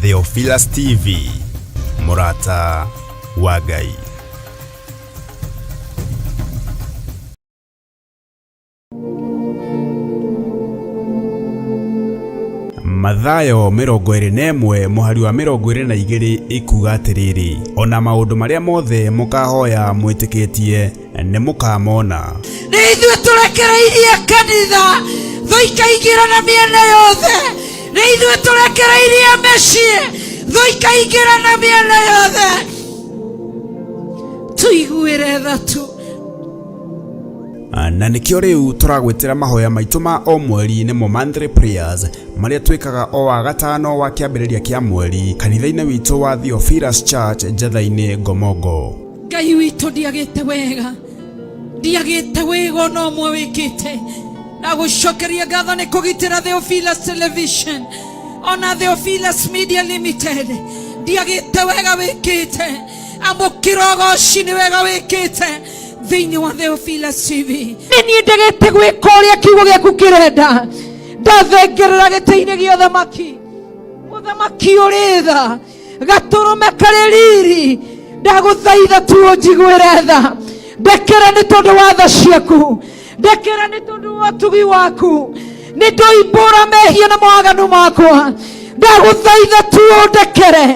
Theophilus TV, Murata wa Ngai. Mathayo 21 muhari wa 22 ikuga atiriri, ona maundu maria mothe mukahoya mwitikitie ni mukamona. Ni ithuĩ tũrekereirie kanitha thũ ikaingĩra na mĩena yothe. Ni ithuĩ tũrekereirie mĩciĩ thũ ikaingĩra na mĩena yothe. Tuiguĩre tha tu. Na nikio riu turagwitira mahoya maitu ma o mweri nimo monthly prayers maria twikaga o wa gatano wa kiambiriria kia mweri kanitha-ini witu wa Theophilus Church Njatha-ini Ngomongo. Ngai witu ndiagite wega no mwe wikite na gucokeria ngatho ni kugitira Theophilus Television ona Theophilus Media Limited. Ndiagite wega wikite amukira goci ni wega wikite thĩinĩ wa Theophilus TV. Nĩ ndagete gwĩka ũrĩa kiugo gĩaku kĩrenda. Ndathengerera gĩtĩ-inĩ gĩa ũthamaki. Ũthamaki ũrĩ tha, gatũrũme karĩ riri. Ndagũthaitha tu ũnjiguĩre tha. Ndekera nĩ tondũ wa tha ciaku. Ndekera nĩ tondũ wa ũtugi waku. Nĩ ndoimbũra mehia na mawaganu makwa. Ndagũthaitha tu ũndekere.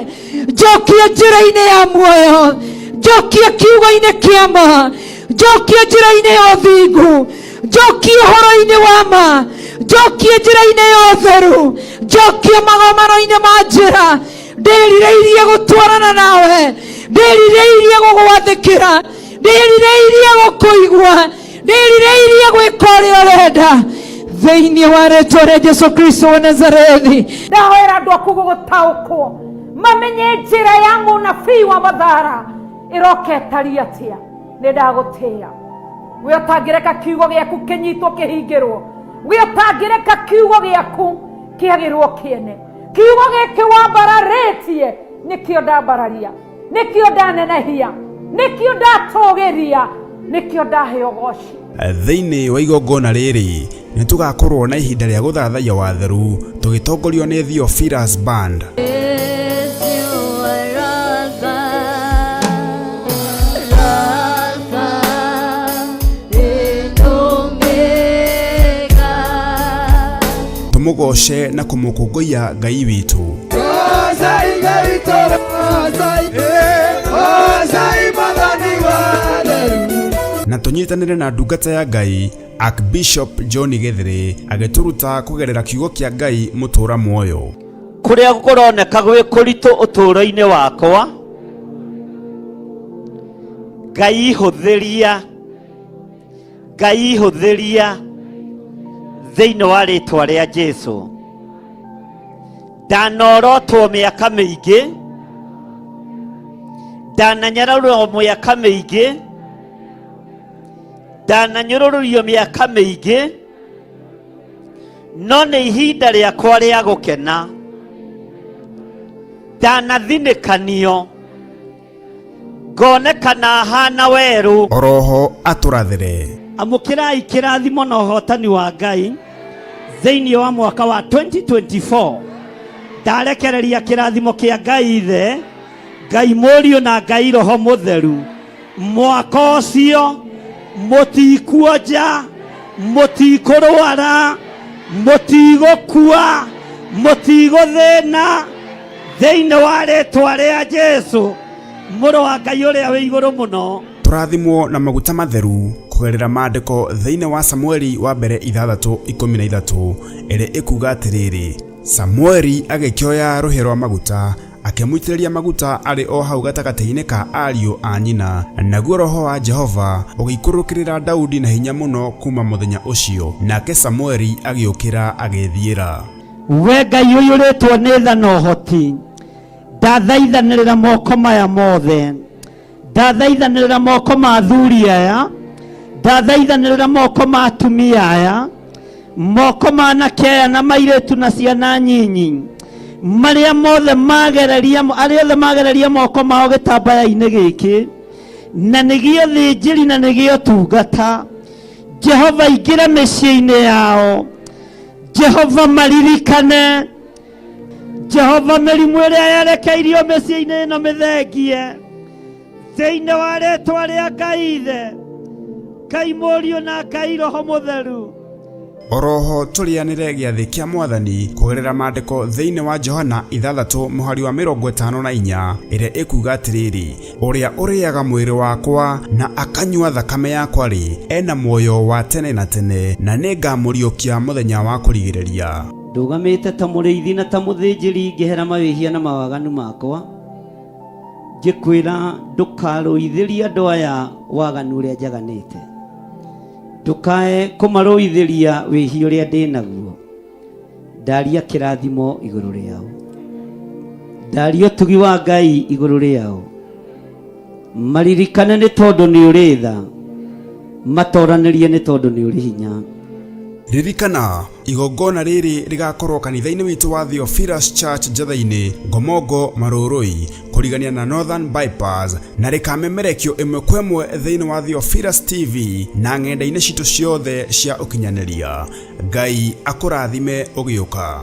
Njokie njĩra-inĩ ya muoyo. Njokie kiugo-inĩ kĩa ma. Njokie njĩra-inĩ ya ũthingu. Njokie ũhoro-inĩ wa ma. Njokie njĩra-inĩ ya ũtheru. Njokie magomano-inĩ ma njĩra. Ndĩrirĩirie gũtwarana nawe. Ndĩrirĩirie gũgwathĩkĩra. Ndĩrirĩirie gũkũigua. Ndĩrirĩirie gwĩka ũrĩa ũrenda thĩinĩ wa rĩĩtwa rĩa Jesũ Kristo wa Nazarethi. Ndahoera andũ aku gũtaũkwo mamenye njĩra ya mũnabii wa mathara iroka ĩtariĩ atĩa. Nĩ ndagũtĩĩa we ũtangĩreka kiugo gĩaku kĩnyitwo kĩhingĩrwo, we ũtangĩreka kiugo gĩaku kĩagĩrwo kĩene. Kiugo gĩkĩ wambararĩtie nĩkĩo ndambararia, nĩkĩo ndanenehia, nĩkĩo ndatũgĩria, nĩkĩo ndaheo goci. Thĩinĩ wa igongona rĩrĩ nĩ tugakorwo na ihinda rĩa gũthathaiya watheru tũgĩtongorio nĩ Theophilus Band. Tumugoce na kumukũngũiya Ngai witũ. Na tunyitanire na ndungata ya Ngai Archbishop John Githiri agĩtũruta kũgerera kiugo kĩa Ngai mũtũra muoyo. Kũrĩa kũroneka gwĩ kũritũ ũtũũro-inĩ wakwa, Ngai ihũthĩria thĩinĩ wa rĩĩtwa rĩa Jesũ. Ndanorotwo mĩaka mĩingĩ, ndananyararwo mĩaka mĩingĩ, ndananyũrũrio mĩaka mĩingĩ, no nĩ ihinda rĩakwa rĩa gũkena. Ndanathinĩkanio, ngonekana hana werũ. Oroho atũrathĩre. Amũkĩrai kĩrathimo na ũhotani wa Ngai thĩinĩ wa mwaka wa 2024. Ndarekereria kĩrathimo kĩa Ngai Ithe, Ngai Mũriũ na Ngai Roho Mũtheru. Mwaka ũcio mũtikuonja, mũtikũrwara, mũtigũkua, mũtigũthĩna thĩinĩ wa rĩĩtwa rĩa Jesũ Mũrũ wa Ngai ũrĩa wĩ igũrũ mũno. Tũrathimwo na maguta matheru kũgerera maandĩko thĩinĩ wa Samueli wa mbere 6:13 ĩrĩa ĩkuga atĩrĩrĩ, Samueli agĩkĩoya rũhĩ rwa maguta akĩmũitĩrĩria maguta arĩ o hau gatagatĩ-inĩ ka ariũ a nyina, naguo Roho wa Jehova ũgĩikũrũkĩrĩra Daudi na hinya mũno kuma mũthenya ũcio, nake Samueli agĩũkĩra agĩthiĩra. We Ngai ũiyũrĩtwo nĩ tha na ũhoti, ndathaithanĩrĩra moko maya mothe, ndathaithanĩrĩra moko ma athuri aya, ndathaithanĩrĩra moko ma atumia aya, moko ma anake aya na mairĩtu na ciana nyinyi, marĩa mothe magereria moko mao gĩtambaya-inĩ gĩkĩ, na nĩgĩo thĩnjĩri na nĩgĩo tungata. Jehova ingĩra mĩciĩ-inĩ yao, Jehova maririkane, Jehova mĩrimũ ĩrĩa yerekeirio mĩciĩ-inĩ ĩno mĩthengie thĩinĩ wa rĩĩtwa rĩa Ngai Ithe, Ngai Mũriũ na Ngai Roho Mũtheru. Oroho tũrĩanĩre gĩathĩ kĩa Mwathani kũgerera maandĩko thĩinĩ wa Johana 6:54 ĩrĩa ĩkuuga atĩrĩrĩ, ũrĩa ũrĩaga mwĩrĩ wakwa na akanyua thakame yakwa-rĩ, ena muoyo wa tene na tene, na nĩngamũriũkia mũthenya wa kũrigĩrĩria. Ndũgamĩte ta mũrĩithi na ta mũthĩnjĩri ngĩhera mawĩhia na mawaganu makwa, ngĩkwĩra ndũkarũithĩrie andũ aya waganu ũrĩa njaganĩte, ndũkae kũmarũithĩria wĩhia ũrĩa ndĩ naguo. Ndaria kĩrathimo igũrũ rĩao, ndaria ũtugi wa Ngai igũrũ rĩao. Maririkane nĩ tondũ nĩ ũrĩ tha, matoranĩrie nĩ tondũ nĩ ũrĩ hinya. Ririkana igongona rĩrĩ rigakorwo kanitha-inĩ witũ wa Theophilus Church Njatha-inĩ, Ngomongo, Marũrũi, kũrigania na Northern Bypass, na rĩkamemerekio ĩmwe kwa ĩmwe thĩinĩ wa Theophilus TV na ng'enda-inĩ citũ ciothe cia ũkinyanĩria. Ngai akũrathime ũgĩũka.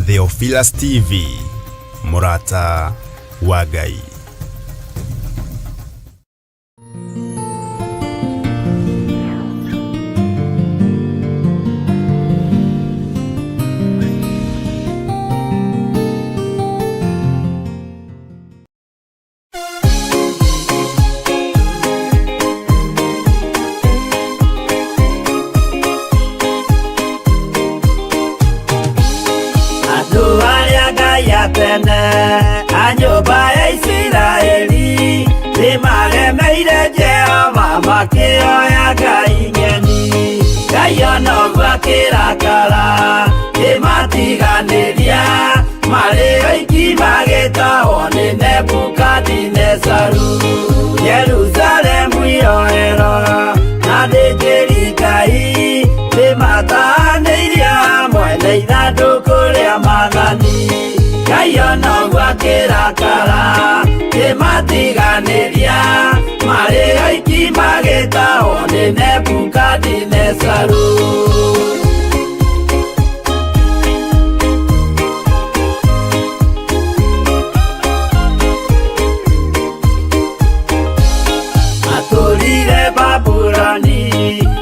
Theophilus TV, Murata wa Ngai. Anyumba ya Isiraeli nimaremeire Jehova makĩoya Ngai ng'eni. Ngai onoguo akĩrakara kĩmatiganĩria, marĩ oiki magĩtahwo nĩ Nebukadinezaru. Jerusalemu iroero na athĩnjĩri Ngai nĩmatahanĩirie hamwe na ithandũkũ rĩa Mwathani. Ngai onoguo akĩrakara kĩmatiganĩria, marĩ oiki magĩtahwo nĩ Nebukadinezaru. Atũrire Babuloni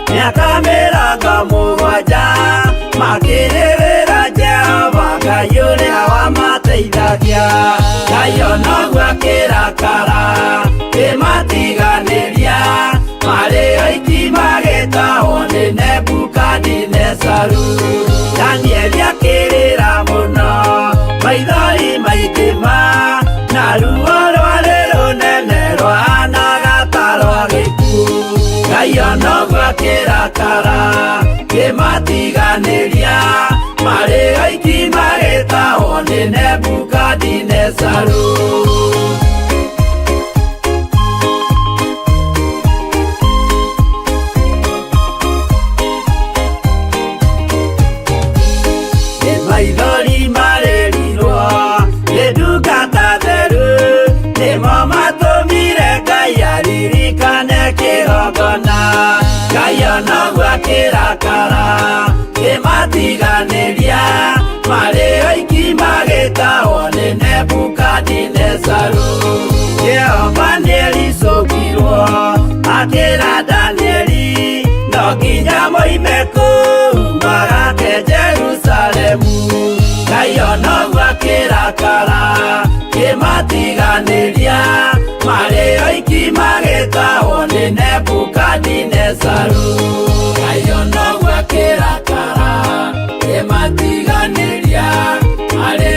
mĩaka 70 makĩrĩrĩra Jehova Ngai ũrĩa wamateithagia. Ngai onoguo akĩrakara kĩmatiganĩria, marĩ oiki magĩtahwo nĩ Nebukadinezaru. Danieli akĩrĩra mũno, maithori maitĩma, na ruo rwarĩ rũnene rwahanaga ta rwa gĩkuũ. Ngai onoguo akĩrakara kĩmatiganĩria, marĩ oiki magĩtahwo nĩ Nebukadinezaru. Maithori marĩrirwo nĩ ndungata theru, nĩmo matũmire Ngai aririkane kĩgongona. Ngai onoguo akĩrakara kĩmatiganĩria, marĩ oiki magĩtahwo nĩ Nebukadinezaru. Jehova nĩericũkirwo akĩra Danieli, no nginya moime kũu magake Jerusalemu. Ngai onoguo akĩrakara kĩmatiganĩria, marĩ oiki magĩtahwo nĩ Nebukadinezaru. Ngai onoguo akĩrakara kĩmatiganĩria, marĩ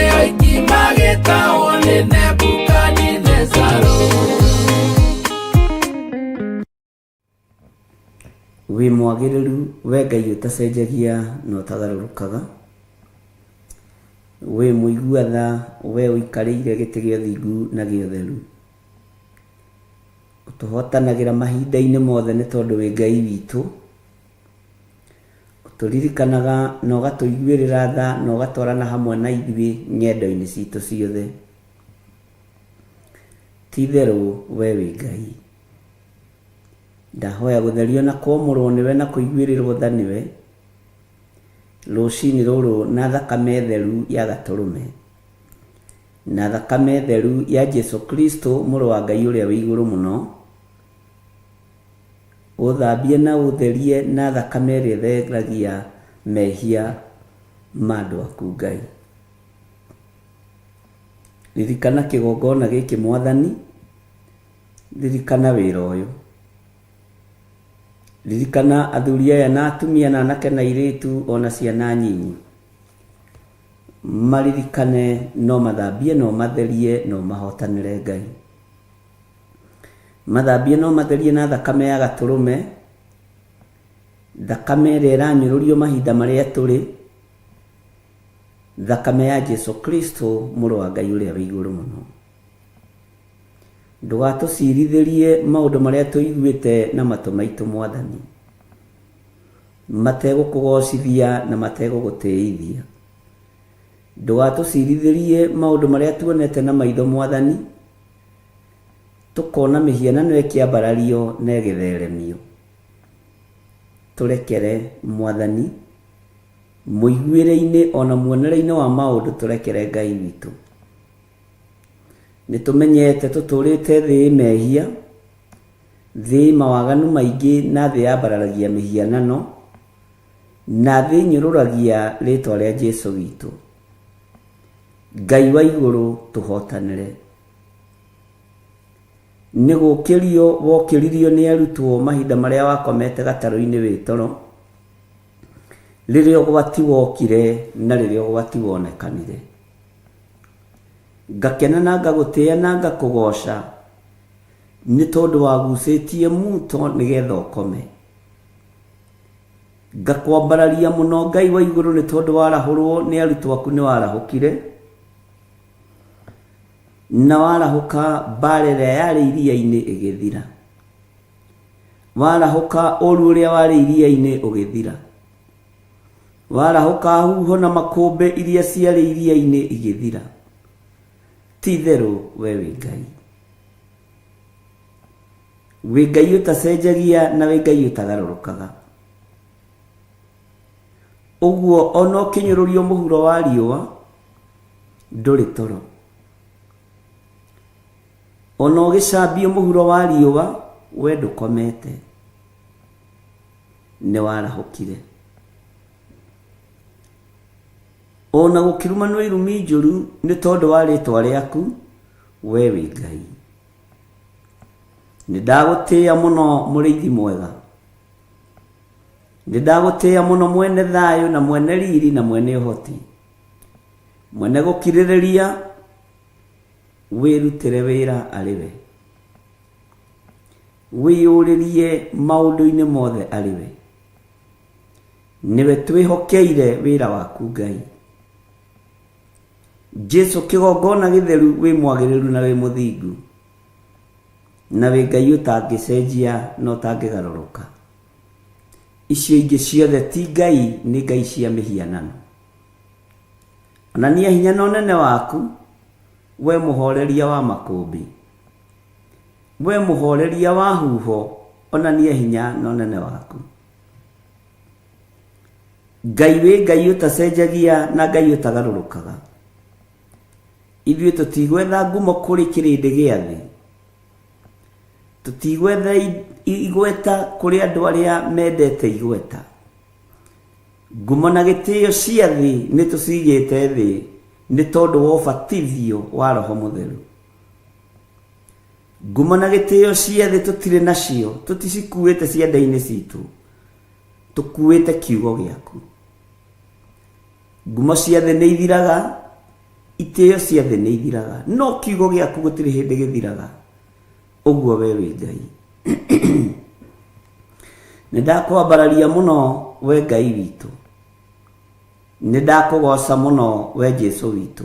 wĩ mwagĩrĩru, we Ngai ũtacenjagia na ũtagarũrũkaga, wĩ mũigua tha, we ũikarĩire gĩtĩ gĩa ũthingu na gĩa ũtheru, ũtũhotanagĩra mahinda-inĩ mothe nĩ tondũ wĩ Ngai witũ, ũtũririkanaga na ũgatũiguĩrĩra tha na ũgatwarana hamwe na ithuĩ ng'endo-inĩ citũ ciothe. Ti-itherũ we wĩ Ngai. Ndahoya gũtherio na kuomorwo nĩwe na kũiguĩrĩrwo tha nĩwe rũcinĩ rũrũ na thakame theru ya Gatũrũme na thakame theru ya Jesu Kristo mũrũ wa Ngai ũrĩa wĩ igũrũ mũno, ũthambie na ũtherie na thakame ĩrĩa ĩtheragia mehia ma andũ aku Ngai. Ririkana kĩgongona gĩkĩ Mwathani, ririkana wĩra ũyũ, ririkana athuri aya na atumia na anake na airĩtu ona ciana nyinyi, maririkane no mathambie no matherie no mahotanĩre Ngai. Mathambie no matherie na thakame ya Gatũrũme, thakame ĩrĩa ĩranyũrũrio mahinda marĩa tũrĩ, thakame ya Jesu Kristo mũrũ wa Ngai ũrĩa wĩ igũrũ mũno. Ndũgatũcirithĩrie maũndũ marĩa tũiguĩte na matũ maitũ Mwathani, mategũkũgocithia na mategũgũtĩithia. Ndũgatũcirithĩrie maũndũ marĩa tuonete na maitho Mwathani, tũkona mĩhianano ĩkĩambarario na ĩgĩtheremio. Tũrekere Mwathani, mũiguĩre-inĩ ona muonere-inĩ wa maũndũ tũrekere Ngai witũ. Nĩtũmenyete tũtũrĩte thĩ mehia, thĩ mawaganu maingĩ na thĩ yambararagia mĩhianano, na thĩ nyũrũragia rĩtwa rĩa Jesu witũ. Ngai wa igũrũ tũhotanĩre. Nĩgũkĩrio wokĩririo nĩ arutwo mahinda marĩa wakomete gatarũ-inĩ wĩ toro, rĩrĩa ũgwati wokire na rĩrĩa ũgwati wonekanire. Ngakena na ngagũtĩĩa na ngakũgoca nĩ tondũ wagucĩtie muto nĩgetha ũkome. Ngakwambararia mũno Ngai wa igũrũ nĩ tondũ warahũrwo nĩ arutwo aku nĩ warahũkire, na warahũka mbara ĩrĩa yarĩ iria-inĩ ĩgĩthira, warahũka ũru ũrĩa warĩ iria-inĩ ũgĩthira, warahũka huho na makũmbĩ iria ciarĩ iria-inĩ igĩthira. Ti-itherũ we wĩ Ngai. Wĩ Ngai ũtacenjagia na wĩ Ngai ũtagarũrũkaga. Ũguo ona ũkĩnyũrũrio mũhuro wa riũa ndũrĩ toro, ona ũgĩcambio mũhuro wa riũa we ndũkomete, nĩ warahũkire. Ona gũkĩrumanwo irumi njũru nĩ tondũ wa rĩtwa rĩaku we wĩ Ngai. Nĩndagũtĩĩa mũno mũrĩithi mwega, nĩndagũtĩĩa mũno mwene thayũ na mwene riri na mwene ũhoti, mwene gũkirĩrĩria, wĩrutĩre wĩra arĩ we, wĩyũrĩrie maũndũ-inĩ mothe arĩ we. Nĩwe twĩhokeire wĩra waku Ngai. Jesu kĩgongona gĩtheru wĩ mwagĩrĩru na wĩ mũthingu, na wĩ Ngai ũtangĩcenjia na ũtangĩgarũrũka. Icio ingĩ ciothe ti Ngai, nĩ ngai cia mĩhianano. Onania hinya na ũnene waku, we mũhoreria wa makũmbĩ, we mũhoreria wa huho, onania hinya na ũnene waku. Ngai wĩ Ngai ũtacenjagia na Ngai ũtagarũrũkaga. Ithuĩ tũtigwetha ngumo kũrĩ kĩrĩndĩ gĩa thĩ, tũtigwetha igweta kũrĩ andũ arĩa mendete igweta. Ngumo na gĩtĩo cia thĩ nĩ tũcigĩte thĩ nĩ tondũ wa ũbatithio wa Roho Mũtheru. Ngumo na gĩtĩo cia thĩ tũtirĩ nacio, tũticikuĩte ciande-inĩ citũ, tũkuĩte kiugo gĩaku. Ngumo cia thĩ nĩ ithiraga, itĩo cia thĩ nĩ ithiraga, no kiugo gĩaku gũtirĩ hĩndĩ gĩthiraga. Ũguo we wĩ Ngai. Nindakwambararia muno we Ngai witu. Nindakugoca muno we Jesu witu.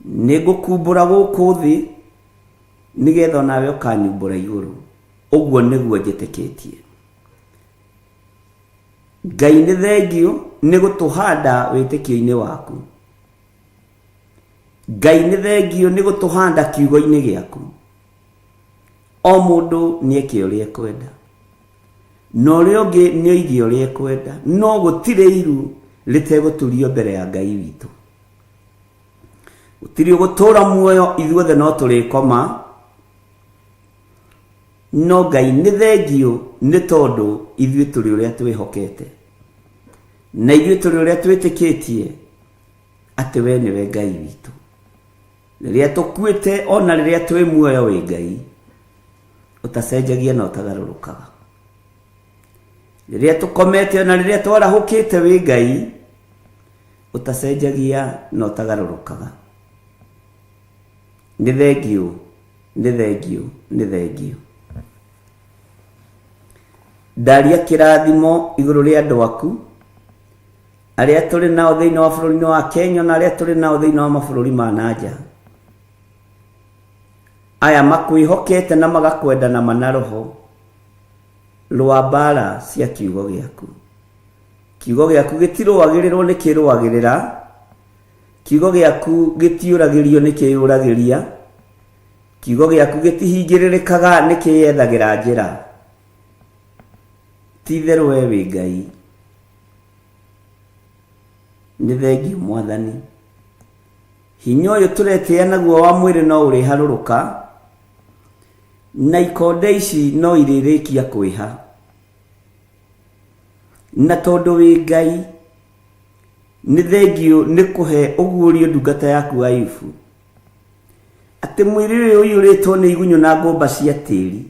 Nigukumbura guku thi nigetha nawe ukanyumbura iguru. Uguo niguo njitikitie. Ngai nĩ thengio nĩ gũtũhanda wĩtĩkio-inĩ waku. Ngai nĩ thengio nĩ gũtũhanda kiugo-inĩ gĩaku. O mũndũ nĩeke ũrĩa ekwenda. Na ũrĩa ũngĩ nĩoige ũrĩa ekwenda. No gũtirĩ iru rĩtegũturio mbere ya Ngai witũ. Gũtirĩ gũtũra muoyo ithuothe no tũrĩkoma. No Ngai nĩ thengio nĩ tondũ ithuĩ tũrĩ ũrĩa twĩhokete. Na ithuĩ tũrĩ ũrĩa twĩtĩkĩtie atĩ we nĩwe Ngai witũ. Rĩrĩa tũkuĩte ona rĩrĩa twĩ muoyo wĩ Ngai, ũtacenjagia na ũtagarũrũkaga. Rĩrĩa tũkomete ona rĩrĩa twarahũkĩte wĩ Ngai, ũtacenjagia na ũtagarũrũkaga. Nĩ thengio, nĩ thengio, nĩ thengio. Ndaria kĩrathimo igũrũ rĩa andũ aku arĩa tũrĩ nao thĩinĩ wa bũrũri wa Kenya na arĩa tũrĩ nao thĩinĩ wa mabũrũri ma nanja. Aya makwĩhokete na magakwenda na manaroho rwa mbara cia kiugo gĩaku. Kiugo gĩaku gĩtirũagĩrĩrwo nĩ kĩrũagĩrĩra. Kiugo gĩaku gĩtiũragĩrio nĩ kĩyũragĩria. Kiugo gĩaku gĩtihingĩrĩrĩkaga nĩ kĩyethagĩra njĩra. Ti-itherũ we wĩ Ngai. Nĩ thengio Mwathani. Hinya ũyũ tũretĩĩa naguo wa mwĩrĩ no ũrĩharũrũka. Na ikonde ici no irĩrĩkia kwĩha. Na tondũ wĩ Ngai, nĩ thengio nĩ kũhe ũguũrio ndungata yaku Ayubu. Atĩ mwĩrĩ ũyũ ũiyũrĩtwo nĩ igunyũ na ngũmba cia tĩĩri.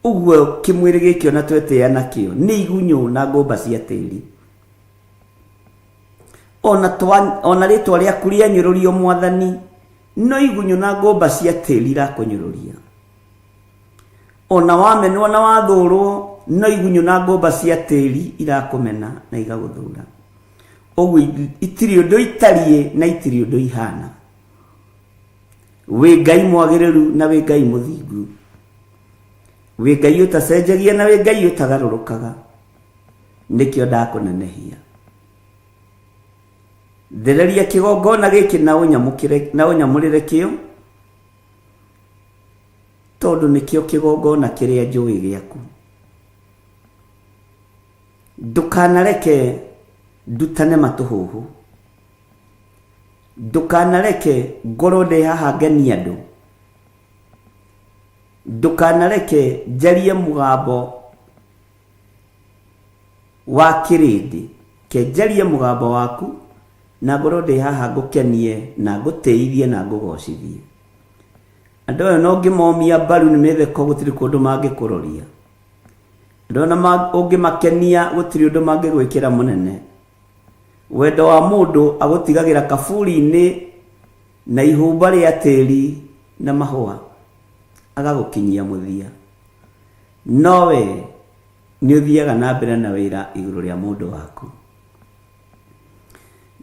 Uguo kĩmwĩrĩ gĩkĩ ona twetĩĩa nakĩo nĩ igunyũ na ngũmba cia tĩĩri. Ona rĩtwa rĩaku rĩanyũrũrio Mwathani, no igunyũ na ngũmba cia tĩĩri irakũnyũrũria. Ona wamenwo na wathũrwo, no igunyũ na ngũmba cia tĩĩri irakũmena na igagũthũra. Ũguo itirĩ ũndũ itariĩ na itirĩ ũndũ ihana. Wĩ Ngai mwagĩrĩru na wĩ Ngai mũthingu. Wĩ Ngai ũtacenjagia na wĩ Ngai ũtagarũrũkaga. Nĩkĩo ndakũnenehia. Thereria kĩgongona gĩkĩ na ũnyamũrĩre kĩo, tondũ nĩkĩo kĩgongona kĩrĩa njũĩ gĩaku. Ndũkanareke ndutane matũhũhũ. Ndũkanareke ngorwo ndĩ haha ngenie andũ. Ndũkanareke njarie mũgambo wa kĩrĩndĩ. Ke njarie mũgambo waku na ngorwo ndĩ haha ngũkenie na ngũtĩithie na ngũgocithie. Andũ aya no ngĩmomia mbaru nĩ mĩtheko gũtirĩ kũndũ mangĩkũroria. Andũ ona ũngĩmakenia gũtirĩ ũndũ mangĩgwĩkĩra mũnene. Wendo wa mũndũ agũtigagĩra kaburi-inĩ na ihumba rĩa tĩĩri na mahũa, agagũkinyia mũthia. Nowe nĩ ũthiaga na mbere na wĩra igũrũ rĩa mũndũ waku.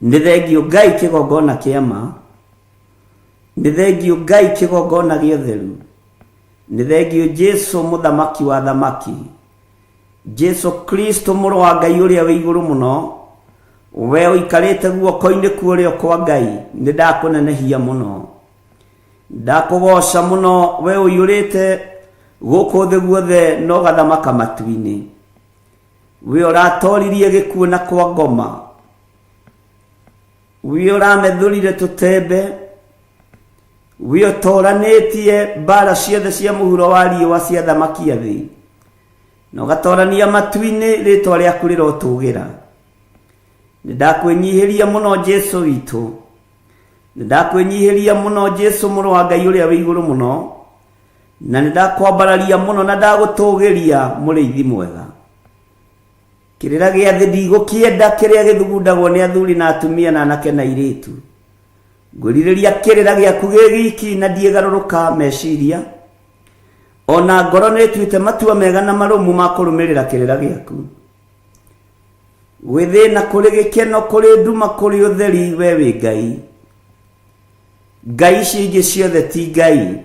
Nĩ thengio Ngai kĩgongona kĩa ma. Nĩ thengio Ngai kĩgongona gĩa ũtheru. Nĩ thengio Jesu mũthamaki wa thamaki. Jesu Kristo mũrũ wa Ngai ũrĩa wĩ igũrũ mũno. We ũikarĩte guoko-inĩ kuorĩo kwa Ngai. Nĩ ndakũnenehia mũno. Ndakũgoca mũno we ũiyũrĩte gũkũ thĩ guothe no gathamaka matu-inĩ. We ũratoririe gĩkuũ na kwa ngoma. We ũramethũrire tũtembe. We ũtoranĩtie mbara ciothe cia mũhuro wa riũa cia thamaki a thĩ. Na ũgatorania matu-inĩ rĩtwa rĩaku rĩrotũgĩra. Nĩ ndakwĩnyihĩria mũno Jesu witũ. Nĩ ndakwĩnyihĩria mũno Jesu mũrũ wa Ngai ũrĩa wĩ igũrũ mũno. Na nĩ ndakwambararia mũno na ndagũtũgĩria mũrĩithi mwega. Kĩrĩra gĩa thĩ ndigũkĩenda kĩrĩa gĩthugundagwo nĩ athuri na atumia na anake na airĩtu. Ngwĩrirĩria kĩrĩra gĩaku gĩ giki na ndiĩgarũrũka meciria. ona ngoro nä tuite matua mega na marumu ma kũrũmĩrĩra kĩrĩra gĩaku. Gwĩthĩna kũrĩ gĩkeno, kũrĩ nduma, kũrĩ ũtheri, we wĩ Ngai. Ngai ici ingĩ ciothe ti Ngai.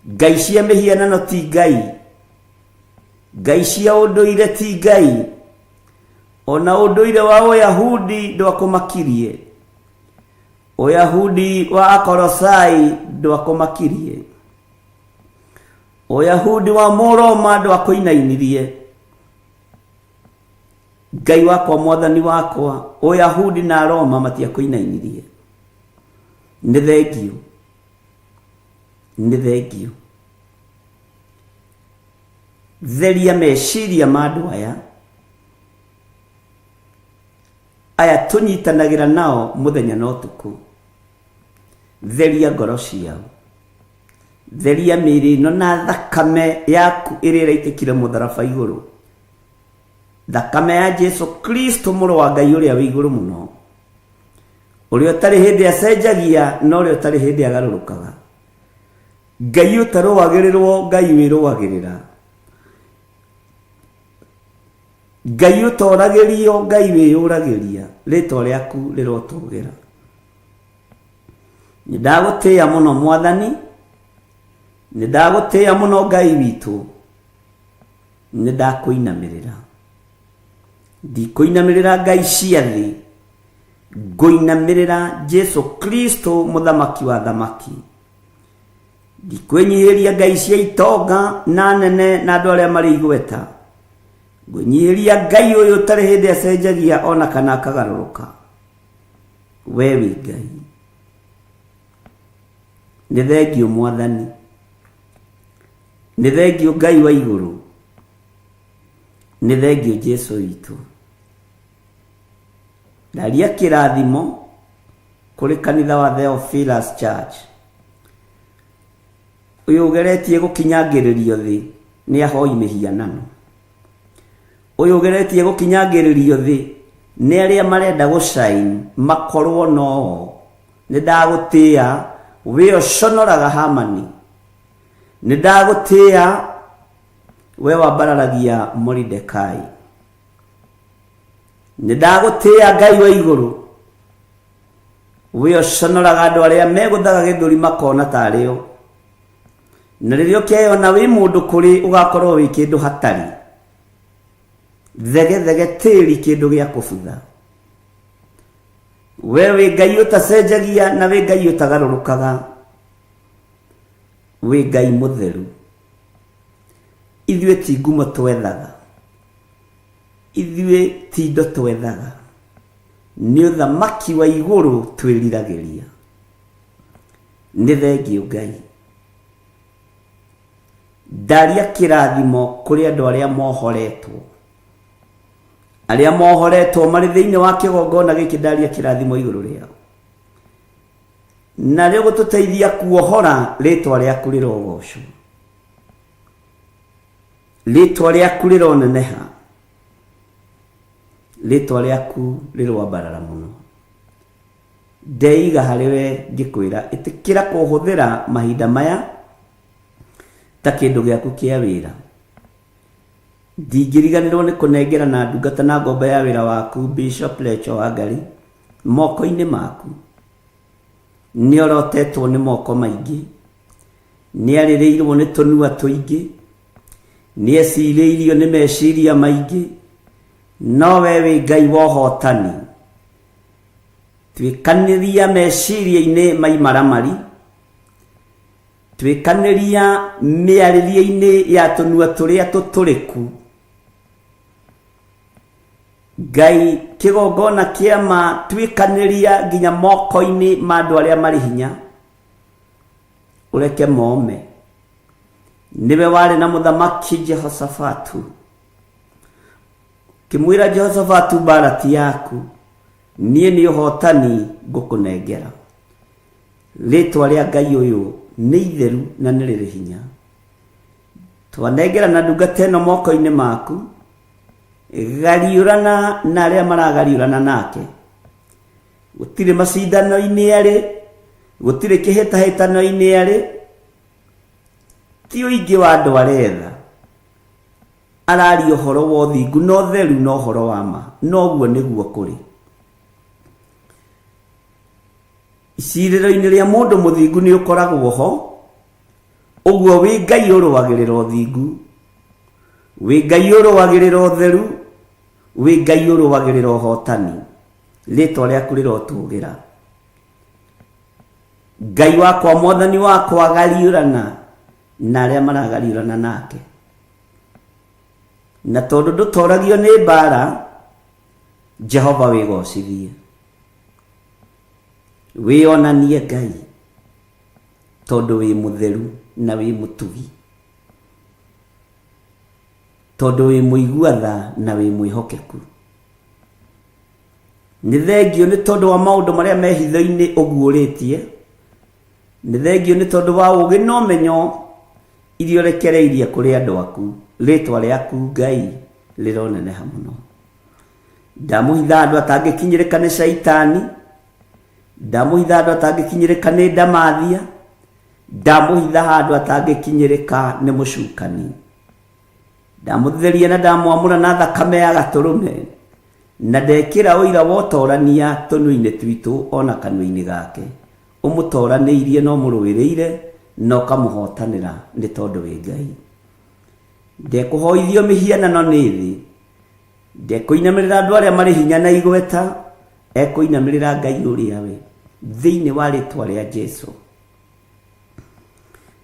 Ngai cia mĩhianano ti Ngai. Ngai cia ũndũire ti Ngai. Ona ũndũire wa Ũyahudi ndwakũmakirie. Ũyahudi wa Akolosai ndwakũmakirie. Ũyahudi wa Mũroma ndwakũinainirie. Ngai wakwa, Mwathani wakwa, Ũyahudi na Roma matiakũinainirie. Nĩ thengio. Nĩ thengio. Theria meciria ma andũ aya tũnyitanagĩra nao mũthenya na ũtukũ. Theria ngoro ciao. Theria mĩĩrĩ ĩno na thakame yaku ĩrĩa ĩraitĩkire mũtharaba igũrũ. Thakame ya Jesu Kristo, mũrũ wa Ngai ũrĩa wĩ igũrũ mũno, ũrĩa ũtarĩ hĩndĩ acenjagia na ũrĩa ũtarĩ hĩndĩ agarũrũkaga. Ngai ũtarũagĩrĩrwo, Ngai wĩrũagĩrĩra. Ngai ũtoragĩrio, Ngai wĩyũragĩria. Rĩĩtwa rĩaku rĩrotũgĩra. Nĩndagũtĩĩa mũno Mwathani. Nĩndagũtĩĩa mũno Ngai witũ. Nĩndakũinamĩrĩra. Ndikũinamĩrĩra ngai cia thĩ. Ngũinamĩrĩra Jesu Kristo, mũthamaki wa thamaki. Ndikwĩnyihĩria ngai cia itonga na nene na andũ arĩa marĩ igweta. Ngũnyihĩria Ngai ũyũ ũtarĩ hĩndĩ acenjagia ona kana akagarũrũka. We wĩ Ngai. Nĩ thengio Mwathani. Nĩ thengio Ngai wa igũrũ. Nĩ thengio Jesu witũ. Ndaria kĩrathimo kũrĩ kanitha wa Theophilus Church. Ũyũ ũgeretie gũkinyangĩrĩrio thĩ nĩ ahoi mĩhianano. Ũyũ ũgeretie gũkinyangĩrĩrio thĩ nĩ arĩa marenda gũcaini makorwo no. Nĩndagũtĩĩa we ũconoraga Hamani. Nĩndagũtĩĩa we wambararagia Moridekai. Nĩndagũtĩĩa Ngai wa igũrũ, we ũconoraga andũ arĩa megũthaga gĩthũri makona tarĩ o. Na rĩrĩa ũkeyona wĩ mũndũ kũrĩ ũgakorwo wĩ kĩndũ hatarĩ. Thege thege tĩri kĩndũ gĩa kũbutha. We wĩ Ngai ũtacenjagia na wĩ Ngai ũtagarũrũkaga. Wĩ Ngai mũtheru. Ithuĩ ti ngumo twethaga. Ithuĩ ti indo twethaga. Nĩ ũthamaki wa igũrũ twĩriragĩria. Nĩ thengio Ngai. Ndaria kĩrathimo kũrĩ andũ arĩa mohoretwo. Arĩa mohoretwo marĩ thĩinĩ wa kĩgongona gĩkĩ, ndaria kĩrathimo igũrũ rĩao. Na rĩo gũtũteithia kuohora, rĩĩtwa rĩaku rĩrogocwo. Rĩĩtwa rĩaku rĩroneneha. Rĩĩtwa rĩaku rĩrwambarara mũno. Ndeiga harĩ we ngĩkwĩra, ĩtĩkĩra kũhũthĩra mahinda maya ta kĩndũ gĩaku kĩa wĩra. Ndingĩriganĩrwo nĩ kũnengerana ndungata na ngombo ya wĩra waku Bishop Lecho Wangari moko-inĩ maku. Nĩ orotetwo nĩ moko maingĩ. Nĩ arĩrĩirwo nĩ tũnua tũingĩ. Nĩ ecirĩirio nĩ meciria maingĩ. No we wĩ Ngai wa ũhotani. Twĩkanĩria meciria-inĩ maimaramari. Twĩkanĩria mĩarĩrie-inĩ ya tũnua tũrĩa tũtũrĩku. Ngai kĩgongona kĩama twĩkanĩria nginya moko-inĩ ma andũ arĩa marĩ hinya. Ũreke mome. Nĩwe warĩ na mũthamaki Jehoshafatu. Kĩmwĩra Jehoshafatu, mbara ti yaku, niĩ nĩ ũhotani ngũkũnengera. Rĩĩtwa rĩa Ngai ũyũ nĩ itheru na nĩ rĩrĩ hinya. Twanengera na ndungata ĩno moko-inĩ maku. Gariũrana na arĩa maragariũrana nake. Gũtirĩ macindano-inĩ arĩ, gũtirĩ kĩhĩtahĩtano-inĩ arĩ. ti uingi wa andu aretha arari uhoro wa uthingu no theru no uhoro wa ma noguo niguo kuri iciriro-ini ria mundu muthingu ni ukoragwo ho uguo wi Ngai uruagirira uthingu wi Ngai uruagirira utheru wi Ngai uruagirira uhotani ritwa riaku rirotugira Ngai wakwa mwathani wakwa agariurana na aria maragariurana nake na tondu ndutoragio ni mbara Jehova wigocithie wionanie Ngai tondu wi mutheru na wi mutugi tondu wi muiguatha na wi mwihokeku ni thengio ni tondu wa maundu maria mehitho-ini uguuritie ni thengio ni tondu wa ugi no menyo irio rekereirie kuri andu aku ritwa riaku Ngai rironeneha muno ndamuhitha andu atangikinyirika ni shaitani ndamuhitha andu atangikinyirika ni ndamathia ndamuhitha andu atangikinyirika ni mucukani ndamutheria na ndamwamura na thakame ya gaturume na ndekira uira wotorania tunu-ini twitu ona kanua-ini gake umutoraniirie no muruwiriire no kamuhotanira ni tondu wi Ngai ndekuhoithio mihianano ni thi ndekuinamirira andu aria mari hinya na igweta ekuinamirira Ngai uria we thiini wa ritwa ria Jesu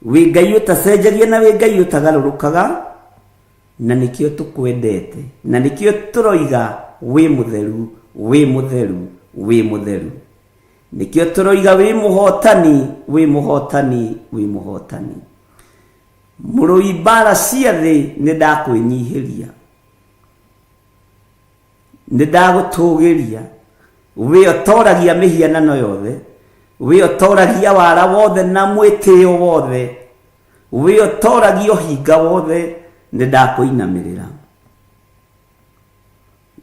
wi Ngai utacenjagia na wi Ngai utagarurukaga na nikio tukwendete na nikio turoiga wi mutheru wi mutheru wi mutheru nikio turoiga wi muhotani wi muhotani wi muhotani murui mbara cia thi ni ndakwinyihiria ni ndagutugiria wi otoragia mihianano yothe wi otoragia wara wothe na mwitio wothe wi otoragia uhinga wothe ni ndakuinamirira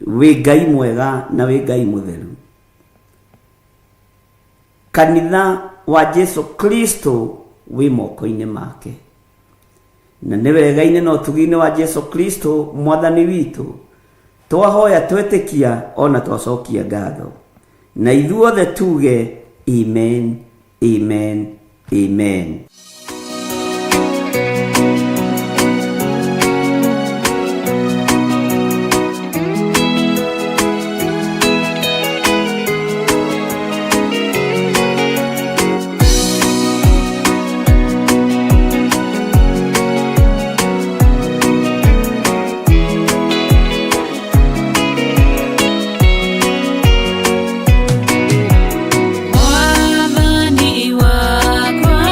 wi Ngai mwega na wi Ngai mutheru kanitha wa Jesu Kristo wi moko-ini make na ni wega-ini no tugi-ini wa Jesu Kristo mwathani witu twahoya twetikia ona twacokia ngatho na ithuothe tuge amen amen amen. Mwathani wakwa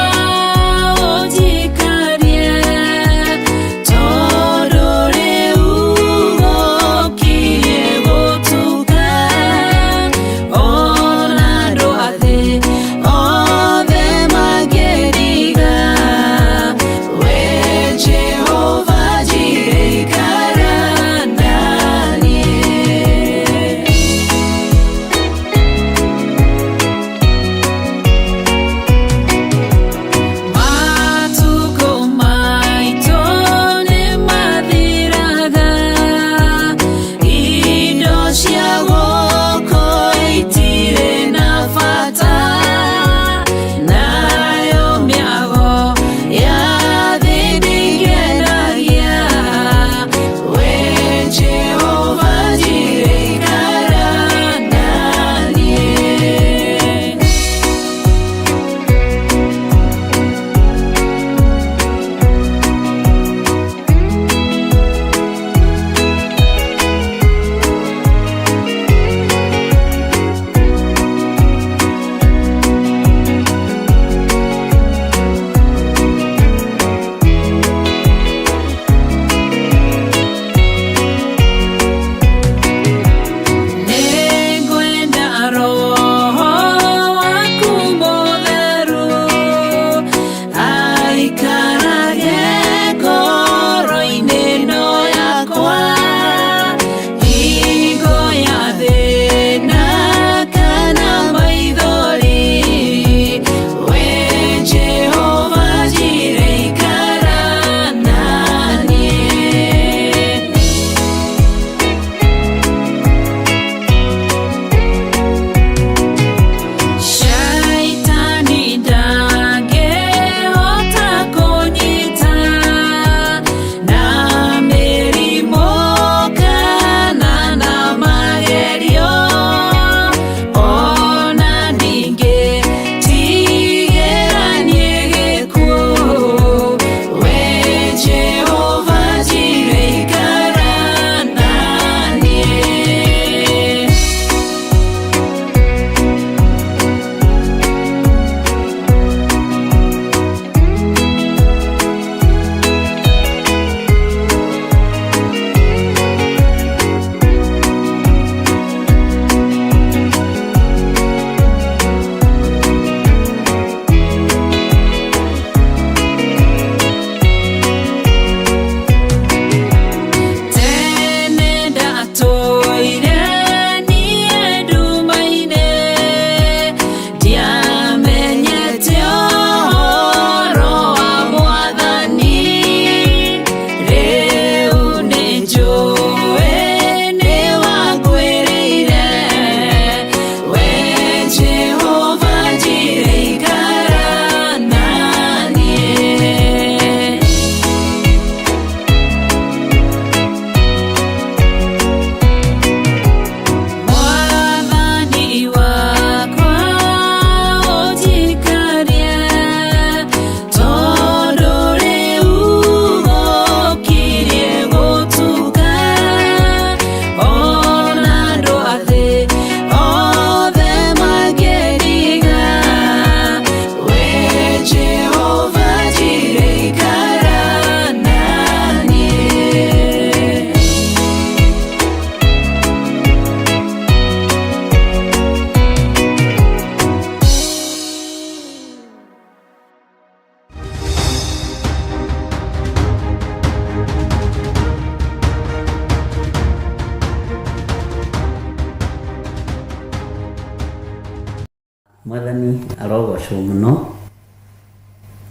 Mwathani arogocwo muno.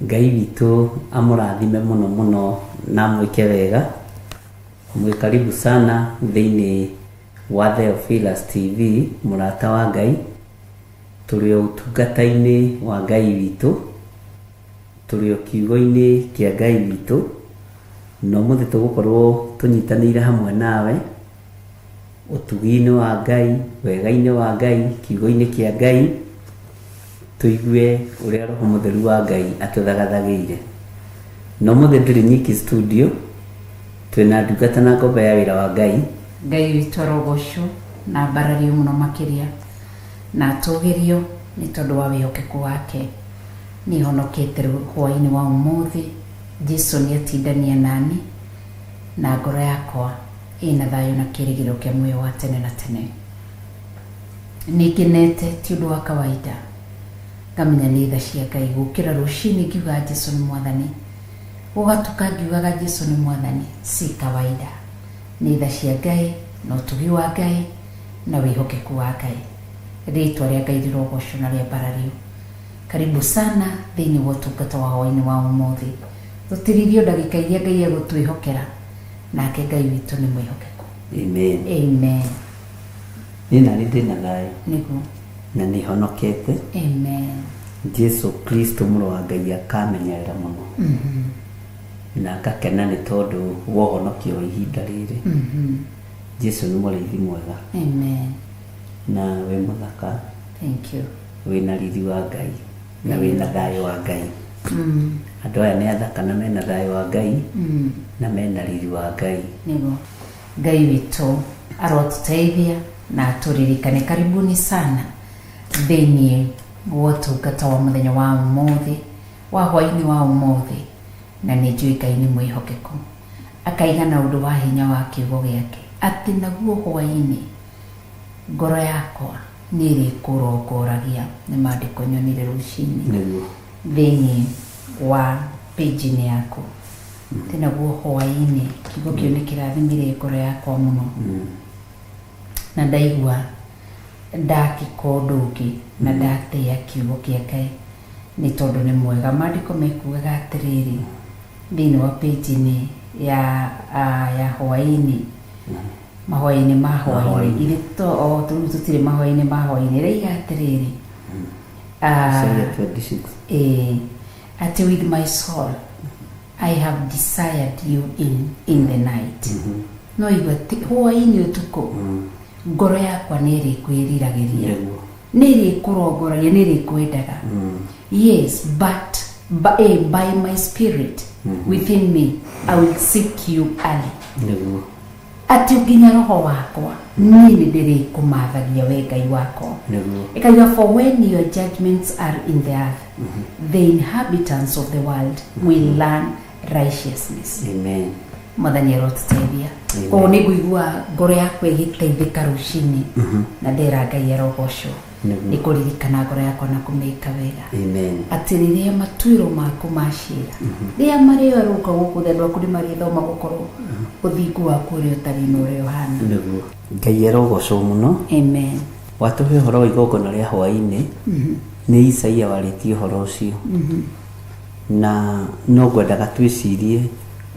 Ngai witũ amũrathime mũno na mwĩke wega. Karibu sana thĩinĩ wa Theophilus TV, mũrata wa Ngai. Tũrĩ ũtungata-inĩ wa Ngai witũ, tũrĩ kiugo-inĩ kĩa Ngai witũ, no mũthĩ tũgũkorwo tũnyitanĩire hamwe nawe ũtugi-inĩ wa Ngai, wega-inĩ wa Ngai, kiugo-inĩ kĩa Ngai, tũigue ũrĩa Roho Mũtheru wa Ngai atũthagathagĩire. No mũthĩ ndĩrĩ nyiki studio, twĩna ndungata na ngombe ya wĩra wa Ngai. Ngai witũ arogocwo na mbarario mũno makĩria na atũgĩrio nĩ tondũ wa wĩhokeku wake. Nĩ honokete hwaĩ-inĩ wa ũmũthĩ. Jesũ nĩ atindania nani na ngoro yakwa ĩna thayũ na kĩrĩgĩrĩro kĩa muoyo wa tene na tene. Nĩngenete ti ũndũ wa kawaida, ngamenya nĩ tha cia Ngai gũkĩra rũcinĩ ngiuga Jesũ nĩ Mwathani, gũgatuka ngiugaga Jesũ nĩ Mwathani, si kawaida. Nĩ tha cia Ngai na ũtugi wa Ngai na wĩhokeku wa Ngai. Rĩtwa rĩa Ngai rĩrogocwo na rĩambarario. Karibu sana thĩinĩ wa ũtungata wa hwaĩ-inĩ wa ũmũthĩ. Tũtirithio ndagĩka iria Ngai egũtwĩhokera, nake Ngai witũ nĩ mwĩhokeku. Amen. Amen. Nina ndĩna thayũ Nĩguo. na nĩ honokete. Amen. Jesũ Kristo mũrũ wa Ngai akamenyerera mũno. Na ngakena nĩ tondũ wa ũhonokio wa ihinda rĩrĩ. Jesũ nĩ mũrĩithi mwega. Amen. Na wĩ mũthaka. Thank you. Wĩna riri wa Ngai na wĩna thayũ wa Ngai. Andũ aya nĩ athaka na mena thayũ wa Ngai na mena riri wa Ngai. Nĩguo. Ngai witũ arotũteithia na atũririkane. Karibuni sana thĩinĩ wa ũtungata wa mũthenya wa ũmũthĩ, wa hwaĩ-inĩ wa ũmũthĩ, na nĩ njũĩ Ngai nĩ mwĩhokeku. Akaiga na ũndũ wa hinya wa kiugo gĩake atĩ naguo hwaĩ-inĩ ngoro yakwa nĩ ĩrĩkũrongoragia. Nĩ maandĩko nyonire rũcinĩ thĩinĩ wa page-inĩ yaku. Atĩ naguo hwaĩ-inĩ kiugo kĩu nĩ kĩrathimire ngoro yakwa mũno. Na ndaigua ndakĩka ũndũ ũngĩ na ndatĩa kiugo kĩa Ngai nĩ tondũ nĩ mwega. Maandĩko mekugaga atĩrĩrĩ thĩinĩ wa page-inĩ ya hwaĩ-inĩ, mahwaĩ-inĩ ma hwaĩ-inĩ, tũtirĩ mahwaĩ-inĩ ma hwaĩ-inĩ, raiga atĩrĩrĩ atĩ with my soul I have desired you in the night. No igua hwaĩ-inĩ ũtukũ ngoro yakwa nĩ ĩrĩkwĩriragĩria, nĩ ĩrĩkũrongoragia, nĩ ĩrĩkwendaga. Yes, but by my spirit within me I will seek you early. Ati nginya roho wakwa niĩ nĩ ndĩrĩkũmathagia we Ngai wakwa. Ĩkauga for when your judgments are in the earth, the inhabitants of the world will learn righteousness. Amen. Mwathani arotũteithia. Koguo nĩ ngũigua ngoro yakwa ĩgĩteithĩka rũcinĩ na ndera Ngai arogocwo nĩ kũririkana ngoro yakwa na kũmĩka wega. Amen. Atĩ rĩrĩa matuĩro maku macira, rĩrĩa marĩarũka gũkũ thĩ andũ aku nĩ marĩthoma gũkorwo ũthingu waku ũrĩa ũtarĩ na ũrĩa ũhana. Ngai arogocwo mũno. Amen. Watũhe ũhoro wa igongona rĩa hwaĩ-inĩ, nĩ Isaia warĩtie ũhoro ũcio. Na no ngwendaga twĩcirie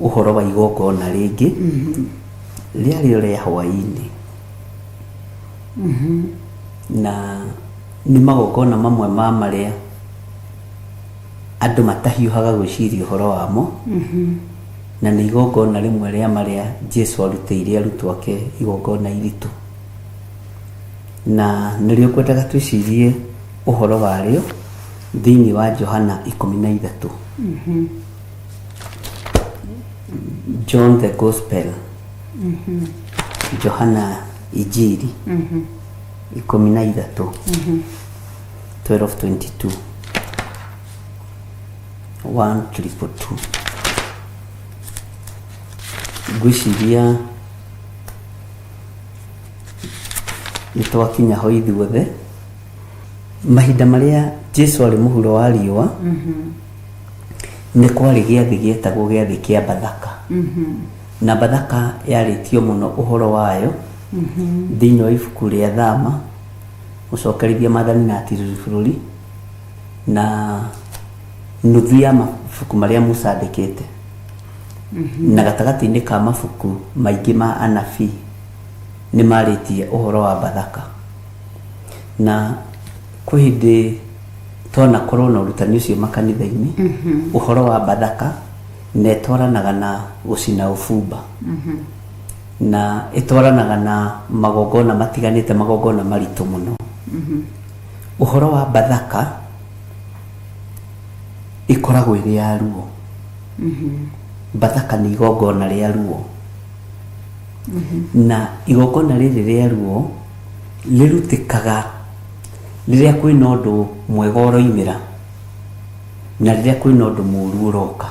ũhoro wa igongona rĩngĩ rĩarĩo rĩa hwaĩ-inĩ. Na nĩ magongona mamwe ma marĩa andũ matahiũhaga gwĩciria ũhoro wamo. Na nĩ igongona rĩmwe rĩa marĩa Jesũ arutĩire arutwo ake igongona iritũ. Na nĩrĩo ngwendaga twĩcirie ũhoro warĩo thĩinĩ wa Johana 13. John the Gospel. Johana Injili 13. 12:22. 1:2. Gwĩciria nĩ twakinya ho ithuothe mahinda marĩa Jesũ arĩ mũhuro wa riũa. Nĩ kwarĩ gĩathĩ gĩetagwo gĩathĩ kĩa Bathaka. Na Bathaka yarĩtio mũno ũhoro wayo thĩinĩ wa ibuku rĩa Thama, Gũcokerithia Maathani na Atĩrĩrĩ Bũrũri na nuthu ya mabuku maria Musa andikite na gatagati-ini ka mabuku maingi ma anabii ni maritie uhoro wa Bathaka na kwihindi tona korona urutani ucio makanitha-ini uhoro wa Bathaka netwaranaga na gucina ufumba na itwaranaga na magongona matiganite, magongona maritu muno. Uhoro wa Bathaka ikoragwo iri ya Luo. Bathaka ni igongona ria Luo na igongona riri ria Luo lirutikaga riria kwina undu mwega uroimira na riria kwina undu muru uroka.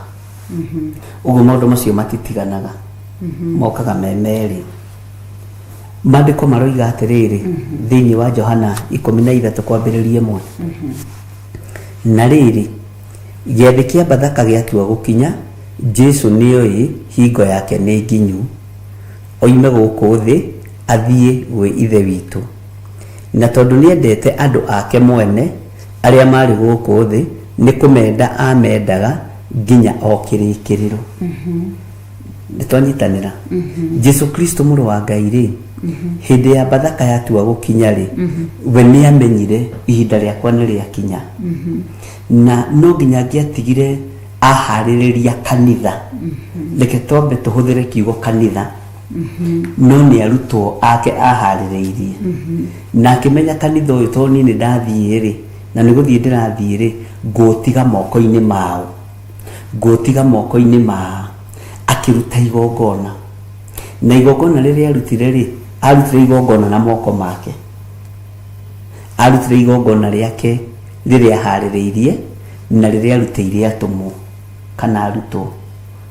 Uguo maundu macio matitiganaga, mokaga memeri. Mandiko maroiga atiriri thiini wa Johana 13 kwambiriria 1 na riri giathi kia Bathaka giatua gukinya, Jesu nioi hingo yake ni nginyu, oime guku thi athie gwi ithe witu, na tondu niendete andu ake mwene aria mari guku thi ni kumenda amendaga nginya okirikiriro. Nitwanyitanira. Jesu Kristo muru wa Ngai ri hindi ya Bathaka yatua gukinya ri we ni amenyire ihinda riakwa ni riakinya na no nginya ngiatigire ahaririria kanitha. Reke twambe tuhuthire kiugo kanitha no ni arutwo ake ahaririirie na akimenya kanitha uyu to ni ndathie ri na ni guthie ndirathie ri ngutiga moko-ini mao, ngutiga moko-ini mao akiruta igongona na igongona riria arutire ri arutire igongona na moko make, arutire igongona riake riria haririirie na riria arutire atumo kana arutwo.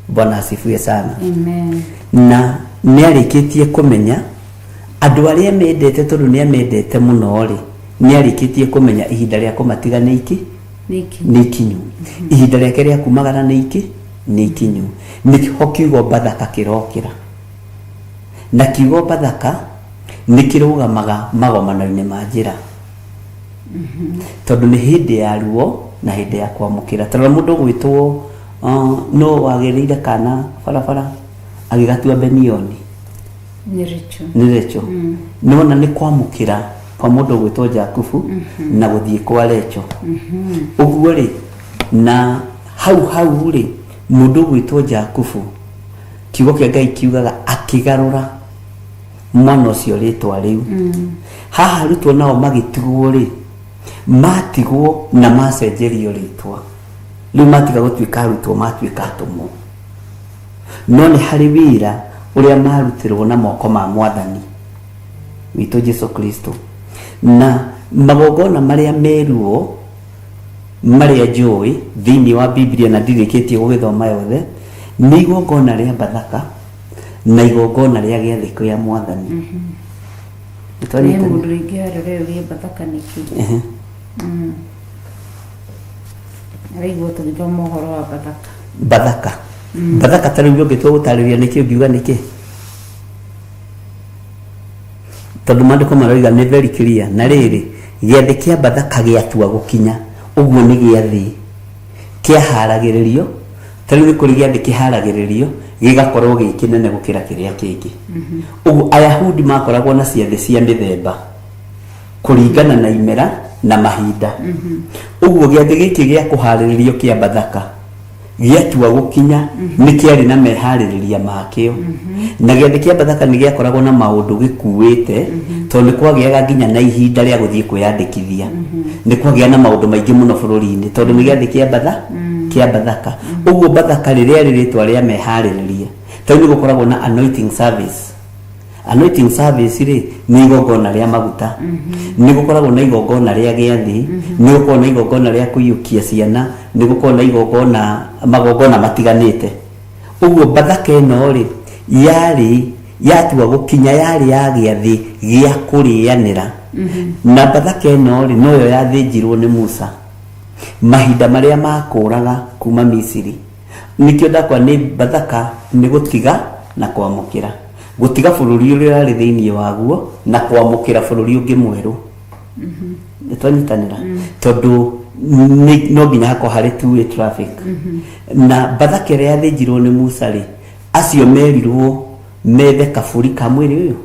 Bwana asifiwe sana. Amen. Na ni arikitie kumenya andu aria mendete tondu ni amendete muno ri ni arikitie kumenya ihinda ria kumatiga ni iki ni kinyu, ihinda riake ria kumagara ni iki ni kinyu. Nikiho kiugo Bathaka kirokira na kiugo Bathaka nikirugamaga magomano-ini ma njira tondu ni hindi ya Luo na hindi ya kwamukira. Tondu mundu gwitwo no wagiriire kana barabara agigatua Benioni ni Recho nona ni kwamukira kwa mundu gwitwo Jakubu na guthie kwa Recho. Uguo ri na hau ri mundu gwitwo Jakubu kiugo kia Ngai kiugaga akigarura mwana ucio ritwa riu. Haha rutwo nao magitigwo ri matigwo na macenjerio ritwa riu matiga gutuika rutwo matuika atumo no ni hari wira uria marutirwo na moko ma Mwathani witu Jesu Kristo. Na magongona maria meruo maria njui thiini wa Biblia na ndirikitie gugithoma yothe ni igongona ria Bathaka na igongona ria giathi kia Mwathani. Ni mundu ringi arorere Bathaka niki arigwo tugithoma uhoro wa Bathaka. Bathaka tari uge twagutariria niki ngiuga niki tondu mandiko maroiga ni very clear na riri giathi kia Bathaka giatua gukinya. Uguo ni giathi kia haragiririo tari ni kuri giathi kiharagiririo gigakorwo gikinene gukira kiria kingi. Uguo Ayahudi makoragwo na ciathi cia mithemba kuringana na imera na mahinda. Uguo giathi giki gia kuhariririo kia Bathaka giatua gukinya ni kiari na mehaririria makio na giathi kia Bathaka ni giakoragwo na maundu gikuite tondu kwagiaga nginya na ihinda ria guthie kwiyandikithia. Ni kwagia na maundu maingi muno bururi-ini tondu ni giathi kia Bathaka. Uguo Bathaka riria riritwa ria mehaririria tondu gukoragwo na anointing service. Anointing service ri ni igongona ria maguta, ni gukoragwo na igongona ria giathi, ni gukoragwo na igongona ria kuyukia ciana, ni gukoragwo na igongona magongona matiganite. Uguo Bathaka ino ri yari yatua gukinya yari ya giathi gia kurianira. Na Bathaka ino ri no yo yathinjirwo ni Musa mahinda maria makuraga kuma Misiri. Nikio ndakwa ni Bathaka ni gutiga na kwamukira, gutiga bururi uria ri thiini waguo na kwamukira bururi ungi mweru. Nitwanyitanira tondu no nginya hakoo harĩ two-way traffic na Bathaka ĩrĩa yathĩnjirwo nĩ Musa rĩ, acio merirwo methe kabũri ka mwĩrĩ ũyũ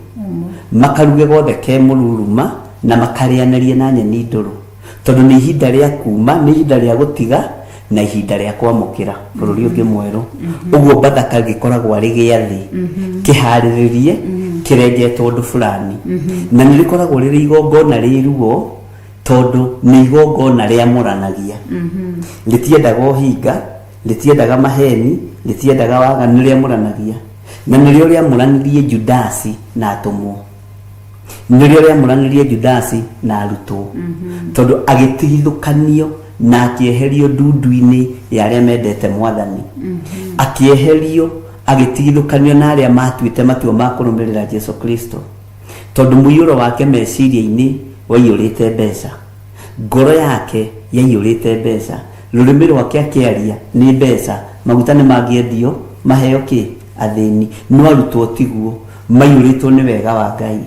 makaruge gothe ke mũruruma na makarĩanĩrie na nyeni ndũrũ, tondũ nĩ ihinda rĩa kuma, nĩ ihinda rĩa gũtiga na ihinda rĩa kwamũkĩra bũrũri ũngĩ mwerũ. Ũguo Bathaka gĩkoragwo arĩ gĩathĩ kĩharĩrĩrie kĩrengetwo ũndũ fulani, na nĩ rĩkoragwo rĩrĩ igongona rĩruo, tondũ nĩ igongona rĩamũranagia. Rĩtiendaga ũhinga, rĩtiendaga maheni, rĩtiendaga waganu, rĩamũranagia. Na nĩrĩo rĩamũranirie Judasi na atũmwo, nĩrĩo rĩamũranirie Judasi na arutwo, tondũ agĩtigithũkanio na akĩeherio ndundu-inĩ ya arĩa mendete Mwathani, akĩeherio agĩtigithũkanio na arĩa matuĩte matua ma kũrũmĩrĩra Jesu Kristo, tondũ mũiyũro wake meciria-inĩ waiyũrĩte mbeca, ngoro yake yaiyũrĩte mbeca, rũrĩmĩ rwake akĩaria nĩ mbeca, maguta nĩ mangĩendio maheo kĩ athĩni. No arutwo tiguo, maiyũrĩtwo nĩ wega wa Ngai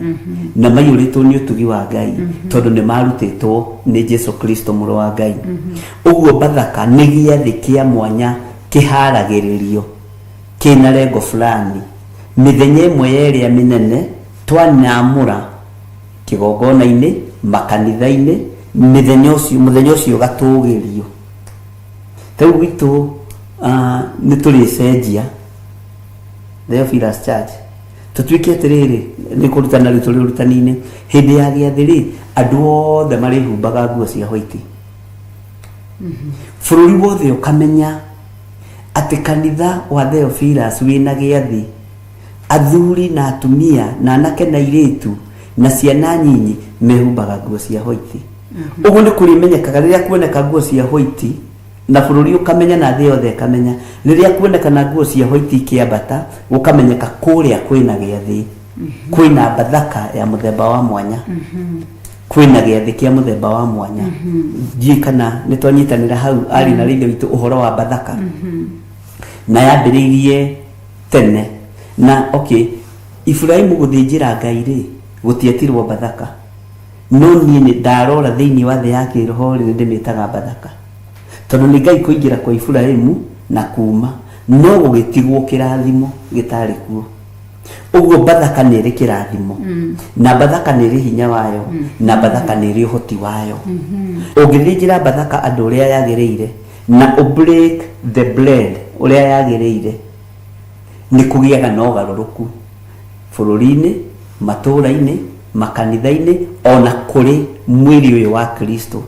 na maiyũrĩtwo nĩ ũtugi wa Ngai, tondũ nĩ marutĩtwo nĩ Jesu Kristo mũrũ wa Ngai. Ũguo Bathaka nĩ gĩathĩ kĩa mwanya kĩharagĩrĩrio kĩna lengo fulani. Mĩthenya ĩmwe yerĩa mĩnene twanamũra kĩgongona-inĩ, makanitha-inĩ, mũthenya ũcio gatũgĩrio. Rĩu gwitũ nĩ tũrĩcenjia Theophilus Church, tũtuĩke atĩrĩrĩ, nĩ kũrutana rĩu tũrĩ ũrutani-inĩ. Hĩndĩ ya gĩathĩ rĩ, andũ othe marĩhumbaga nguo cia white, bũrũri wothe ũkamenya atĩ kanitha wa Theophilus wĩna gĩathĩ, athuri na atumia na anake na airĩtu na ciana nyinyi mehumbaga nguo cia white. Ũguo nĩ kũrĩmenyekaga rĩrĩa kuoneka nguo cia white, na bũrũri ũkamenya na thĩ yothe ĩkamenya. Rĩrĩa kuonekana nguo cia white ikĩambata, gũkamenyeka kũrĩa kwĩna gĩathĩ, kwĩna Bathaka ya mũthemba wa mwanya, kwĩna gĩathĩ kĩa mũthemba wa mwanya. Ndiũĩ kana nĩ twanyitanĩra hau ari na rĩithe witũ ũhoro wa Bathaka, na yambĩrĩirie tene. Na Iburahĩmu gũthĩnjĩra Ngai rĩ, gũtietirwo Bathaka, no niĩ nĩ ndarora thĩinĩ wa thĩ ya kĩroho rĩ, ndĩmĩtaga Bathaka, tondũ nĩ Ngai kũingĩra kwa Iburahĩmu na kuma, no gũgĩtigwo kĩrathimo gĩtarĩ kuo. Ũguo Bathaka nĩ ĩrĩ kĩrathimo, na Bathaka nĩ ĩrĩ hinya wayo, na Bathaka nĩ ĩrĩ ũhoti wayo. Ũngĩthĩnjĩra Bathaka andũ ũrĩa yagĩrĩire na break the bread ũrĩa yagĩrĩire, nĩ kũgĩaga na ũgarũrũku bũrũri-inĩ, matũũra-inĩ, makanitha-inĩ, ona kũrĩ mwĩrĩ ũyũ wa Kristo,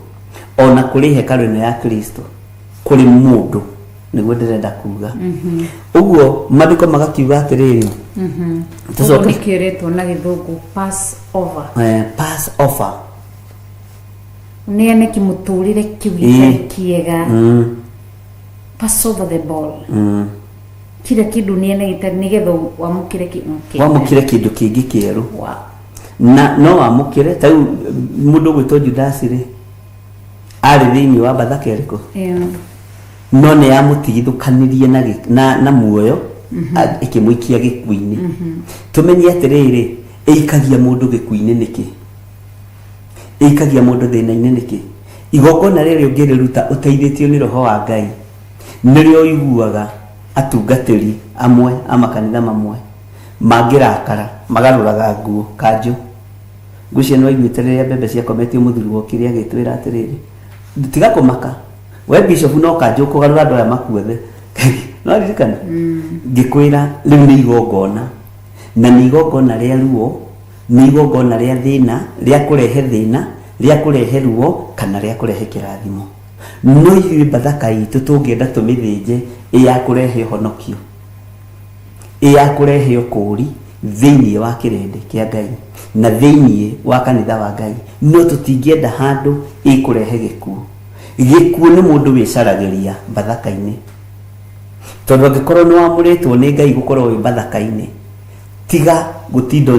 ona kũrĩ hekarũ-inĩ ya Kristo, kũrĩ mũndũ, nĩguo ndĩrenda kuga. Ũguo maandĩko magakiuga atĩrĩrĩ, ũguo nĩ kĩoretwo na gĩthũngũ pass over. Pass over nĩ aneki mũtũrĩre kĩu gĩtarĩ kĩega, pass over the ball. Kila kĩndũ nĩ anegĩtarĩ nĩgetha wamũkĩre kĩndũ kĩngĩ kĩerũ, na no wamũkĩre. Ta rĩu mũndũ gwĩtwo Judasi rĩ, arĩ thĩinĩ wa Bathaka ĩrĩkũ? No nĩ yamũtigithũkanirie na muoyo, ĩkĩmũikia gĩkuũ-inĩ. Tũmenye atĩrĩrĩ, ĩikagia mũndũ gĩkuũ-inĩ nĩkĩ? Ĩikagia mũndũ thĩna-inĩ nĩkĩ? Igongona rĩrĩ ũngĩrĩruta ũteithĩtio nĩ Roho wa Ngai, nĩrĩo ũiguaga atungatĩri amwe a makanitha mamwe mangĩrakara magarũraga nguo kanjũ. Nguo cia nĩ waiguĩte rĩrĩa mbembe ciakometio mũthuri wokire agĩtwĩra atĩrĩrĩ, tiga kũmaka, we bishop no kanjũ kũgarũra andũ aya makuothe. No ririkana ngĩkwĩra rĩu nĩ igongona, na nĩ igongona rĩa ruo, nĩ igongona rĩa thĩna, rĩa kũrehe thĩna, rĩa kũrehe ruo, kana rĩa kũrehe kĩrathimo. No ithuĩ Bathaka itũ tũngĩenda tũmĩthĩnje ya kũrehe honokio, ya kũrehe ũkũũri thĩinĩ wa kĩrĩndĩ kĩa Ngai na thĩinĩ wa kanitha wa Ngai, no tũtingĩenda handũ ĩkũrehe gĩkuũ. Gĩkuũ nĩ mũndũ wĩcaragĩria Bathaka-inĩ, tondũ angĩkorwo nĩ wamũrĩtwo nĩ Ngai gũkorwo wĩ Bathaka-inĩ, tiga gũtinda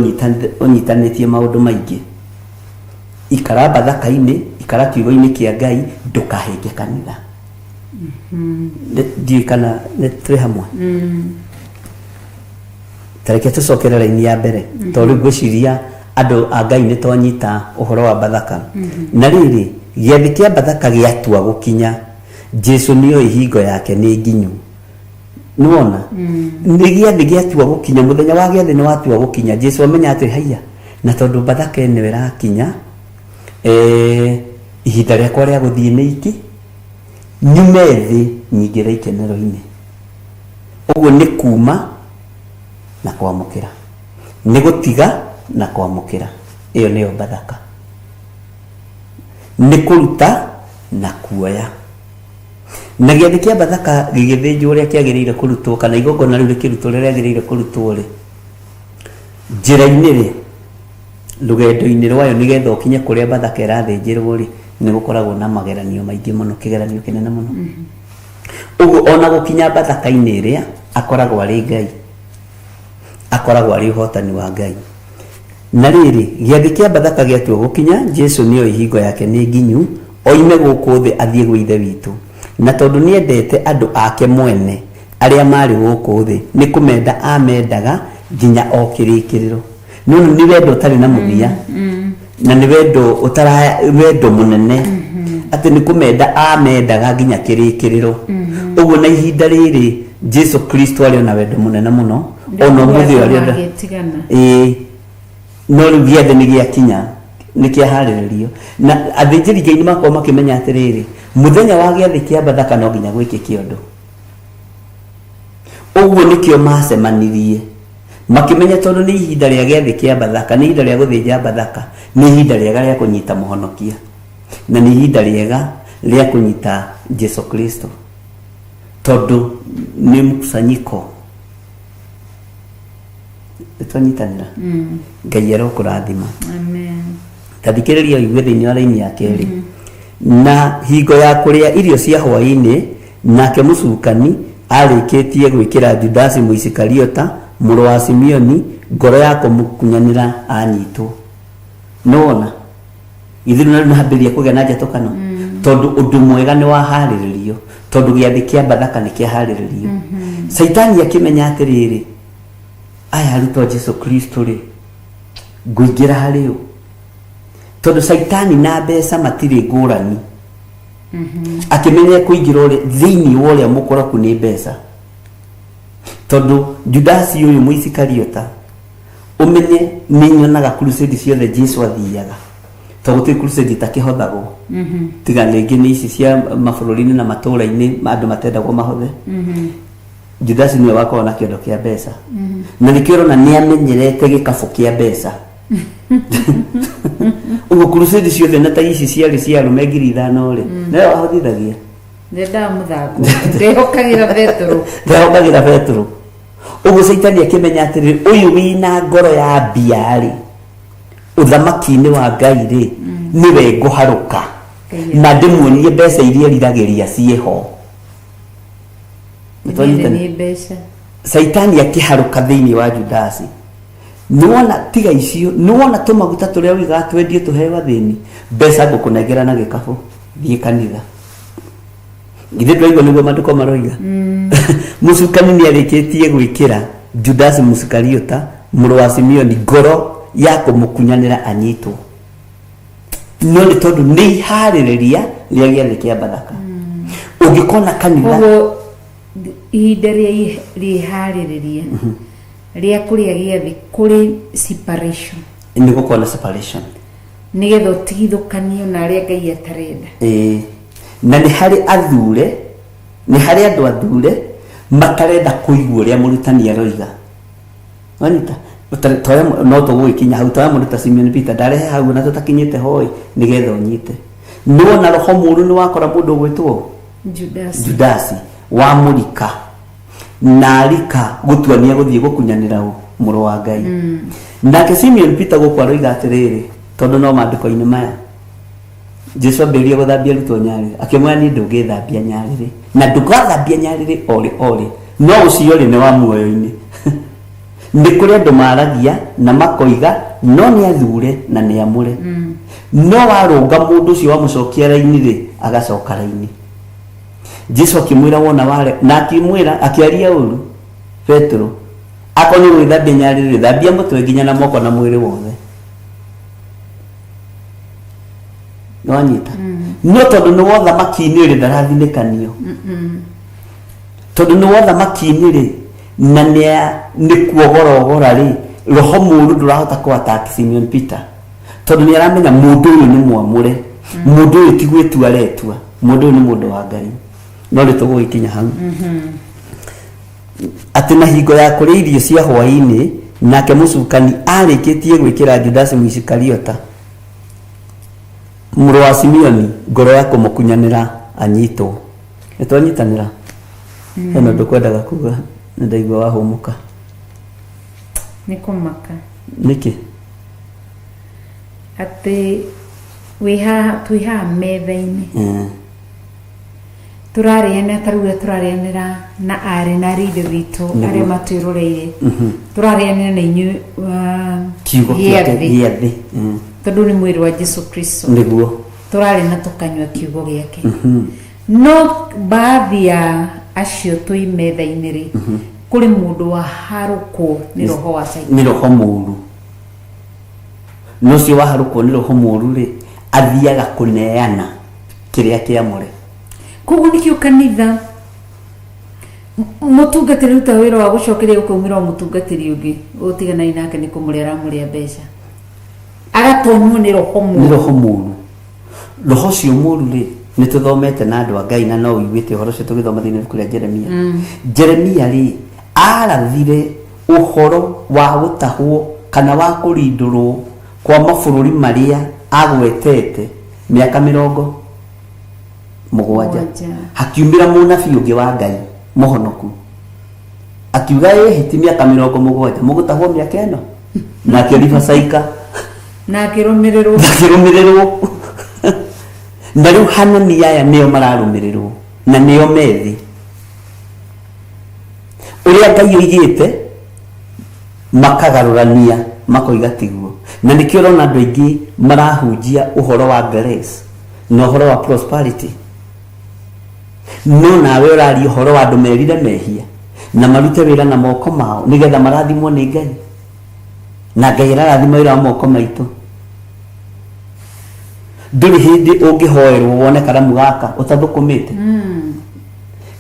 ũnyitanĩtie maũndũ maingĩ. Ikara Bathaka-inĩ, ikara kiugo-inĩ kĩa Ngai, ndũkahĩnge kanitha. Ndiũĩ kana nĩ tũrĩ hamwe. Tareke tũcokere raini ya mbere, tondũ ngwĩciria andũ a Ngai nĩ twanyita ũhoro wa Bathaka. Na rĩrĩ, gĩathĩ kĩa Bathaka gĩatua gũkinya, Jesu nĩoĩ hingo yake nĩ nginyu. Nĩwona? Nĩ gĩathĩ gĩatua gũkinya, mũthenya wa gĩathĩ nĩ watua gũkinya, Jesu amenya atĩ haiya, na tondũ Bathaka ĩno ĩrakinya, ihinda rĩakwa rĩa gũthiĩ nĩ iki, nyume thĩ nyingĩre ikenero-inĩ. Ũguo nĩ kuma na kwamũkĩra, nĩ gũtiga na kwamũkĩra. Ĩyo nĩyo Bathaka. Nĩ kũruta na kuoya. Na gĩathĩ kĩa Bathaka gĩgĩthĩnjwo ũrĩa kĩagĩrĩire kũrutwo, kana igongona rĩu rĩkĩrutwo ũrĩa rĩagĩrĩire kũrutwo rĩ, njĩra-inĩ rĩ, rũgendo-inĩ rwayo nĩgetha ũkinye kũrĩa Bathaka ĩrathĩnjĩrwo rĩ, nĩ gũkoragwo na mageranio maingĩ mũno, kĩgeranio kĩnene mũno. Ũguo ona gũkinya Bathaka-inĩ ĩrĩa akoragwo arĩ Ngai, akoragwo arĩ ũhotani wa Ngai. Na rĩrĩ, gĩathĩ kĩa Bathaka gĩatua gũkinya, Jesu nĩoĩ hingo yake nĩ nginyu, oime gũkũ thĩ athiĩ gwĩ Ithe witũ. Na tondũ nĩendete andũ ake mwene arĩa marĩ gũkũ thĩ, nĩ kũmenda amendaga nginya o kĩrĩkĩrĩro. Nũnũ nĩ wendo ũtarĩ na mũthia, na nĩ wendo wendo mũnene, atĩ nĩ kũmenda amendaga nginya kĩrĩkĩrĩro. Ũguo na ihinda rĩrĩ Jesu Kristo arĩ na wendo mũnene mũno, ona mũthĩ arĩenda. No rĩu gĩathĩ nĩ gĩakinya, nĩ kĩaharĩrĩrio. Na athĩnjĩri-Ngai nĩ makorwo makĩmenya atĩrĩrĩ, mũthenya wa gĩathĩ kĩa Bathaka no nginya gwĩkĩke ũndũ. Ũguo nĩkĩo macemanirie, makĩmenya tondũ nĩ ihinda rĩa gĩathĩ kĩa Bathaka, nĩ ihinda rĩa gũthĩnja Bathaka, nĩ ihinda rĩega rĩa kũnyita mũhonokia, na nĩ ihinda rĩega rĩa kũnyita Jesu Kristo, tondũ nĩ mkusanyiko. Twanyitanĩra. Ngai arokũrathima. Amen. Tathikĩrĩria ũigue thĩinĩ wa raini ya kerĩ. Na hingo ya kũrĩa irio cia hwaĩ-inĩ, nake mũcukani arĩkĩtie gwĩkĩra Judasi Mũisikariota, mũrũ wa Simioni, ngoro ya kũmũkunyanĩra anyitwo. Nĩwona? Ithuĩ rĩu nĩhambĩrĩria kũgĩa na njatũkano, tondũ ũndũ mwega nĩ waharĩrĩrio, tondũ gĩathĩ kĩa Bathaka nĩ kĩaharĩrĩrio. Saitani akĩmenya atĩrĩrĩ, aya arutwo Jesu Kristo rĩ, ngũingĩra harĩ o, tondũ Saitani na mbeca matirĩ ngũrani. Akĩmenya kũingĩra thĩinĩ wa ũrĩa mũkoroku nĩ mbeca, tondũ Judasi ũyũ Mũisikariota, ũmenye nĩ nyonaga crusade ciothe Jesu athiaga, tondũ gũtirĩ crusade itakĩhothagwo, tiga rĩngĩ nĩ ici cia mabũrũri-inĩ na matũũra-inĩ andũ matendagwo mahothe. Judasi nĩwe wakorwo na kĩondo kĩa mbeca, na nĩkĩo ũrona nĩ amenyerete gĩkabũ kĩa mbeca. Ũguo crusade ciothe na ta ici ciarĩ cia arũme 5,000 rĩ, nĩwe wahotithagia. Ndendaga mũthako, ndehokagĩra Petero. Ndehokagĩra Petero. Ũguo Saitani akĩmenya atĩrĩrĩ, ũyũ wĩna ngoro ya mbia rĩ, ũthamaki-inĩ wa Ngai rĩ, nĩwe ngũharũka, na ndĩmuonie mbeca iria riragĩria ciĩho. Saitani akĩharũka thĩinĩ wa Judasi. Nĩwona tiga icio, nĩwona tũmaguta tũrĩa wigaga twendio tũheo athĩni, mbeca ngũkũnengera na gĩkabũ, thiĩ kanitha. Githĩ ndwaigua nĩguo maandĩko maroiga? Mũcukani nĩ arĩkĩtie gwĩkĩra Judasi Mũisikariota, mũrũ wa Simioni, ngoro ya kũmũkunyanĩra anyitwo. No nĩ tondũ nĩ iharĩrĩria rĩa gĩathĩ kĩa Bathaka. Ũngĩkona kanitha ihinda rĩharĩrĩria rĩa kũrĩa gĩathĩ kũrĩ separation, nĩ gũkorwo na separation, nĩgetha ũtigithũkanio na arĩa Ngai atarenda. Na nĩ harĩ athure, nĩ harĩ andũ athure matarenda kũigua ũrĩa mũrutani aroiga. Wanita no tũgũgĩkinya hau, toya mũndũ ta Simon Peter ndarehe hau na tũtakinyĩte hoi nĩgetha ũnyite. Nĩwona roho mũũru nĩ wakora mũndũ ũgwĩtwo Judasi wa mũrika, na arika gũtuania gũthiĩ gũkunyanĩra mũrũ wa Ngai. Nake Simon Peter gũkũ aroiga atĩrĩrĩ, tondũ no maandĩko-inĩ maya Jesu ambĩrĩrie gũthambia arutwo nyarĩrĩ, akĩmwĩra niĩ ndũngĩthambia nyarĩrĩ, na ndũgathambia nyarĩrĩ orĩ, no ũcio rĩ nĩ wa muoyo-inĩ. Nĩ kũrĩ andũ maragia na makoiga no nĩ athure na nĩ amũre, no warũnga mũndũ ũcio wamũcokia raini rĩ, agacoka raini. Jesu akĩmwĩra wona ware, na akĩmwĩra akĩaria ũru Petero, akorwo nĩ gwĩthambia nyarĩrĩ, thambia mũtwe nginya na moko na mwĩrĩ wothe. wanyita no tondu ni wotha makini ri ndarathinekanio tondu ni wotha makini ri na ni kuogora ri roho muru ndurahota ku attack Simon Peter tondu ni aramenya mundu uyu ni mwamure mundu uyu ti gwitua aretua mundu uyu ni mundu wa Ngai no ri tugukinya hau ati na hingo ya kuri irio cia hwaini nake mucukani arikitie gwikira Judas Iskariota muru wa Simeoni ngoro ya kumukunyanira anyitwo nitwanyitanira heno ndukwendaga kuga ndaigwa wahumuka nikumaka niki ati twiha metha-ini turariana taruga turarianira na ari na rithe witu aria matwiroreire turarianira na inyu kiugo giathi tondu ni mwiri wa Jesu Kristo niguo turari na tukanywa kiugo giake no baadhi ya acio twi metha-ini ri kuri mundu wa haruko ni roho wa Saitani ni roho muru no cio wa haruko ni roho muru ri athiaga kuneana kiria kiamure koguo nikio kanitha mutungatiri ruta wira wa gucokeria ukaumira mutungatiri ungi utigana inake ni kumurera muria mbeca agatonywo ni roho muru roho cio muru ri ni tuthomete na andu a Ngai na no wiguite horo cio tugithoma thini kuria Jeremia Jeremia ri arathire uhoro wa gutahwo kana wa kurindurwo kwa mabururi maria agwetete miaka 70 hakiumira munabii ungi wa Ngai muhonoku akiuga hiti miaka 70 mugutahwo miaka eno na akirifa saika na akirumirirwo na riu Hanania aya nio mararumirirwo na nio methi uria Ngai oigite makagarurania makoiga tiguo na nikio rona andu aingi marahunjia uhoro wa grace na uhoro wa prosperity no nawe urari uhoro wa andu merire mehia na marute wira na moko mao nigetha marathimwo ni Ngai na Ngai arathima wira wa moko maitu nduri hindi ungihoerwo wone karamu gaka utathukumite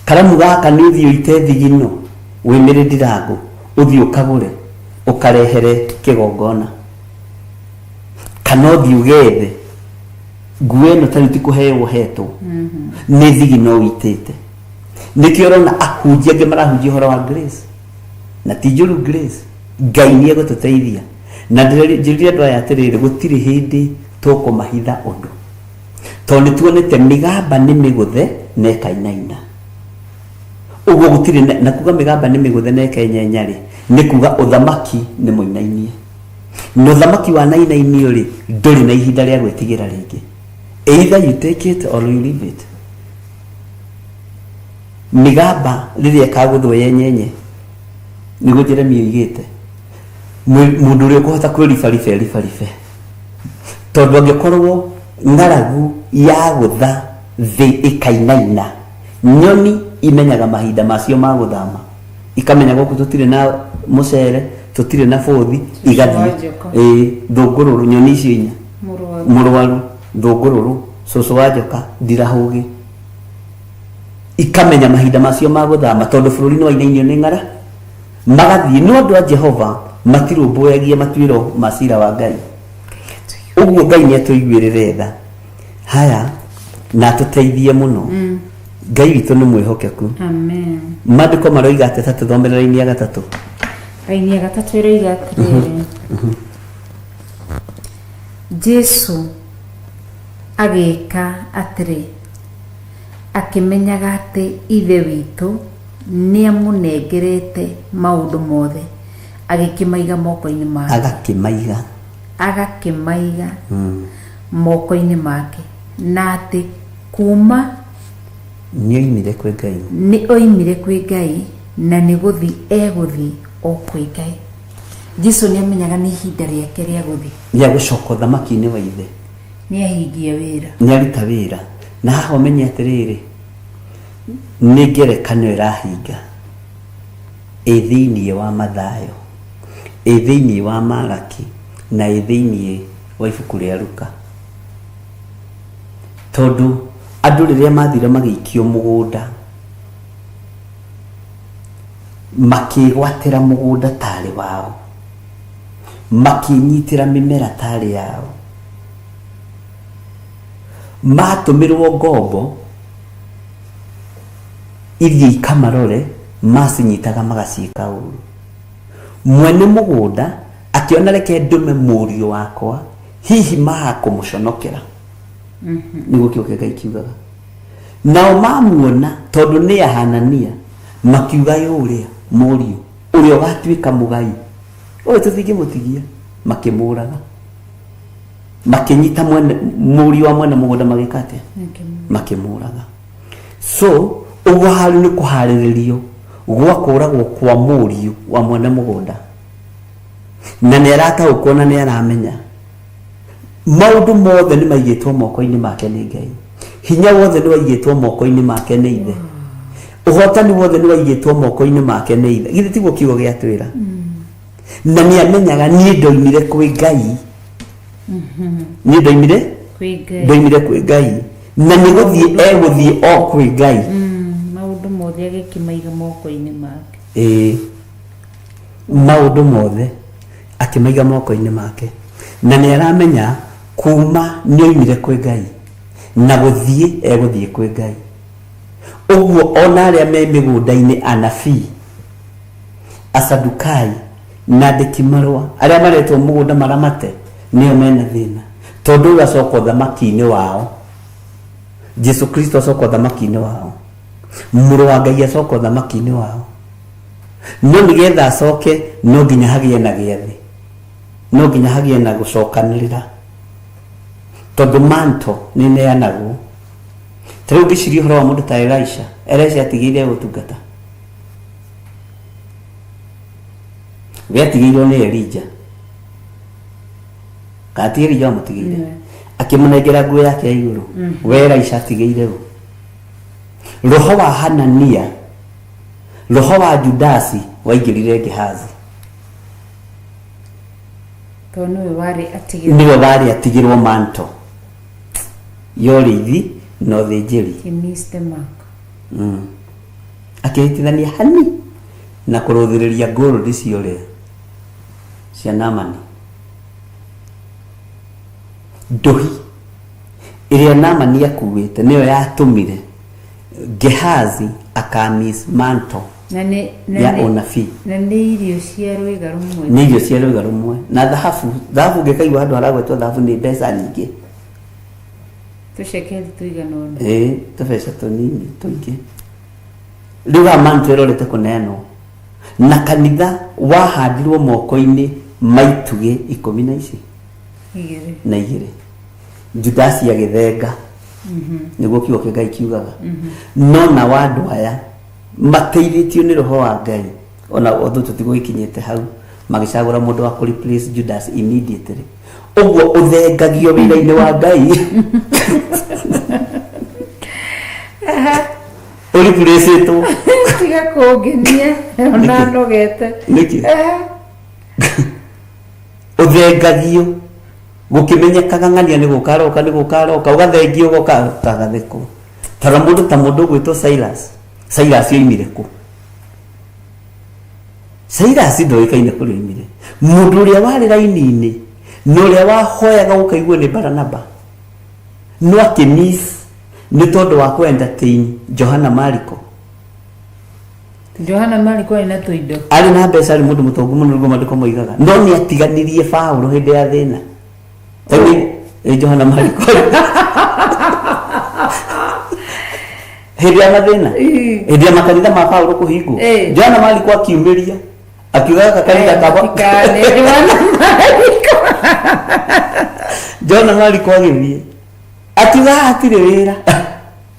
karamu gaka ni uthio itethigino wimire ndirango uthio kagure ukarehere kigongona kana uthio gethe ngueno taruti kuheyo hetwo ni thigino witete nikio rona ahunjia nge marahunjia horo wa grace na tijuru grace Ngai ni agututeithia na njirire andu aya atiriri gutiri hindi tukumahitha undu tondu tuonete migamba ni miguthe na ikainaina uguo gutiri na kuga migamba ni miguthe na ikainenya ri ni kuga uthamaki ni muinainie no thamaki wa nainainio ri nduri na ihinda ria gwetigira ringi either you take it or you leave it migamba riria kaguthwo yenyenye ni gutire miigite mundu uri kuhota kwiribaribe tondu angikorwo ngaragu ya gutha thi ikainaina nyoni imenyaga mahinda macio ma guthama ikamenya guku tutire na mucere tutire na bothi igathie thungururu nyoni icio inya murwaru thungururu cucu wa njoka ndirahugi ikamenya mahinda macio ma guthama tondu bururi ni wainainio ni ngara magathie no andu a Jehova matirumbuyagia matwiro macira wa Ngai uguo Ngai ni atuiguirire tha haya na tuteithie muno Ngai witu ni mwihokeku amen mandiko maroiga ateta tuthomerera ini ya gatatu aini ya gatatu iroiga atiriri Jesu agika atiri akimenyaga ati ithe witu ni amunengerete maundu mothe agikimaiga moko-ini make agakimaiga moko-ini make na ati kuma ni oimire kwi Ngai na ni guthi eguthi o kwi Ngai Jesu ni amenyaga ni ihinda riake ria guthi ni agucoka thamaki-ini wa ithe ni ahingia wira ni aruta wira na haha umenye atiriri ni ngerekano irahinga thiini wa Mathayo thiini wa Malaki na thiini wa ibuku ria Luka tondu andu riria mathire magikio mugunda makigwatira mugunda tari wao makinyitira mimera tari yao matumirwo ngombo iria ikamarore masinyitaga magacika uru mwene mugunda akiona reke ndume murio wakwa hihi mahakumuconokera niguo kioke Ngai kiugaga nao mamuona tondu ni ahanania makiuga yuria murio uria ugatuika mugai oyo tuthingimutigia makimuraga makinyita mwene murio wa mwene mugunda magikate makimuraga so ugo hari ni kuhariririo gwakuragwo kwa murio wa mwene mugunda na ni arataũkwo na ni aramenya maundu mothe ni maigĩtwo moko-inĩ make nĩ Ngai hinya wothe ni waigĩtwo moko-inĩ make nĩ Ithe ũhotani wothe ni waigĩtwo moko-inĩ make nĩ Ithe githĩ tiguo kiugo gĩatwĩra na ni amenyaga niĩ ndoimire kwĩ Ngai niĩ ndoimire kwĩ Ngai na nĩ gũthiĩ egũthiĩ o kwĩ Ngai maundu mothe agĩkĩmaiga moko-inĩ make maundu mothe akimaiga moko-inĩ make na ni aramenya kuma nioimire kwĩ Ngai na gũthiĩ egũthiĩ kwĩ Ngai ũguo ona arĩa me mĩgũnda-inĩ anabii asadukai na andĩki marũa arĩa maretwo mũgũnda maramate nĩo mena thĩna tondu ũgacoka ũthamaki-inĩ wao Jesu Kristo acoka ũthamaki-inĩ wao mũrũ wa Ngai acoka ũthamaki-inĩ wao no nĩgetha acoke no nginya hagĩe na gĩathĩ no nginya hagĩe na gũcokanĩrĩra tondu manto nĩ neanagwo tarĩu ngĩciria ũhoro wa mũndũ ta Elisha atigĩire gũtungata we atigĩirwo nĩ Elijah kati Elijah amũtigĩire akĩmũnengera nguo yake ya igũrũ we Elisha atigĩire roho wa Hanania roho wa Judasi waingĩrire Gehazi niwe wari atigirwo manto yorithi no thĩnjĩri akĩhitithania hani na kũrũthĩrĩria ngũrũri ciore cia Naamani ndohi ĩrĩa Naamani akuĩte nĩyo yatũmire Gehazi akamis manto ya onabii na nĩ irio cia rũiga rumwe nĩ irio cia rũiga rumwe na thahabu ngĩkaigua andũ aragwetwo thahabu nĩ mbeca nyingĩ tũcekeri tũigana ũna tũbeca tũnini tũingĩ rĩu manto ĩrorete kũneanwo na kanitha wahandirwo moko-inĩ maitugĩ 12 na 2 Judasi agĩthenga nĩguo kiugo kĩa Ngai kiugaga no na andũ aya mateithĩtio nĩ roho wa Ngai ona othe tũtigũkinyĩte hau magĩcagũra mũndũ wa kũreplace Judas immediately ũguo ũthengagio wĩra-inĩ wa Ngai ũreplaceĩtwo tiga kũngenia ona nogete ũthengagio gũkĩmenyekaga ng'ania nĩ gũkaroka ũgathengio ũgokagathĩkwo tara mũndũ ta mũndũ gwĩtwo Silas yoimire kũ Silas ndoĩkaine kũrĩa oimire mũndũ ũrĩa warĩ raini-inĩ na ũrĩa wahoyaga gũkaiguo nĩ Baranaba no akĩmiss nĩ tondũ wa kũ-entertain Johana Mariko ena tũindo arĩ na mbeca arĩ mũndũ mũtongu mũno nĩguo maandĩko moigaga no nĩ atiganirie Paulo hĩndĩ ya thĩna Johana Mariko hĩndĩ ya mathĩna hĩndĩ ya makanitha ma Paulo kũhingwo Johana Mariko akiumĩria akiugaga kanitha kaba Johana Mariko agĩthiĩ akiuga hatirĩ wĩra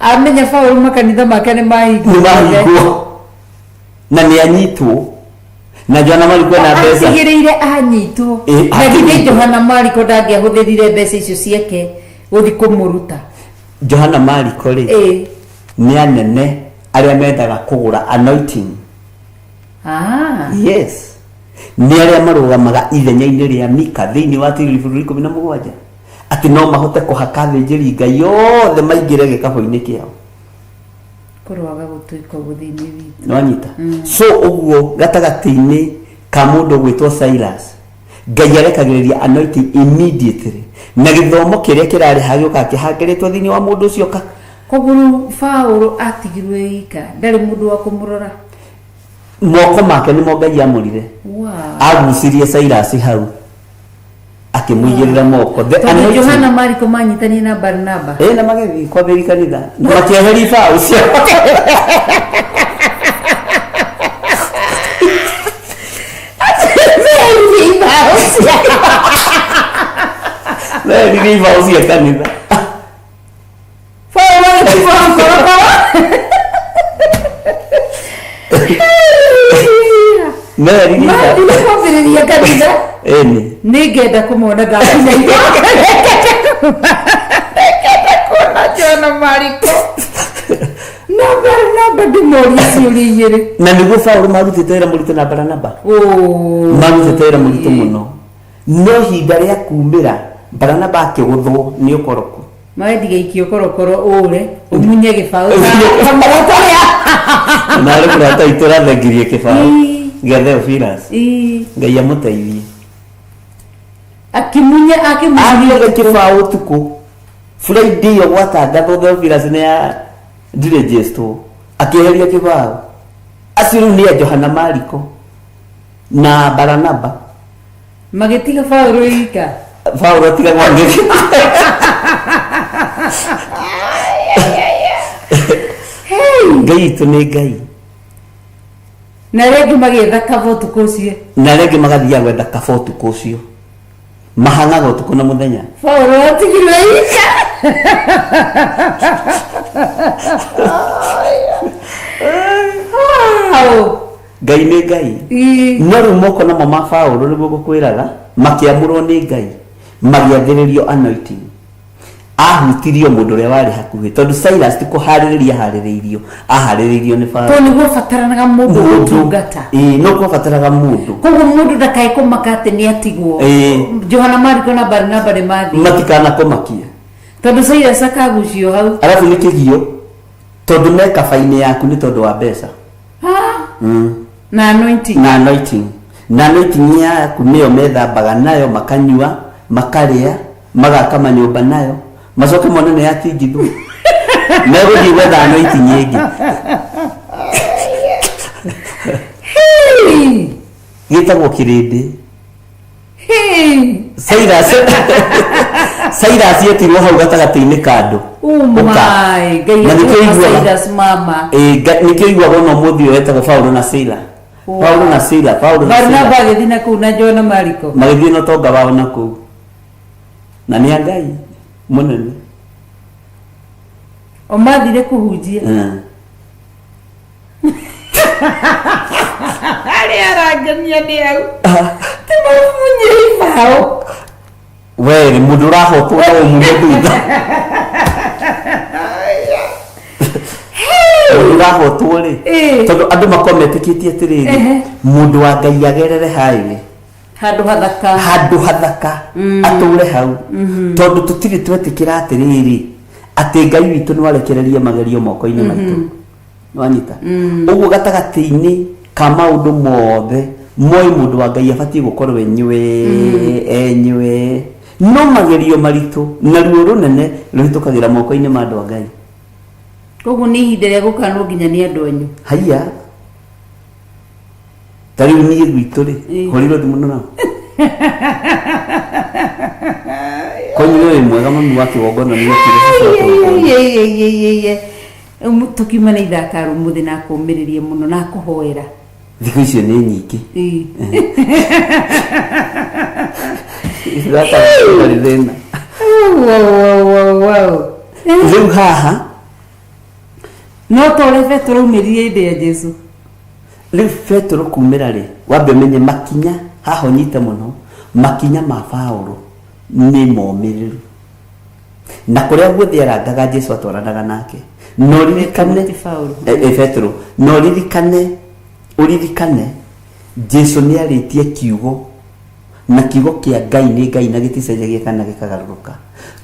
amenya Paulo makanitha make nĩ mahingwo na nĩ anyitwo na Johana Mariko na mbeca atigĩrĩire anyitwo na githĩ Johana Mariko ndangĩahũthĩrire mbeca icio ciake gũthiĩ kũmũruta Johana Mariko rĩ nĩ anene arĩa mendaga kũgũra anointing yes nĩ arĩa marũgamaga ithenya-inĩ rĩa Mika thĩinĩ wa Tiri 17 ati no mahote kuhaka thĩnjĩri Ngai yothe maingĩre gĩkabũ-inĩ kĩao Kũrũaga gũtuĩka gũthini witũ. Nwanyita. So ũguo gatagatĩ-inĩ ka mũndũ gwĩtwo Silas Ngai arekagĩrĩria anointing immediately na gĩthomo kĩrĩa kĩrarĩ hagĩũka kĩhangĩrĩtwo thĩinĩ wa mũndũ ũcio ka Koguo Paulo atigirwo ika ndarĩ mũndũ wa kũmũrora. moko make nĩmo Ngai amũrire agucirie Silas hau akĩmũigĩrĩra moko Johana Mariko manyitanie na Barnaba na magĩthiĩ kwambĩrĩria kanitha na makĩeheria Paulo ũcio Meri Paulo cia kanitha Meri kwambĩrĩria kanitha nĩngenda kũmwona ndakinya kuona Johana Mariko na Barnaba ndĩmoria ciũria igĩrĩ na nĩguo Paulo marutĩte wĩra mũritũ na Barnaba marutĩte wĩra mũritũ mũno no hinda rĩa kumĩra Barnaba akĩgũthwo nĩ ũkoroko maendigeikio korokoro ũre ũmunye gĩbaũ na rĩ kũrata itũrathengirie kĩbaũ gĩa Theophilus Ngai amũteithie akimunye kĩbaũ ũtukũ Friday ĩyo gwatangathwo Theophilus nĩ ya diregestwo akĩeheria kĩbaũ acio rĩu nĩ Johana Mariko na Barnaba magĩtiga Paulo ika Paulo atigagwo Ngai itũ nĩ Ngai na rĩngĩ magĩetha kaba ũtukũ ũcio na rĩngĩ magathiaga gwetha kaba ũtukũ ũcio mahang'aga ũtukũ na mũthenya Paulo atigirwo ika Ngai nĩ Ngai no rĩu moko namo ma Paulo nĩguo gũkwĩraga makĩamũrwo nĩ Ngai magĩathĩrĩrio anointing ahutirio mũndũ ũrĩa warĩ hakuhĩ tondũ Silas ti kũharĩrĩria harĩrĩirio aharĩrĩirio nĩ Paulo nĩguo bataranaga mũndũ gũtungata no gũbataraga mũndũ koguo mũndũ ndakae kũmaka atĩ nĩ atigwo Johana Mariko na Barnaba nĩ mathiĩ matikanakomakia tondũ Silas akagucio hau arabu nĩ kĩgio tondũ me kaba-inĩ yaku nĩ tondũ wa mbeca na anointing yaku nĩyo methambaga nayo makanyua makarĩa magaka manyũmba nayo macoke mone nĩ yatingithwo megũthiĩ gwetha anointing ĩngĩ gĩtagwo kĩrĩndĩ Silas yetirwo hau gatagatĩ-inĩ ka andũ nĩkĩo iguagwo no mũthĩ ũyũ wetagwo Paulo na Sila Barnaba agĩthiĩ na kũu na Johana Mariko magĩthiĩ na ũtonga wao na kũu na nĩ Ngai mũnene o mathire kũhunjia arĩa arangania nĩ au ti mamunye ibaũ we mũndũ ũrahotwo no ũmunye thutha ũrahotwo rĩ tondũ andũ makometĩkĩtie atĩrĩrĩ mũndũ wa Ngai agerere haĩrĩ handũ hathaka atũre hau tondũ tũtirĩ twetĩkĩra atĩrĩrĩ atĩ Ngai witũ nĩ warekereria magerio moko-inĩ maitũ nwanyita ũguo gatagatĩ-inĩ ka maũndũ mothe moĩ mũndũ wa Ngai abatiĩ gũkorwo enywe no magerio maritũ na ruo rũnene rũhĩtũkagĩra moko-inĩ ma andũ a Ngai koguo nĩ ihinda rĩa gũkanwo nginya nĩ andũ anyu haiya tarĩu niĩ gwitũ rĩ hũrirwo thimũ nao konyuo wĩ mwega mami wa kĩgongona nĩ tũkiuma na ithaka rũmũthĩ na kũmĩrĩria mũno na kũhoera thikũ icio nĩ nyingĩ rĩu haha no tore Petro umĩrire ĩndĩ ya Jesu rĩu Petro kumĩra rĩ wambe menye makinya haha ũnyite mũno makinya ma Paulo nĩ momĩrĩru na kũrĩa guothe arangaga Jesu atwaranaga nake no ririkane Petro no uririkane Jesu nĩ arĩtie kiugo na kiugo kia Ngai ni Ngai na giticenjagia kana gikagaruruka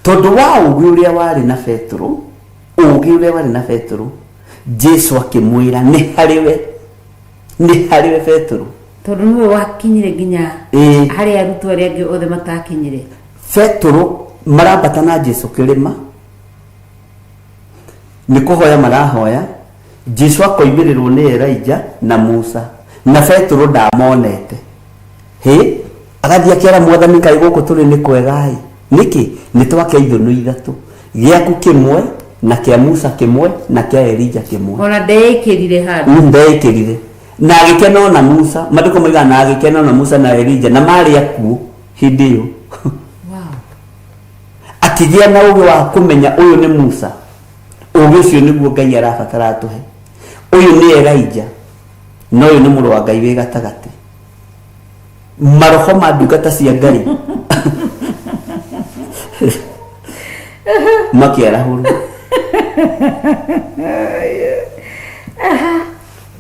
tondu wa ugi uria wari na Petro Jesu akimwira ni hariwe Petro tondu niwe wakinyire nginya hari arutwo aria angi othe matakinyire. Petro marambata na Jesu kirima ni kuhoya marahoya Jesu akoimirirwo ni Elijah na Musa na Petro ndamonete agathia kiara mwathani Ngai guku turi ni kwega niki ni twake ithunu ithatu giaku kimwe na kia Musa kimwe na kia Elijah kimwe ona ndeikirire handu ndeikirire na agikena na Musa maduko maiga na agikena na Musa na Elijah na mari aku hindi yo akigia na uge wa kumenya uyu ni Musa uge cio niguo Ngai arabatara tuhe uyu ni Elijah no uyu ni muru wa Ngai we gatagati maroho madugata cia Ngai makiara huru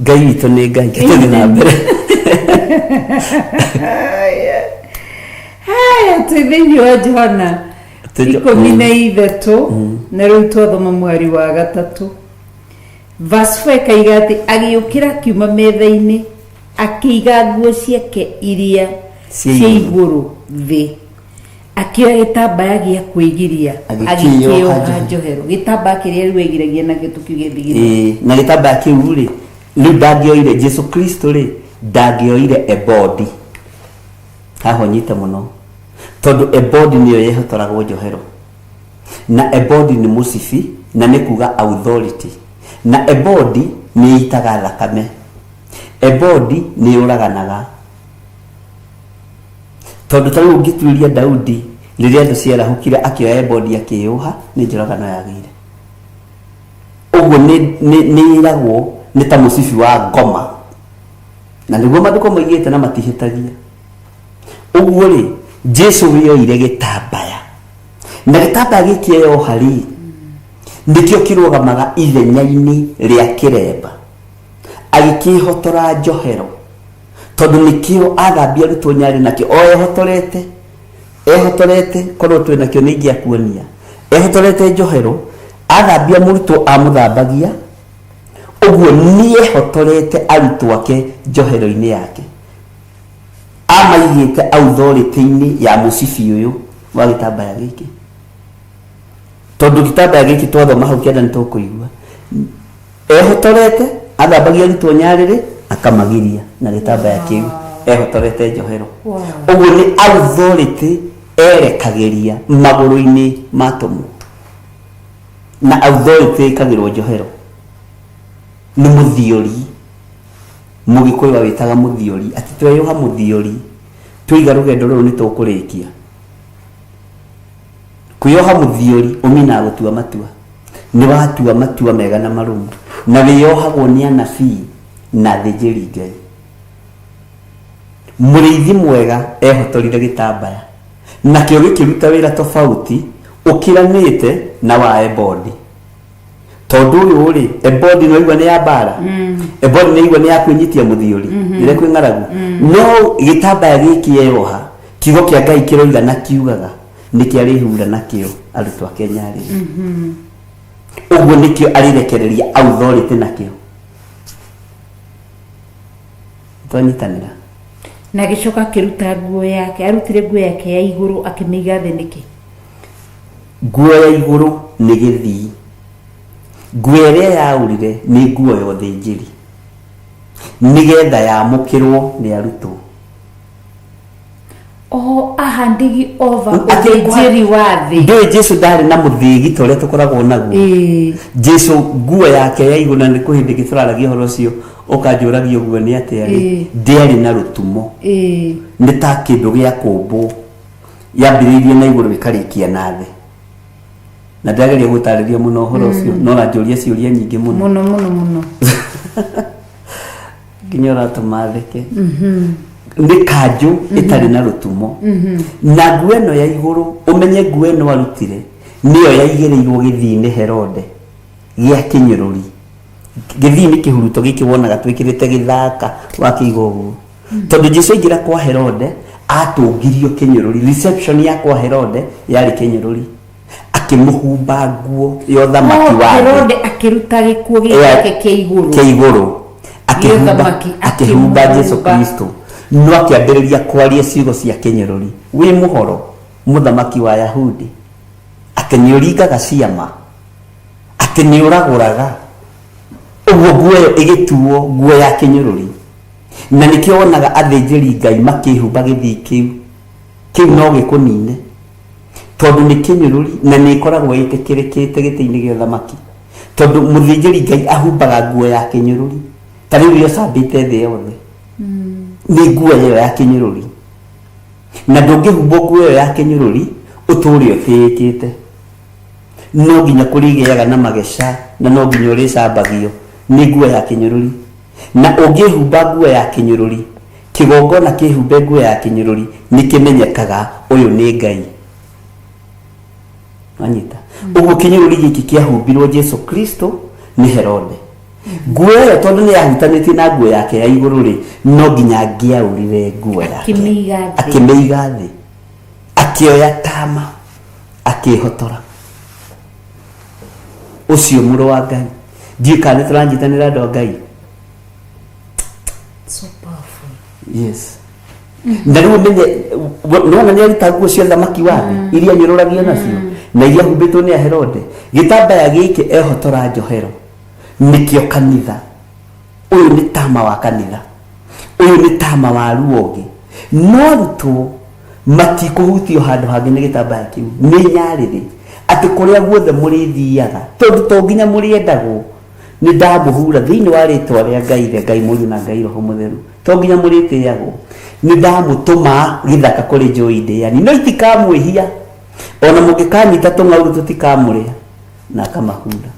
Ngai witũ nĩ Ngai gĩtũthiĩ na mbere. Haya tũthĩinĩ wa Johana 13 na rĩu twathoma mweri wa gatatũ verse 4 ikaiga atĩ agĩũkĩra akiuma metha-inĩ akĩiga nguo ciake iria cia igũrũ thĩ akĩoya gĩtambaya gĩa kwĩgiria agĩkĩoha njohero gĩtambaya kĩrĩa rĩu egiragia nakĩo tũkiuge thigino na gĩtambaya kĩu rĩ rĩu ndangĩoire Jesu Kristo rĩ ndangĩoire ebodi haho nyite mũno tondu ebodi niyo yehotoragwo njohero na ebodi ni musibi na nĩ kuga authority na ebodi nĩ itaga thakame ebodi nĩ ũraganaga tondu tarĩu ũngĩtuĩria Daudi rĩrĩa andũ ciarahũkire akĩoya ebodi akĩyũha nĩ njoragano yagĩire ũguo nĩ iragwo nĩ ta musibi wa ngoma na nĩguo maandĩko moigĩte na matihĩtagia ũguo rĩ Jesu wĩyoire gĩtambaya na gĩtambaya gĩkĩ eyoha rĩ nĩkĩo kĩrũgamaga ithenya-inĩ rĩa kĩremba agĩkĩhotora njohero tondu nikio athambia arutwo nyarĩ nakĩo ehotorete korwo twĩ nakĩo nĩ ingĩakuonia ehotorete njohero athambia mũrutwo amũthambagia ũguo nĩehotorete arutwo ake njohero-inĩ yake amaigĩte authority-inĩ ya mũcibi ũyũ wa gĩtambaya gĩkĩ tondu gĩtambaya gĩkĩ twathoma hau kĩanda nĩ tũkũigua ehotorete athambagia arutwo nyarĩrĩ akamagiria na gĩtambaya kĩu ehotorete njohero ũguo nĩ authority erekagĩria magũrũ-inĩ matũmwo na authority ĩkagĩrwo njohero nĩ mũthiori mũgĩkũyũ wĩtaga mũthiori atĩ tweyoha mũthiori tũiga rũgendo rũrũ nĩ tũkũrĩkia kwĩyoha mũthiori ũmina gũtua matua nĩ watua matua mega na marũmu na wĩyohagwo nĩ anabii na thĩnjĩri Ngai mũrĩithi mwega ehotorire gĩtambaya nakĩo gĩkĩruta wĩra tofauti ũkiranĩte na wa ebodi tondu ũyũ rĩ ebodi no igua nĩ ya mbara ebodi nĩ igua nĩ ya kwĩnyitia mũthiori rĩrĩa kwĩ ng'aragu no gĩtambaya gĩkĩ eyoha kiugo kĩa Ngai kĩroiga na kiugaga nĩkĩo arĩhura nakĩo arutwo ake nyarĩ ũguo nĩkĩo arĩrekereria authority nakĩo twanyitanĩra na gĩcoka kĩruta nguo yake arutire nguo yake ya igũrũ akĩmĩiga thĩ nĩkĩ nguo ya igũrũ nĩ gĩthii nguo ĩrĩa yaurire nĩ nguo ya ũthĩnjĩri nĩgetha yamũkĩrwo nĩ arutwo ahandigi over ũthĩnjĩri wa thĩ ndũĩ Jesu ndarĩ na mũthĩgi ta ũrĩa tũkoragwo naguo Jesu nguo yake ya igũrũ na nĩ kũhĩndĩ gĩtũraragia ũhoro ũcio ũkanjũragia ũguo nĩ atĩ arĩ ndĩarĩ na rũtumo nĩ ta kĩndũ gĩa kũmbwo yambĩrĩirie na igũrũ ĩkarĩkia na thĩ na ndageria gũtarĩria mũno ũhoro ũcio no ranjũria ciũria nyingĩ mũno nginya ũratũma theke nĩ kanjũ ĩtarĩ na rũtumo na nguo ĩno ya igũrũ ũmenye nguo ĩno arutire nĩyo yaigĩrĩirwo gĩthii-inĩ Herode gĩa kĩnyũrũri gĩthii-inĩ kĩhuruto gĩkĩ wonaga twĩkĩrĩte gĩthaka wakĩiga ũguo tondu Jesu aingĩra kwa Herode atungirio kinyururi. Reception yakwa Herode yari kinyururi, akimuhumba nguo ya thamaki wa Herode akiruta gikuo gĩake kĩigũrũ akihumba Jesu Kristo, no akiambĩrĩria kwaria ciugo cia kinyururi. Wi muhoro muthamaki wa Yahudi akiniuringaga ciama akiniuraguraga, uguo nguo igituo nguo ya kinyururi. Na nikio wonaga athĩnjĩri Ngai makĩhumba gĩthii kĩu no gĩkũnine, tondu nĩ kinyururi na nĩ ikoragwo ĩtĩkĩrĩkĩte gĩtĩ-inĩ gĩa thamaki, tondu mũthĩnjĩri Ngai ahumbaga nguo ya kinyururi. Ta rĩu yocambĩte thĩ yothe nĩ nguo ĩyo ya kinyururi, na ndũngĩhumbwo nguo ĩyo ya kinyururi ũtũũre ũtĩĩkĩte. No nginya kũrĩgĩaga na mageca, na no nginya ũrĩcambagio nĩ nguo ya kinyururi. Na ũngĩhumba nguo ya kinyururi, kĩgongona kĩhumbe nguo ya kinyururi, nĩkĩmenyekaga ũyũ nĩ Ngai. Wanyita ũguo kinyururi gĩkĩ kĩahumbirwo Jesu Kristo nĩ Herode. Nguo ĩyo tondũ nĩ yahutanĩtie na nguo yake ya igũrũ rĩ, no nginya angĩaurire nguo yake akĩmĩiga thĩ, akĩoya tama akĩhotora. Ũcio mũrũ wa Ngai, ndiũĩ kana nĩtũranyitanĩra andũ a Ngai. So powerful. Yes. Na rĩu menye nona nĩ aruta nguo cia thamaki wa thĩ iria nyũrũragio nacio na iria humbĩtwo nĩ Herode. Gĩtambaya gĩkĩ ehotora njohero nĩkĩo kanitha. Ũyũ nĩ tama wa kanitha, ũyũ nĩ tama wa ruonge. No arutwo matikũhutio handũ hangĩ nĩ gĩtambaya kĩu, nĩ nyarĩrĩ atĩ kũrĩa guothe mũrĩthiaga, tondũ to nginya mũrĩendagwo. Nĩ ndamũhura thĩinĩ wa rĩtwa rĩa Ngai Mũriũ na Ngai Roho Mũtheru, to nginya mũrĩtĩagwo. Nĩ ndamũtũma gĩthaka kũrĩ njũĩ ndĩani, no itikamwĩhia, ona mũngĩkanyita tũng'aurũ tũtikamũrĩa, na akamahura.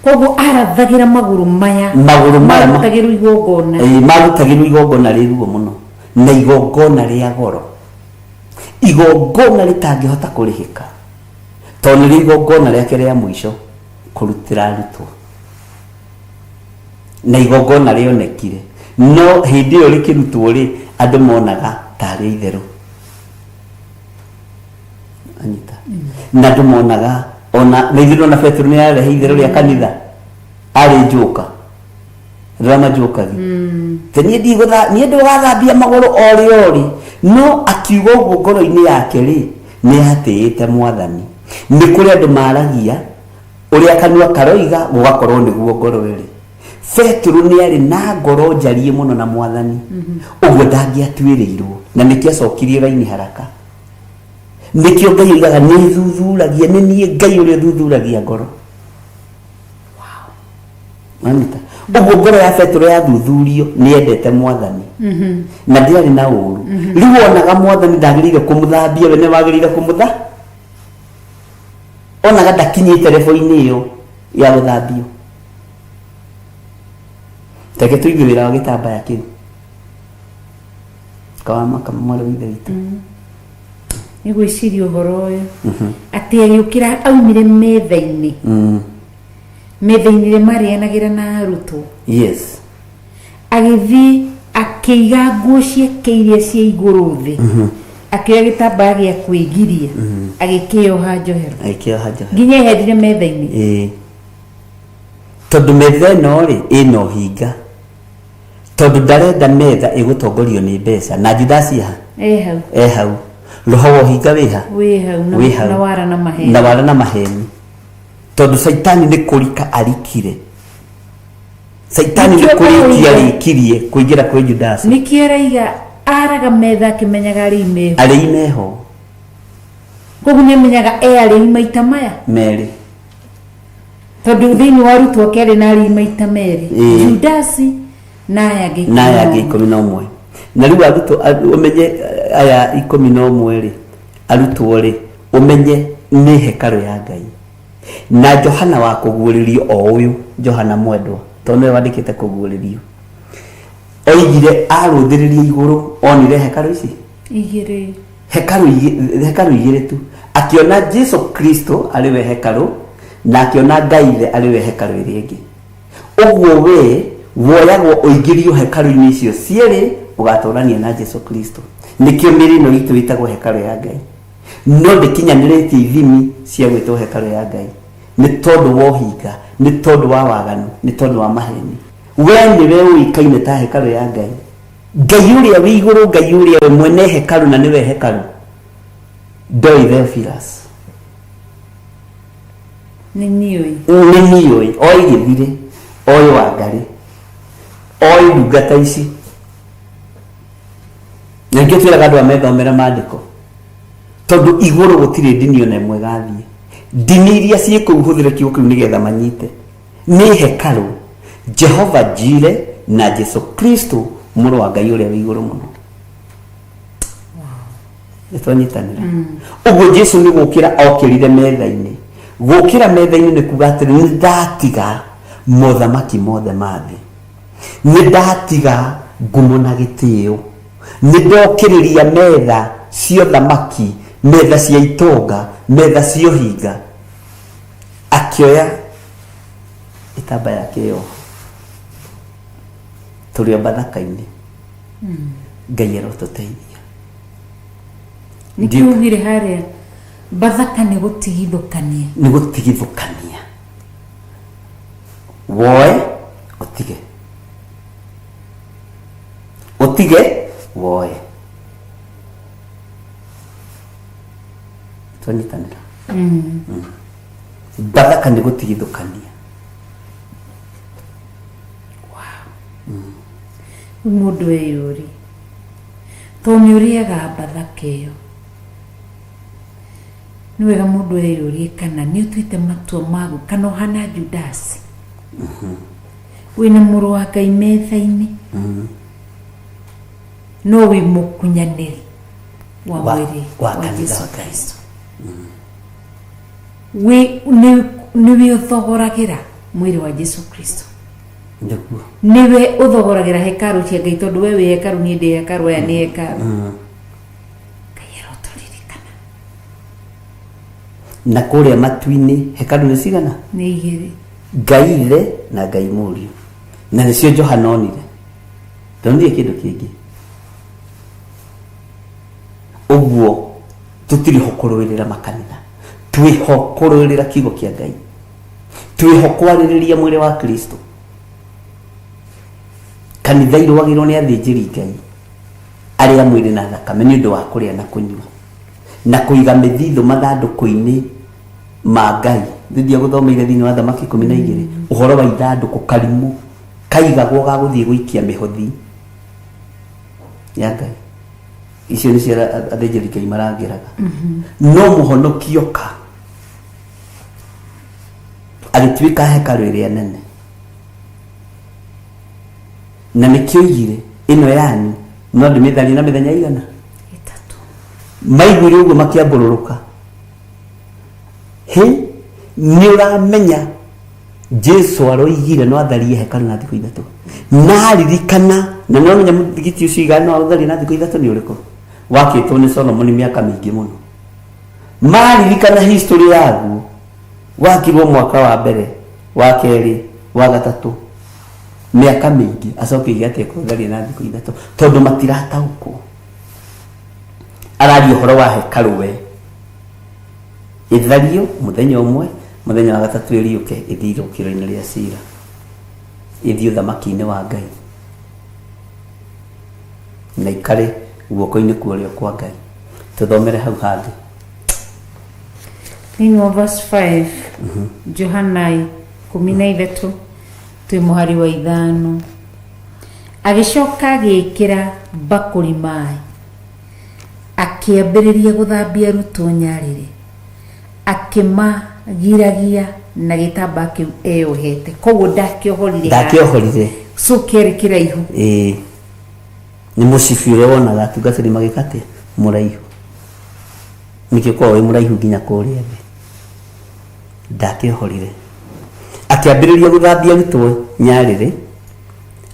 Koguo arathagĩra magũrũ maya marutagĩrwo igongona, marutagĩrwo igongona rĩruo mũno, na igongona rĩa goro, igongona rĩtangĩhota kũrĩhĩka, tondũ nĩ igongona rĩake rĩa mũico kũrutĩra arutwo, na igongona rĩonekire. No hĩndĩ ĩyo rĩkĩrutwo rĩ, andũ monaga tarĩ itherũ. Anyita na andũ monaga ona nĩithirwo na Petro nĩ arehe itherũ rĩa kanitha, arĩ njoka rama njokagi te niĩ ndũgathambia magũrũ ori no akiuga ũguo ngoro-inĩ yake rĩ, nĩ atĩĩte Mwathani. Nĩ kũrĩ andũ maragia ũrĩa kanua karoiga gũgakorwo nĩguo ngoro ĩrĩ. Petro nĩ arĩ na ngoro njarie mũno na Mwathani, ũguo ndangĩatuĩrĩirwo, na nĩkĩo acokirie raini haraka. Nĩkĩo Ngai oigaga nĩ thuthuragia, nĩ niĩ Ngai ũrĩa thuthuragia ngoro. Mamita ũguo ngoro ya Petro yathuthurio nĩ endete Mwathani, na ndĩarĩ na ũũru. Rĩu onaga Mwathani ndagĩrĩire kũmũthambia, we nĩ wagĩrĩire kũmũtha, onaga ndakinyĩte level-inĩ ĩyo ya gũthambio. Teke tũigue wĩra wa gĩtambaya kĩu kawamaka mwarĩ wa ithe witũ. Nĩ gwĩciria ũhoro ũyũ atĩ agĩũkĩra aumire metha-inĩ, metha-inĩ rĩ marĩanagĩra na arutwo. Yes. Agĩthiĩ akĩiga nguo ciake iria cia igũrũ thĩ, akĩoya gĩtambaya gĩa kwĩgiria, agĩkĩoha njohero, nginya ehendire metha-inĩ. Tondũ metha ĩno rĩ ĩna ũhinga, tondũ ndarenda metha ĩgũtongorio nĩ mbeca, na Judasi ha hau roho wa ũhinga wĩ hau na wara na maheni. Tondũ Saitani nĩ kũrika arikire, Saitani nĩ kũrikia arĩkirie kũingĩra kwĩ Judasi. Nĩkĩo araiga araga metha akĩmenyaga arĩ imeho, koguo nĩ amenyaga arĩ maita maya merĩ, tondũ thĩinĩ wa arutwo kerĩ na arĩ maita merĩ, Judasi na aya angĩ 11. Na rĩu arutwo ũmenye aya 11 rĩ, arutwo rĩ ũmenye nĩ hekarũ ya Ngai. Na Johana wa kũguũrĩrio o ũyũ, Johana mwendwa, tondũ nĩwe wandĩkĩte kũguũrĩrio, oigire arũthĩrĩria igũrũ onire hekarũ ici igĩrĩ, hekarũ igĩrĩ tu, akiona Jesu Kristo arĩ we hekarũ, na akiona Ngai arĩ we hekarũ ĩrĩa ĩngĩ. Ũguo we woyagwo ũingĩrio hekarũ-inĩ icio cierĩ ũgatũrania na Jesu Kristo. nikio mirino itu itagwo hekalu ya Ngai no ndikinyaniritie ithimi cia gwitwo hekalu ya Ngai ni tondu wa uhinga ni tondu wa waganu ni tondu wa maheni we niwe uikaine ta hekalu ya Ngai Ngai uria wi iguru Ngai uria we mwene hekalu na niwe hekalu ndoi Theophilus ninioi oi githire oi Wangari oi ndungata ici na ngĩ twĩraga andũ amethomera maandĩko tondu igũrũ gũtirĩ ndini ona ĩmwe gathiĩ ndini iria ciĩ kũu hũthĩre kiugo kĩu nĩgetha manyite nĩ hekalu Jehova Jire na Jesu Kristo mũrũ wa Ngai ũrĩa wĩ igũrũ mũno nĩtwanyitanĩra ũguo Jesu nĩ gũkĩra okĩrire metha-inĩ gũkĩra metha-inĩ nĩ kuga atĩrĩ nĩ ndatiga mothamaki mothe ma thĩ nĩ ndatiga ngumo na gĩtĩo nĩ ndokĩrĩria metha cia thamaki metha cia itonga metha cia ũhinga akĩoya itambaya kĩo tũrĩ o bathaka-inĩ Ngai arotũteithia nikiugire harĩa bathaka nĩ gũtigithũkania woe ũtige woe twanyitanĩra bathaka nĩ gũtigithũkania mũndũ eyũri tondũ nĩ ũrĩaga bathaka ĩyo nĩ wega mũndũ eyũrie kana nĩ ũtuĩte matua magu kana ũhana Judasi wĩna mũrũ wa Ngai metha-inĩ no wĩ mũkunyanĩri wa mwĩrĩ wa Jesu Kristo nĩwe ũthogoragĩra mwĩrĩ wa Jesu Kristo nĩwe ũthogoragĩra hekalu cia Ngai tondũ we wĩ hekalu niĩ ndĩ hekalu aya nĩ hekalu Ngai arotũririkana na kũrĩa matu-inĩ hekalu nĩ cigana nĩ igĩrĩ Ngai ithe na Ngai mũriũ na nĩcio Johana onire ndonire kĩndũ kĩngĩ ũguo tũtirĩ ho kũrũĩrĩra makanitha twĩ ho kũrũĩrĩra kiugo kĩa Ngai twĩ ho kwarĩrĩria mwĩrĩ wa Kristo kanitha irũagĩrĩrwo nĩ athĩnjĩri Ngai arĩa mwĩrĩ na thakame nĩ ũndũ wa kũrĩa na kũnyua na kũiga mĩthithũ mathandũkũ-inĩ ma Ngai thĩinĩ gũthomeire thĩinĩ wa Thamaki 12 ũhoro wa ithandũkũ karimũ kaigagwo ga gũthiĩ gũikia mĩhothi ya Ngai icio nĩ cia athĩnjĩri Ngai marangĩraga no mũhonoki oka agĩtuĩka hekalu ĩrĩa nene na nĩkĩoigire ĩno yanyu no ndĩmĩtharie na mĩthenya igana 3 maiguire ũguo makĩambũrũrũka nĩ ũramenya Jesu aroigire no atharie hekalu na thikũ 3 naririkana na no menya mũthigiti ũcio igana no atharie na thikũ 3 nĩ ũrĩkũ wakĩtwo nĩ Solomon mĩaka mĩingĩ mũno maririkana history yaguo wakirwo mwaka wa mbere wa kerĩ wa gatatũ mĩaka mĩingĩ acoke igate kũtharia na thikũ 3 tondũ matirataũkwo araria ũhoro wa hekalu we ithario mũthenya ũmwe mũthenya wa gatatũ ĩriũke ĩthiĩ irũkĩro-inĩ rĩa cira ĩthiĩ ũthamaki-inĩ wa Ngai na ikare guoko-inĩ kuorĩo kwa Ngai tũthomere hau hangĩ thĩinĩ wa verse 5 Johana 13 twĩ mũhari wa 5 agĩcoka agĩkĩra mbakũri maĩ akĩambĩrĩria gũthambia arutwo nyarĩrĩ akĩmagiragia na gĩtambaya kĩu eyohete koguo ndakĩohorire so kĩarĩ kĩraihu nĩ mũcibi ũrĩa wonaga atungatĩri magĩkatĩ mũraihu nĩkĩo koragwo wĩ mũraihu nginya kũrĩa thĩ ndakĩohorire akĩambĩrĩria gũthambia arutwo nyarĩrĩ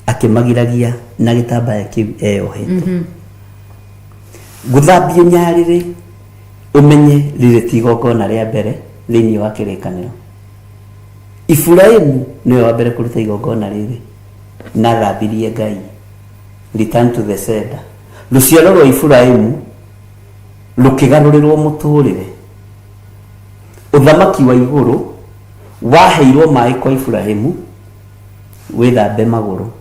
akĩmagiragia na gĩtambaya kĩu eyohete gũthambia nyarĩrĩ ũmenye rĩrĩ ti igongona rĩa mbere thĩinĩ wa kĩrĩkanĩro Iburahĩmu nĩwe wa mbere kũruta igongona rĩrĩ na thambirie Ngai return to the sender ruciaro rwa Iburaimu rukigarurirwo muturire, uthamaki wa iguru waheirwo mai kwa Iburaimu withambe maguru,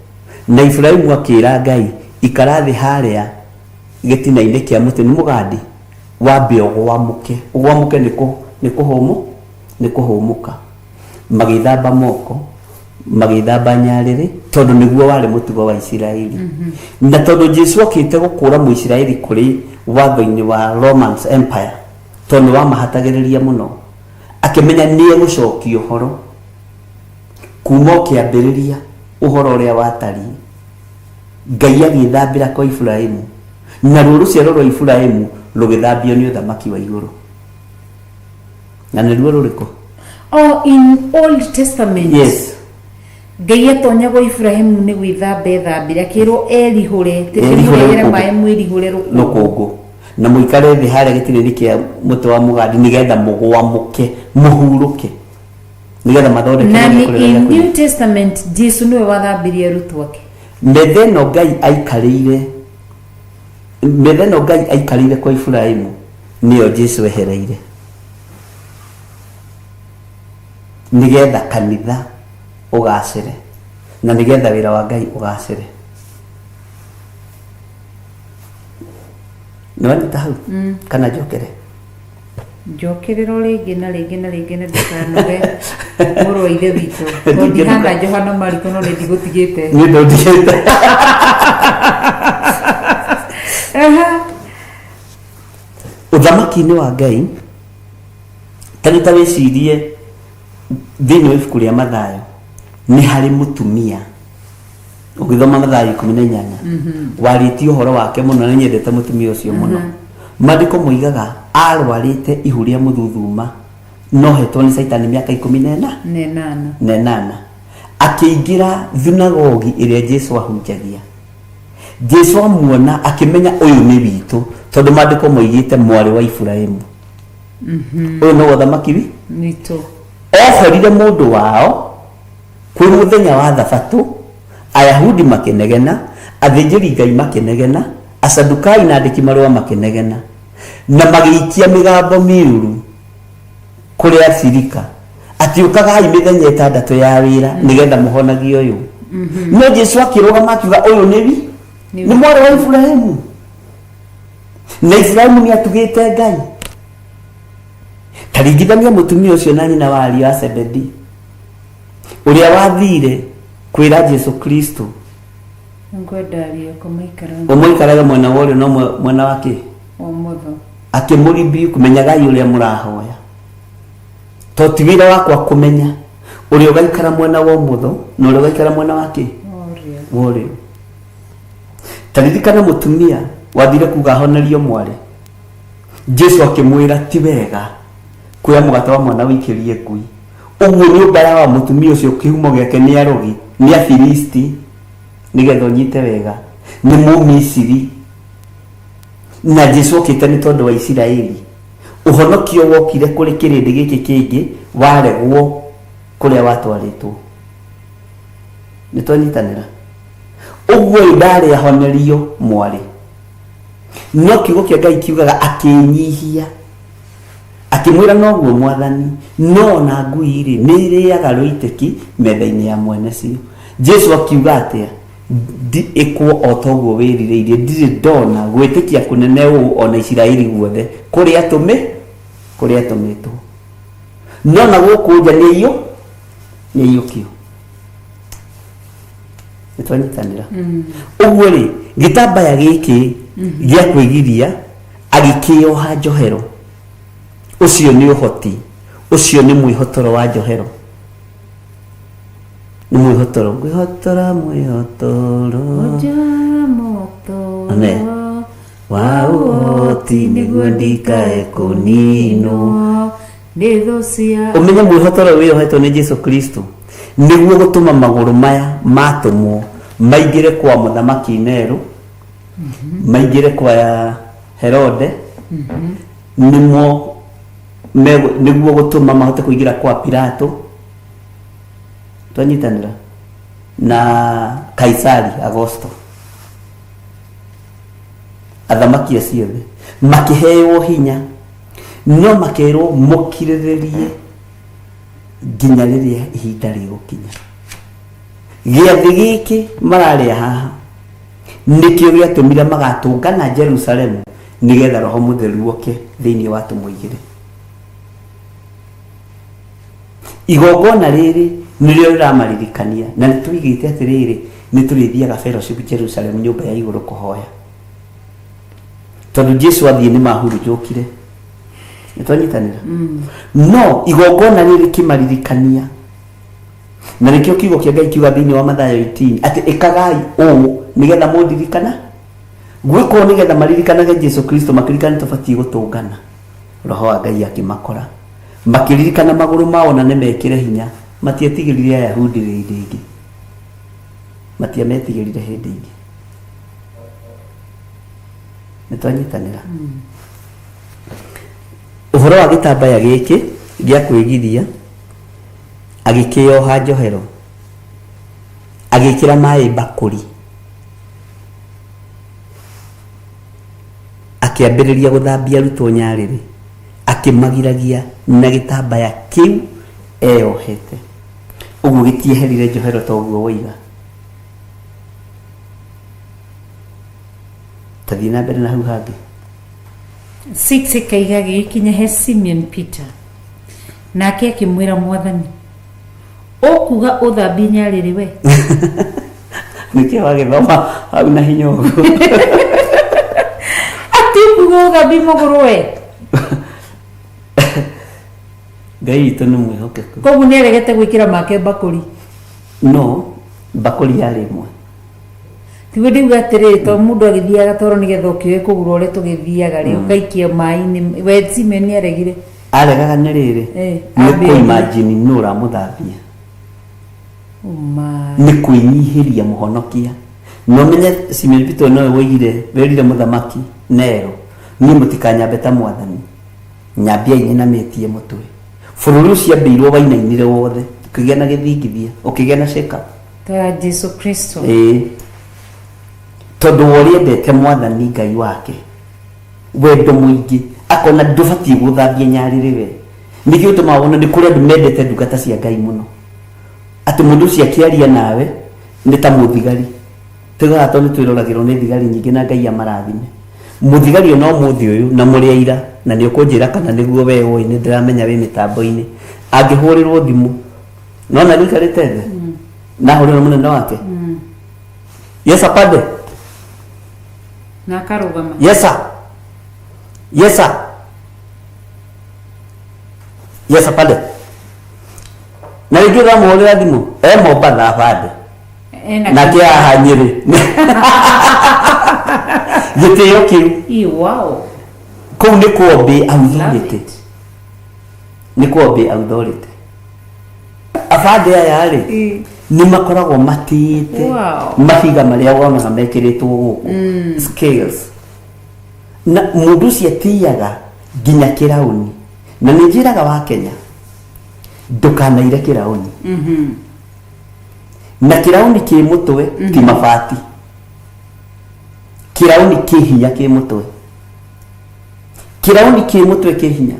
na Iburaimu akira Ngai ikarathi haria gitina-ini kia muti ni mugandi wambe ugwamuke ni kuhumuka, magithamba moko, magithamba nyariri, tondu niguo wari mutugo wa Isiraeli. Na tondu Jesu okite gukura mu Isiraeli kuri watho-ini wa Roman Empire, tondu wa mahatagiriria muno, akimenya ni egucokia uhoro kuma kiambiriria uhoro uria watari, Ngai agithambira kwa Iburaimu, na ruciaro rwa Iburaimu rugithambio ni uthamaki wa iguru. Na niruo ruriko in Old Testament. Yes. Ngai atonya gwa Iburaimu ni gwithambe thambire, akirwo erihure tirimugere mai mwirihure rukungu, na muikare thi haria gitiri-ini kia muti wa mugandi nigetha mugwamuke muhuruke, nigetha mathondeke. Na in New Testament Jesu niwe wathambirie arutwo ake. Metheno Ngai aikarire kwa Iburaimu niyo Jesu ehereire, nigetha kanitha ugacire na nigetha wira wa Ngai ugacire. Niwanyita hau kana njokerera ringi na ringi na ringi na ndikanoge muru ithe witu ndihana Johana Mariko no ndigũtigĩte ni ndigĩte. Uthamaki-inĩ wa Ngai ta wicirie thĩinĩ wa ibuku rĩa Mathayo nĩ harĩ mũtumia ũgĩthoma Mathayo 18 warĩtie ũhoro wake mũno, na nyendete mũtumia ũcio mũno. Maandĩko moigaga arwarĩte ihu rĩa mũthuthuma, no hetwo nĩ Saitani mĩaka 18 akĩingĩra thunagogi ĩrĩa Jesu ahunjagia. Jesu amuona akimenya ũyũ nĩ witũ, tondũ maandĩko moigĩte mwarĩ wa Iburaimu. Ũyũ no ũthamaki witũ. Oherire mũndũ wao kwĩ mũthenya wa Thabatũ, Ayahudi makenegena, athĩnjĩri Ngai makenegena, Asadukai na andĩki marũa makenegena, na magĩikia mĩgambo mĩũru kũrĩ acirika atĩ ũkagai mĩthenya 6 ya wĩra nigetha mũhonagie ũyũ. No Jesu akĩrũgama akiuga ũyũ nĩ mwarĩ wa Iburaimu, na Iburaimu nĩ atugĩte Ngai. Taringithania mũtumia ũcio na nyina wa ariũ a Zebedi ũrĩa wathire kwĩra Jesu Kristo ũmũikaraga mwena wa ũrĩo no mwena wake akĩmũribi kũmenyagai ũrĩa mũrahoya, to ti wĩra wakwa kũmenya ũrĩa ũgaikara mwena wa ũmotho na ũrĩa ũgaikara mwena wake wa ũrĩo. Taririkana mũtumia wathire kuga ahonerio mwarĩ, Jesu akĩmwĩra ti wega kuoya mũgate wa mwana wĩikĩrie ngui. Ũguo nĩ ũmbara wa mũtumia ũcio kĩhumo gĩake nĩ arogi, nĩ Afilisti, nigetha ũnyite wega nĩ Mũmisiri, na Jesu okĩte nĩ tondũ wa Isiraeli. Ũhonokio wokire kũrĩ kĩrĩndĩ gĩkĩ kĩngĩ waregwo kũrĩa watwarĩtwo. Nĩ twanyitanĩra. Ũguo ndarĩ ahonerio mwarĩ, no kiugo kĩa Ngai kiugaga akĩnyihia, akĩmwĩra noguo Mwathani, no na ngui-rĩ nĩ ĩrĩaga rũitĩki metha-inĩ ya mwene cio. Jesu akiuga atĩa? Ĩkwo o toguo wĩrirĩirie, ndirĩ ndona gwĩtĩkia kũnene ũũ ona Isiraeli guothe kũrĩa atũmĩtwo. No na gũkũ nja nĩ iyũkio. Nĩ twanyitanĩra. Ũguo-rĩ gĩtambaya gĩkĩ gĩa kwĩgiria agĩkĩoha njohero. Ũcio nĩ ũhoti, ũcio nĩ mwĩhotoro wa njohero. Nĩ mwĩhotoro, wa ũhoti nĩguo ndikae kũninwo. Ũmenye mwĩhotoro wĩohetwo nĩ Jesu Kristo nĩguo gũtũma magũrũ maya matũmwo maingĩre kwa mũthamaki Nero, maingĩre kwa Herode, nĩguo gũtũma mahote kũingĩra kwa Pilato, twanyitanĩra, na Kaisari Augusto. athamaki acio thĩ makĩheo hinya no makerwo mũkirĩrĩrie nginya rĩrĩa ihinda rĩgũkinya. Gĩathĩ gĩkĩ mararĩa haha nĩkĩo gĩatũmire magatũngana Jerusalemu nĩgetha Roho Mũtheru oke thĩinĩ wa tũmũigĩre. Igongona rĩrĩ nĩrĩo rĩramaririkania na nĩtũigĩte atĩrĩrĩ nĩtũrĩthiaga fellowship Jerusalemu nyũmba ya igũrũ kũhoya tondũ Jesu athiĩ nĩ mahurunjũkire. Nĩtwanyitanĩra no igongona rĩrĩ kĩmaririkania na nĩkĩo kiugo kĩa Ngai kiuga thĩinĩ wa Mathayo 18 atĩ ĩkagai ũũ nĩgetha mũndirikana. Gwĩkwo nĩgetha maririkanage Jesu Kristo makĩririkana tũbatiĩ gũtũngana. Roho wa Ngai akĩmakora makĩririkana magũrũ mao na nĩmekĩre hinya matietigĩrire Ayahudi hĩndĩ ĩngĩ matiametigĩrire hĩndĩ ĩngĩ. Nĩtwanyitanĩra. Ũhoro wa gĩtambaya gĩkĩ gĩa kwĩgithia agĩkĩoha njohero agĩkĩra maĩ bakũri akĩambĩrĩria gũthambia arutwo nyarĩrĩ akĩmagiragia na gĩtambaya kĩu eyohete. Ũguo gĩtieherire njohero ta ũguo woiga. Tathiĩ na mbere na hau hangĩ. 6 ikaiga gĩkinya he Simeon Peter nake akĩmwĩra Mwathani ũkuga ũthambie nyarĩrĩ we. Nĩkĩo wagĩthoma hau na hinya ũguo. Ati ũkuga ũthambie magũrũ we. Ngai witũ nĩ mwĩhokeku. Koguo nĩaregete gwĩkĩra make bakũri. No bakũri yarĩ ĩmwe. Tiwe ndiuga atĩrĩrĩ to mũndũ agĩthiaga toro nĩgetha ũkĩoe kũgũra ũrĩa tũgĩthiaga rĩ ũgaikia maĩ-inĩ we Simeon nĩaregire. Aregaga nĩ rĩrĩ nĩ kũimagine nũ ũramũthambia. Nĩ kwĩnyihĩria mũhonokia. No menye Simeon Peter nowe woigire werire mũthamaki Nero niĩ mũtikanyambe ta Mwathani nyambia inyenamĩtie mũtwe. Bũrũri ũcio ambĩirwo wainainire wothe ũkĩgĩa na gĩthingithia ũkĩgĩa na shake up ta Jesu Kristo. Tondũ woriendete Mwathani Ngai wake wendo mũingĩ akona ndũbatiĩ gũthambia nyarĩrĩ we. Nĩkĩo ũtũmaga wona nĩ kũrĩ andũ mendete ndungata cia Ngai mũno atĩ mũndũ ũcio akĩaria nawe nĩ ta mũthigari. Tũgaga tondũ twĩroragĩrwo nĩ thigari nyingĩ na Ngai amarathime. Mũthigari ona ũmũthĩ ũyũ na mũrĩ aira na nĩ ũkũnjĩra kana nĩguo we ũĩ nĩ ndĩramenya wĩ mĩtambo-inĩ angĩhũrĩrwo thimũ nona nĩikarĩte thĩ na ahũrĩrwo mũnene wake Yes apande na akarũgama. Yes sir. Yes sir. Yes apande na rĩngĩ ũramũhũrĩra thimũ Mombatha apande na kĩa haha Nyĩrĩ gĩtĩo kĩu. Wow. Kũu nĩ kuombe authority. Nĩ kuombe authority. Abande aya rĩ nĩ makoragwo matĩte mahiga marĩa wonaga mekĩrĩtwo gũkũ scales. Na mũndũ ũcio atĩaga nginya kĩraũni na nĩ njĩraga wa Kenya ndũkanaire kĩraũni. Na kĩraũni kĩ mũtwe ti mabati. Kĩraũni kĩ hinya kĩ mũtwe. Kĩraũni kĩ mũtwe kĩ hinya.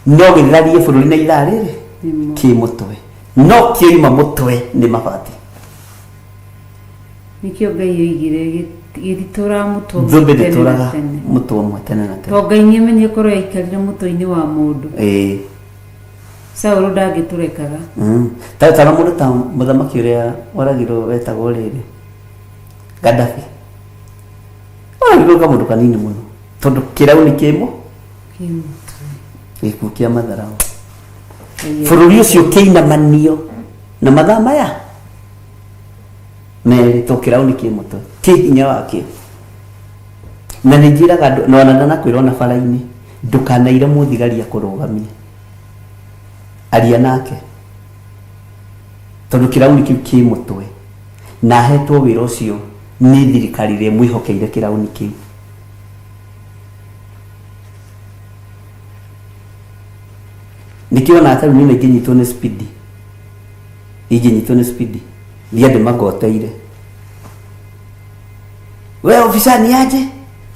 No gĩtharie bũrũri na ithaa rĩrĩ kĩ mũtwe. No kĩoima mũtwe nĩ mabati. Nĩkĩo Ngai oigire gĩtitũraga mũtwe thũmbĩ ndĩtũraga mũtwe ũmwe tene na tene. To Ngai nĩamenye korwo aikarire mũtwe-inĩ wa mũndũ. Saũlũ ndangĩtũrekaga. Tara mũndũ ta mũthamaki ũrĩa waragirwo wetagwo rĩrĩ Gaddafi. Waragirwo kamũndũ kanini mũno tondũ kĩraũni kĩmo gĩkuũ kĩa matharaũ. Bũrũri ũcio kĩinamanio na mathaa maya merĩ to kĩraũni kĩ mũtwe kĩ hinya wakĩo. Na nĩ njĩraga andũ nona nakwĩrwo na bara-inĩ ndũkanaire mũthigari akũrũgamie. Aria nake tondũ kĩraũni kĩu kĩ mũtwe na ahetwo wĩra ũcio nĩ thirikari ĩrĩa mwĩhokeire kĩraũni kĩu. Nĩkĩo ona atarũ nĩ ingĩnyitwo nĩ speed. Ingĩnyitwo nĩ speed. Thiĩ andũ magoteire. wewe ofisa ni aje,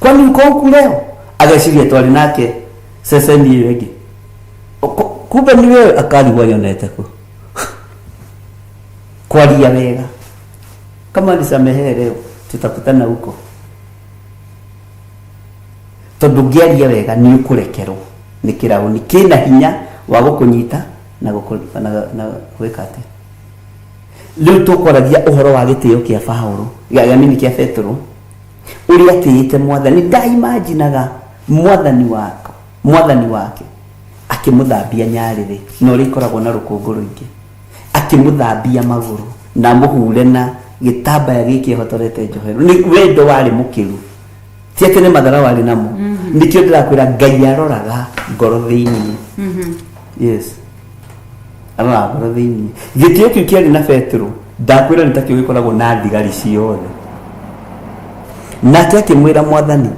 kwani uko huku leo? Ageciria twari nake ceceni iyo ingi, kumbe ni wewe. Akarigwa yonete ku kwaria wega, kama nisamehe leo tutakutana huko, tondu ngiaria wega ni ukurekerwo ni kirauni kina hinya wa gukunyita na gwika ati. Riu tukwaragia uhoro wa gitio kia Paulo yani kia Petro uria atiite mwathani. Ndaimaginaga mwathani wake akimuthambia nyariri na uri ikoragwo na rukungu ruingi, akimuthambia maguru na muhure na gitambaya giki hotorete njoheru. Ni wendo wari mukiru, ti ati ni mathara wari namo. Nikio ndirakwira Ngai aroraga ngoro thiini. Yes, arora ngoro thiini. Gitio kiu kiari na Petro ndakwira nitakio gikoragwo na thigari ciothe. Nake akimwira mwathani,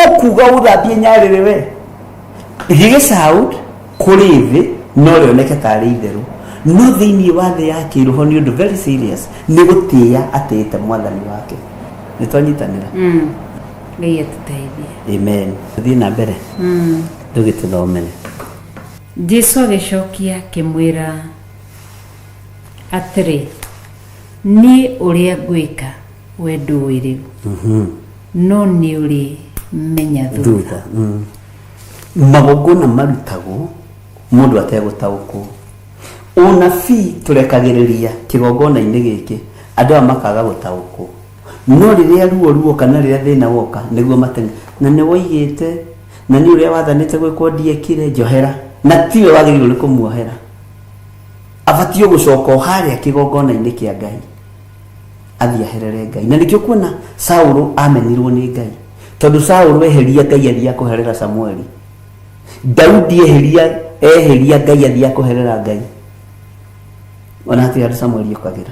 ukuga uthambie nyariri we gige sound kuri thi no rioneke tari itheru, no thiini wa thi ya kiroho ni undu very serious, ni gutia atite mwathani wake. Nitonyitanira Ngai atuteithie. Amen. Thi na mbere tugitithomere. Jesu agicokia kimwira atiri, ni uria ngwika we nduiri no ni uri menya thutha. Magogona marutagwo mundu ategutaukwo. Unabii turekagiriria kigogona-ini giki andu makaga gutaukwo, no riria ruo kana riria thina woka niguo matenge na ni woigite na ni uria wathanite gwikwo ndiekire njohera, na tiwe wagiririo ni kumuohera. Abatio gucoka haria kigogona-ini kia Ngai athia herere Ngai. Na nikio kuona Saulo amenirwo ni Ngai, tondu Saulo eheria Ngai athia kuherera Samueli. Daudi eheria Ngai athia kuherera Ngai. Ona ati Samueli ukagira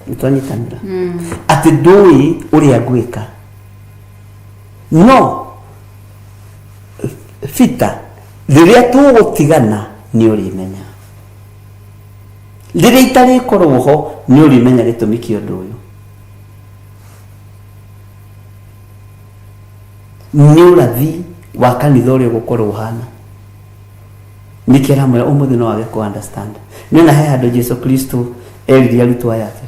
nitwanyitanira ati ndui uria ngwika no fita riria tugutigana ni urimenya, riria itari korwo ho ni urimenya gitumi kia undu uyu. Ni urathi wa kanitha uria gukorwo uhana nikira mwe umuthi no wage ku understand. Nina he handu Jesu Kristo eriria arutwo yake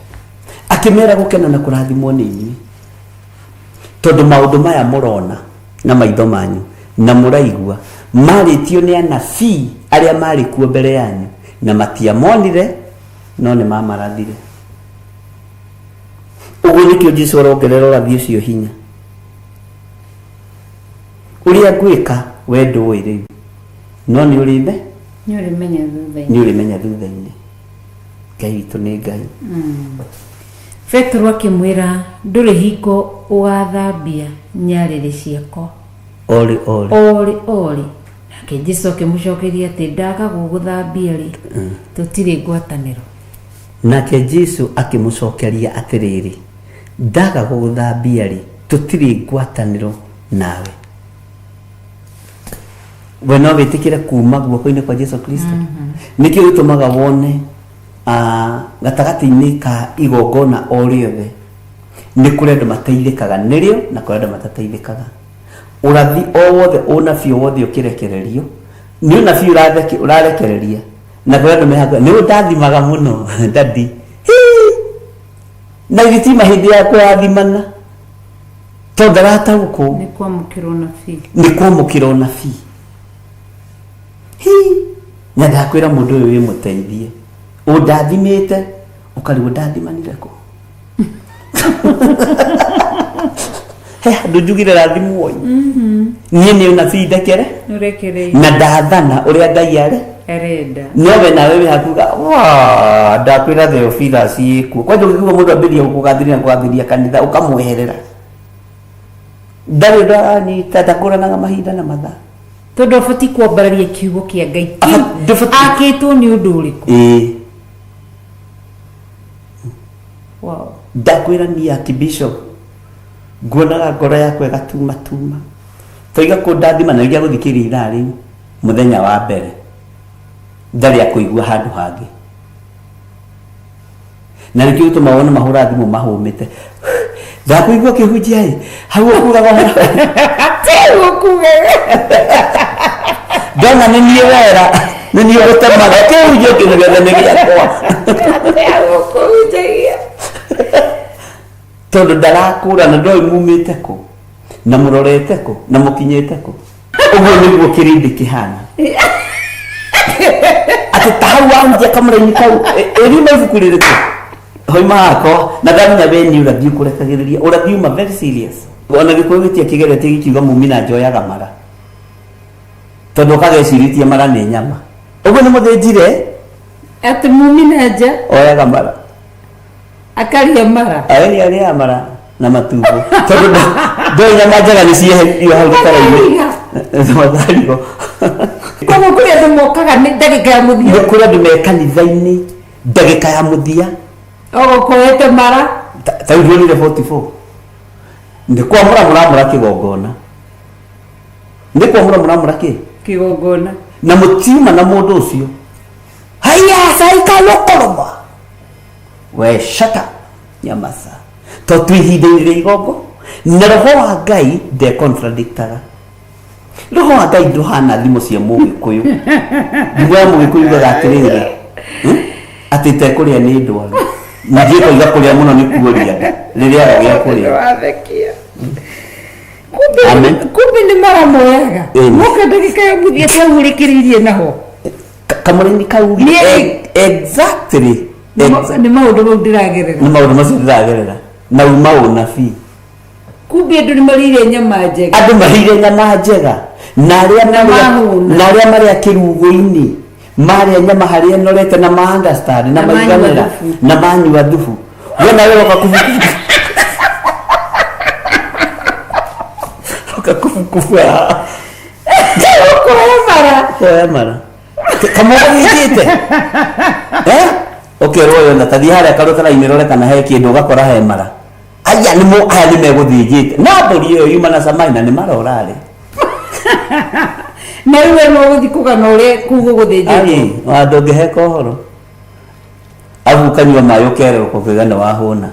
akimera gukena na kurathimwo ni inyui, tondu maundu maya murona na maitho manyu na muraigua maritio ni anabii aria mari kuo mbere yanyu na matiamonire no ni mamarathire. Uguo nikio Jesu arongerera urathi ucio hinya. Uria ngwika we nduiri no ni urimenya thutha-ini. Ngai witu ni Ngai. Petro akimwira nduri hingo ugathambia nyariri ciako ori. Nake Jesu akimucokeria ati ndaga guguthambia ri tutiri ngwataniro. Nake Jesu akimucokeria atiriri ndaga guguthambia ri tutiri ngwataniro nawe. We no witikire kuma guoko-ini kwa Jesu Kristo. Nikio gitumaga wone gatagati-ini ka igongona o riothe ni kuri andu mateithikaga nirio na kuri andu matateithikaga. Urathi o wothe unabii wothe ukirekererio ni unabii urarekereria na kuri andu mehaga ni ndathimaga muno dadi na gitima hindi ya kurathimana tondu ndarataukwo ni kwamukira unabii. Na ndakwira mundu uyu wimuteithie undathimite ukariwo ndathimanire ku he handu njugire rathimwo nie ni unabii ndekere na ndathana uria Ngai arenda nowe nawe wi hakuga wa ndakwira Theophilus yiku kwa ndu kiugo mundu ambiria kugathiria kanitha ukamweherera ndari ndani tatakuranaga mahinda na mathaa tondu abati kwambararia kiugo kia Ngai akitwo ni undu uriku. Wow. Ndakwira ni Archbishop nguonaga ngoro yakwa igatuma toiga ku ndathima na iria guthikiria ithaa riu muthenya wa mbere ndari akuigua handu hangi na nikio gituma wona mahura thimu mahumite ndakuigua kihunjia ĩ hau ukugaga Teo kuge. ndona nĩ niĩ wera nĩ niĩ gũtemaga kĩhunjia kĩnegene nĩ gĩakwa Teo kuge. tondũ ndarakũra na ndoĩ mumĩte kũ na mũrorete kũ na mũkinyĩte kũ ũguo nĩguo kĩrindi kĩhana atĩ ta hau wahunjia kamũra-inĩ kau ĩrima ibuku rĩrĩkũ hoima hako na ndamenya we nĩ ũrathiĩ kũrekagĩrĩria ũrathiĩ uma very serious ona gĩkũyũ gĩtiakĩgerete gĩkiuga mumi na njoyaga mara tondũ ũkagecirĩtie mara nĩ nyama ũguo nĩ mũthĩnjire Ati mumi naja oyaga mara akaria mara. aeni arĩa mara na matumbo tondũ ndoĩ nyama njega nĩ cieherio hau gĩtara-inĩ matharigo Koguo kũrĩ andũ mokaga nĩ ndagĩka ya mũthia. nĩ kũrĩ andũ me kanitha-inĩ ndagĩka ya mũthia Ũgũkoete mara. ta nduonire 44 nĩ kwamũra mũramũra kĩgongona nĩ kwamũra mũramũra kĩ Kĩgongona. na mũtiuma na mũndũ ũcio haya saika lokoroma we shut up nyamasa to tu ihinda-inĩ rĩa igongo na roho wa Ngai ndekontradictaga roho wa Ngai ndũhana thimo cia mũgĩkũyũ thimo ya mũgĩkũyũ iugaga atĩrĩrĩ atĩ itekũrĩa nĩ ndwaru ningĩ koiga kũrĩa mũno nĩ kuoria rĩrĩa gĩa kũrĩa Wathekia. Amen. Kumbe nĩ mara moyaga. Ĩĩ. Moka ndagĩka ya mũthia tĩahũrĩkĩrĩirie naho. kamũra-inĩ kau exactly Nĩ maũndũ mau ndĩragerera. nĩ maũndũ macio ndĩragerera na uma ũnabii Kumbe andũ nĩ marĩire nyama njega. andũ mahire nyama njega na arĩa marĩa kĩrugo-inĩ marĩa nyama harĩa norete na ma-understand na maiganĩra na manyua thubu wena we ũkakubukubu koya mara kamũgũ gĩkĩte ũkerwo yona tathiĩ harĩa karũtara-inĩ rore kana he kĩndũ ũgakora he mara aya nĩ megũthĩnjĩte na mbũri ĩyo yuma na camai na nĩ marorarĩ Na rĩu no gũthiĩ kũgana ũrĩa kuga gũthĩnjĩrwo. Andũ ũngĩheka ũhoro abu ukanyua maĩ ũkererũka ũkĩgana wahũna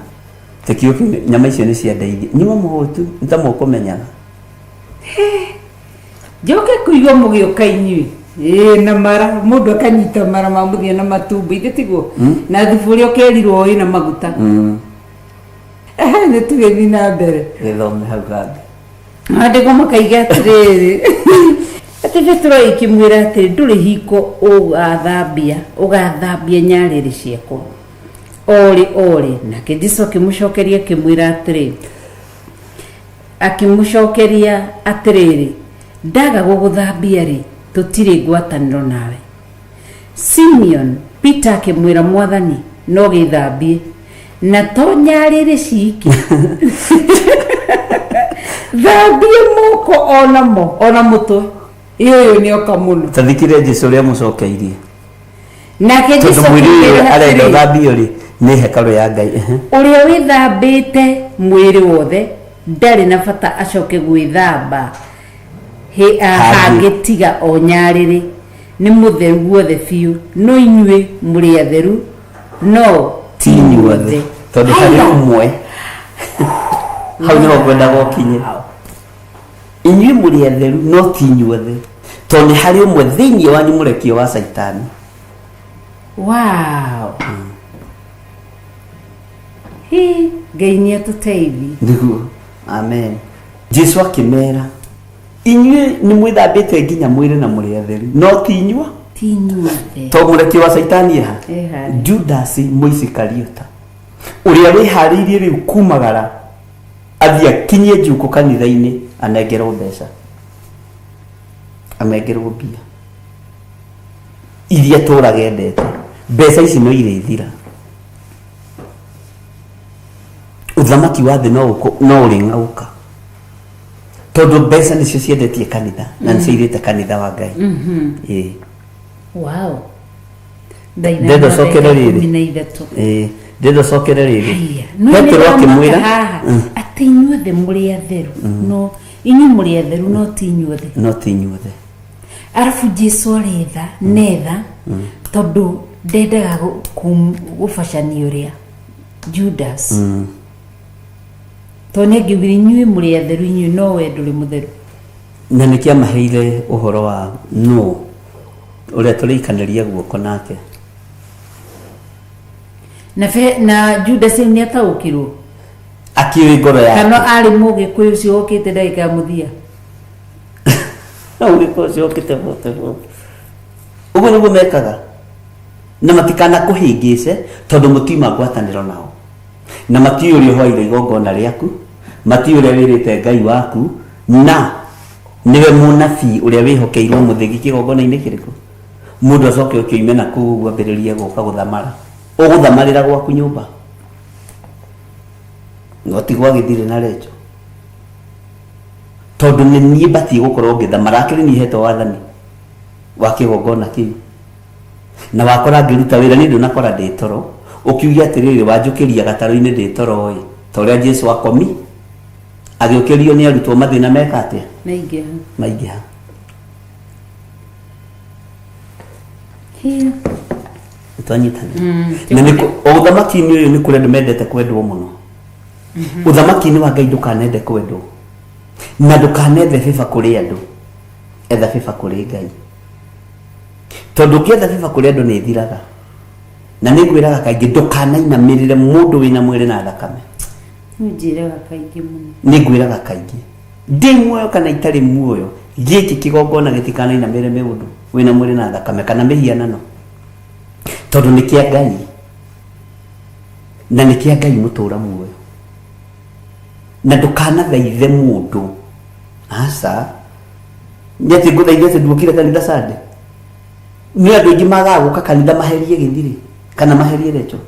tekio nyama icio nĩ cia ndeithia nyuma mũhũtu nĩ ta mũkũmenyaga Njoke kũigua mũgĩũka inyuĩ. Na mara mũndũ akanyita mara ma mũthia na matumbĩ ithe tiguo na thubu ũrĩa ũkerirwo ĩna maguta. Nĩ tũgĩthiĩ na mbere. gĩthome hau gambĩ Andĩko makaiga atĩrĩrĩ atĩ Petro ikĩmwĩra atĩ ndũrĩ hingo ũgathambia nyarĩrĩ ciakwa orĩ nake Jesũ akĩmũcokeria atĩrĩrĩ ndaga gũgũthambia-rĩ tũtirĩ ngwatanĩro nawe. Simeon Peter akĩmwĩra Mwathani no gĩthambie na to nyarĩrĩ ciki thambie moko ona mũtwe iyo nĩ oka mũno tathikire Jesũ ũrĩa mũcokeirie nake Jesũ arenda thambio-rĩ nĩ hekarũ ya Ngai ũrĩa wĩthambĩte mwĩrĩ wothe ndarĩ na bata acoke gwĩthamba hangĩ tiga o nyarĩrĩ nĩ mũtheru guothe biũ no inyuĩ mũrĩ atheru no ti inyuothe tondũ harĩ ũmwe hau nĩho ngwendaga ũkinye inyuĩ mũrĩ atheru no ti inyuothe tondũ nĩ harĩ ũmwe thĩinĩ wanyu mũrekio wa Saitani. Wow. Ngai nĩ atũteithie. Nĩguo. Amen. Jesũ akĩmera inyuĩ nĩ mwĩthambĩte nginya mwĩrĩ na mũrĩ atheru no ti inyuo ti inyuothe to mũrekio wa Saitani eha Judas Mũisikariota ũrĩa wĩharĩirie rĩu kumagara athiĩ akinyie njukũ kanitha-inĩ anengerwo mbeca amengerwo mbia iria tũraga endete mbeca ici no irĩthira ũthamaki wa thĩ no ũrĩng'auka tondũ mbeca nĩcio ciendetie kanitha na nĩcio irĩte kanitha wa Ngai. Wow. Ndendo cokere rĩrĩ ndendo cokere rĩrĩ Petro akĩmwĩra atĩ inyuothe mũrĩ atheru no inyuĩ mũrĩ atheru no ti inyuothe arabu Jesũ aretha netha tondũ ndendaga gũbacania ũrĩa Judas tone ngigiri nyui muri atheru inyu no we nduri mutheru na nikia maheire uhoro wa no uria turikaniria guoko nake na Judas ni ataukirwo akiwi ngoro yake kana ari muge kwi ucio okite ndagika muthia no ucio ucio okite bote uguo niguo mekaga na matikana kuhingice tondu mutima ngwataniro nao na mati uria hoire igongona riaku mati uria wirite Ngai waku na niwe munabii uria wihokeirwo muthigi kigongona-ini kiriku mundu acoke ukimena kuu gwambiriria guka guthamara uguthamarira gwaku nyumba ngoti gwagithire na rejo tondu ni nie bati gukorwo ngithamara akiri ni heto wathani wa kigongona kiu na wakora ngiruta wira ni ndunakora nditoro ukiugia atiriri wanjukiria gataro-ini nditoro toria Jesu akomi agiukirio ni arutwo mathina mekate maigiha hiyo twanyitana na niko uthamaki-ini uyu ni kure ndumendete kwendwo muno uthamaki-ini wa Ngai ndukanende kwendwo na ndukanethe biba kuri andu etha biba kuri Ngai tondu ngietha biba kuri andu ni thiraga na ningwiraga kaingi ndukanainamirire mundu wina mwiri na thakame njiraga kaingi muno ningwiraga kaingi ndi muoyo kana itari muoyo giki kigongona gitikanainamire miundu wina mwiri na thakame kana mihianano tondu ni kia Ngai na ni kia Ngai mutura muoyo na ndukanathaithe mundu asa nyati nguthaithe ndukire kanitha Sunday ni andu ingi magaguka kanitha maherie githiri kana maherie recho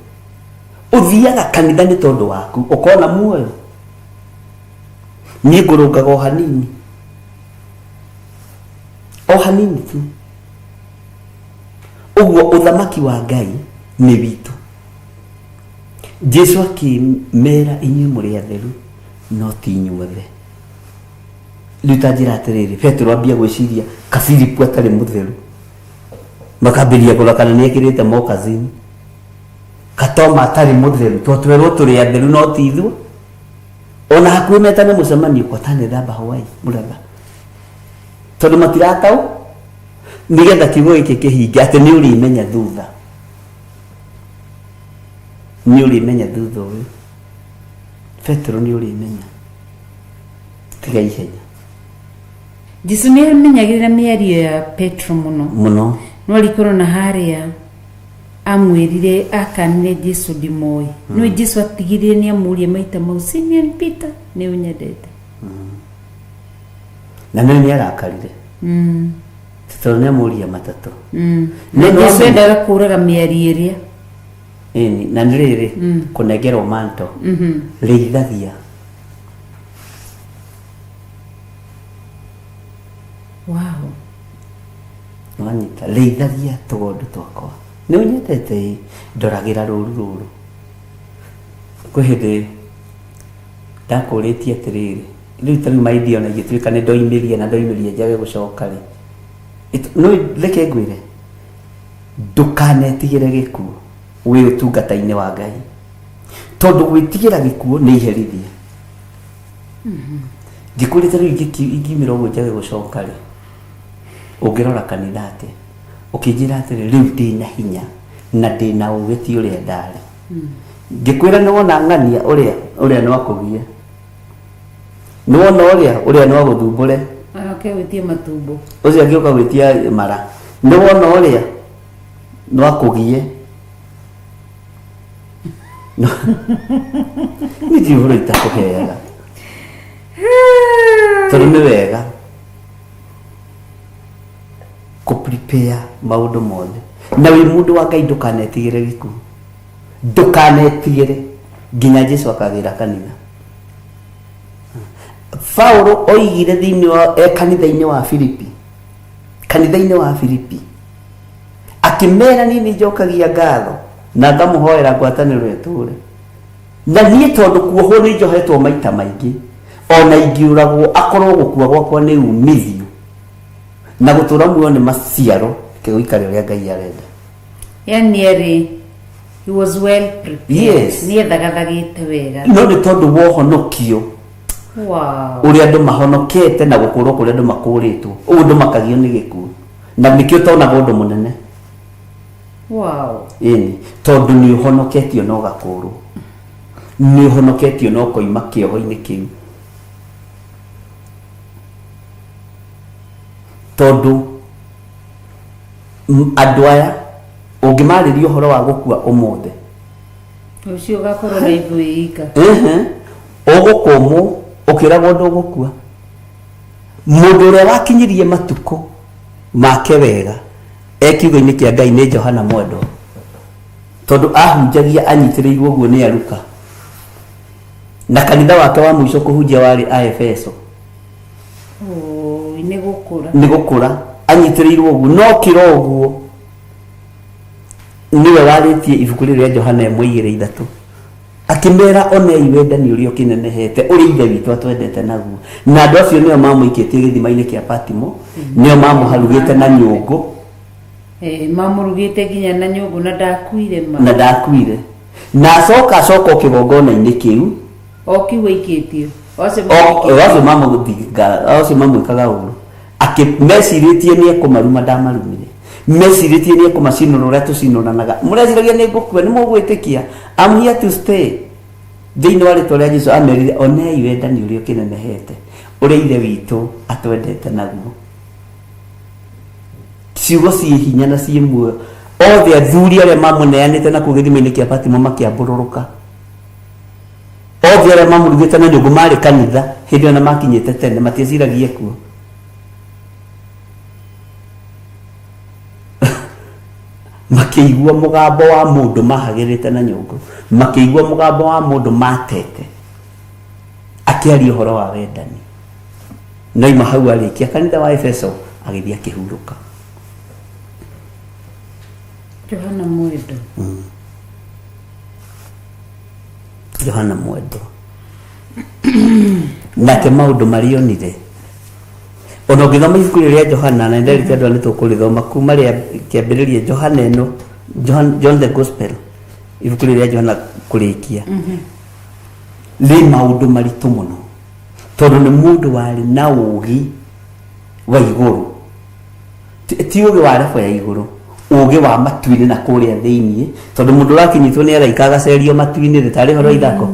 uthiaga kanitha ni tondu waku ukona muoyo ni ngurungaga o hanini tu uguo uthamaki wa Ngai ni witu Jesu akimera inyu muri atheru no ti inyuothe litajira atiriri Petro ambia gwiciria Kafilipu atari mutheru makambiria kurakana ni ekirite mokazini Katoma atari mutheru totwerwo turi atheru no ti ithu ona hakuhi metane mucemanio kwa tane thamba Hawaii muratha tondu matiratau nigetha kiugo giki kihinge ati ni urimenya thutha uyu Petro ni urimenya tiga ihenya Jesu ni amenyagirira miario ya Petro muno no likoro na haria amwirire akanire Jesu ndimoi no Jesu atigirire ni amurie maita mau Simon Peter ni unyendete na nani arakarire tondu ni amuria matatu na Jesu endaga kuraga miario iria na niriri kunegerwo manto reithagia wow wanyita reithagia tugondu twakwa ni unyetete ndoragira ruru kwihinde ndakuritie atiriri riu tari maidio na igituika ni ndoimiria njage gucoka ri no reke ngwire ndukanetigire gikuo wi utungata-ini wa Ngai tondu gwitigira gikuo ni iherithia ngikurite riu ingimira uguo njage gucoka ri ungirora kanitha ati ukinjira atiri riu ndina hinya na ndina ugiti uria ndari ngikwira ni wona ng'ania uria no akugie ni wona uria no aguthumbure anoke witie matumbo ucio angioka witia mara ni wona uria no akugie ni jihuro itakuheaga tondu ni wega prepare maundu mothe na wi mundu wa Ngai ndukanetigire giku ndukanetigire nginya Jesu akagira kanitha Paulo oigire thiini wa kanitha-ini wa Filipi akimera nini njokagia ngatho na ngamuhoera ngwataniro eture na nie tondu kuohwo ni njohetwo maita maingi ona ingiuragwo akorwo gukua gwakwa ni umithio na gutura muo ni maciaro kiguikare ria Ngai arenda yani he was well prepared yes ni ethagatagite wega no ni tondu wohonokio Wow. Uri andu mahonokete na gukurwo kuri andu makuritwo. Ugu andu makagio ni gikuo. Na nikio tona gundu munene. Wow. Ini tondu ni uhonoketio no gakurwo. Ni uhonoketio no koima kioho-ini kiu. Tondu andu aya ungimariria uhoro wa gukua umothe ucio gakorwo na ithuika ugukumwo ukiragwo ndugukua mundu uria wakinyirie matuko make wega ekiugo-ini kia Ngai ni Johana Mwendwa tondu ahunjagia anyitiriirwo guo ni aruka na kanitha wake wa mwisho kuhunjia wari Efeso ni gukura anyitiriirwo guo no kiroguo niwe waritie ibuku ria Johana 1:3 akimera onei wendani uria kinenehete uri ithe witu atwendete naguo na andu acio nio mamuikitie githima-ini kia Patimo nio mamuharugite na nyungu mamurugite ginya na nyungu na ndakuire na acoka kigongona-ini kiu okiwe ikitio ose mamwikaga uru akimeciritie ni ekumaruma ndamarumire mesiritie ni ekumacinura uria tucinuranaga mureciragia ni ngukua ni mugwitikia I'm here to stay thiini wa ritwa ria Jesu amerire onei wendani uria kinenehete uria ithe witu atwendete naguo ciugo cie hinya na cie muoyo othe athuri aria mamuneanite na kugithima-ini kia Patimo makiambururuka othe aria mamurugite na nyungu mari kanitha hindi ona makinyite tene matieciragia kuo makiigua mugambo wa mundu mahagirite na nyungu makiigua mugambo wa mundu matete akiaria uhoro wa wendani no ima hau arikia kanitha wa Efeso agithia kihuruka Johana Mwendwa Johana Mwendwa nake maundu marionire ono ngithoma ibuku ria Johana na nderite andu nitukurithoma kuma ria kiambiriria Johana eno John the Gospel ibuku ria Johana kurikia ni maundu maritu muno tondu ni mundu wari na ugi wa iguru ti ugi wa refu ya iguru ugi wa matu-ini na kuria thiini tondu mundu rakinyitwo ni araika agacerio matu-ini ritari horo ithako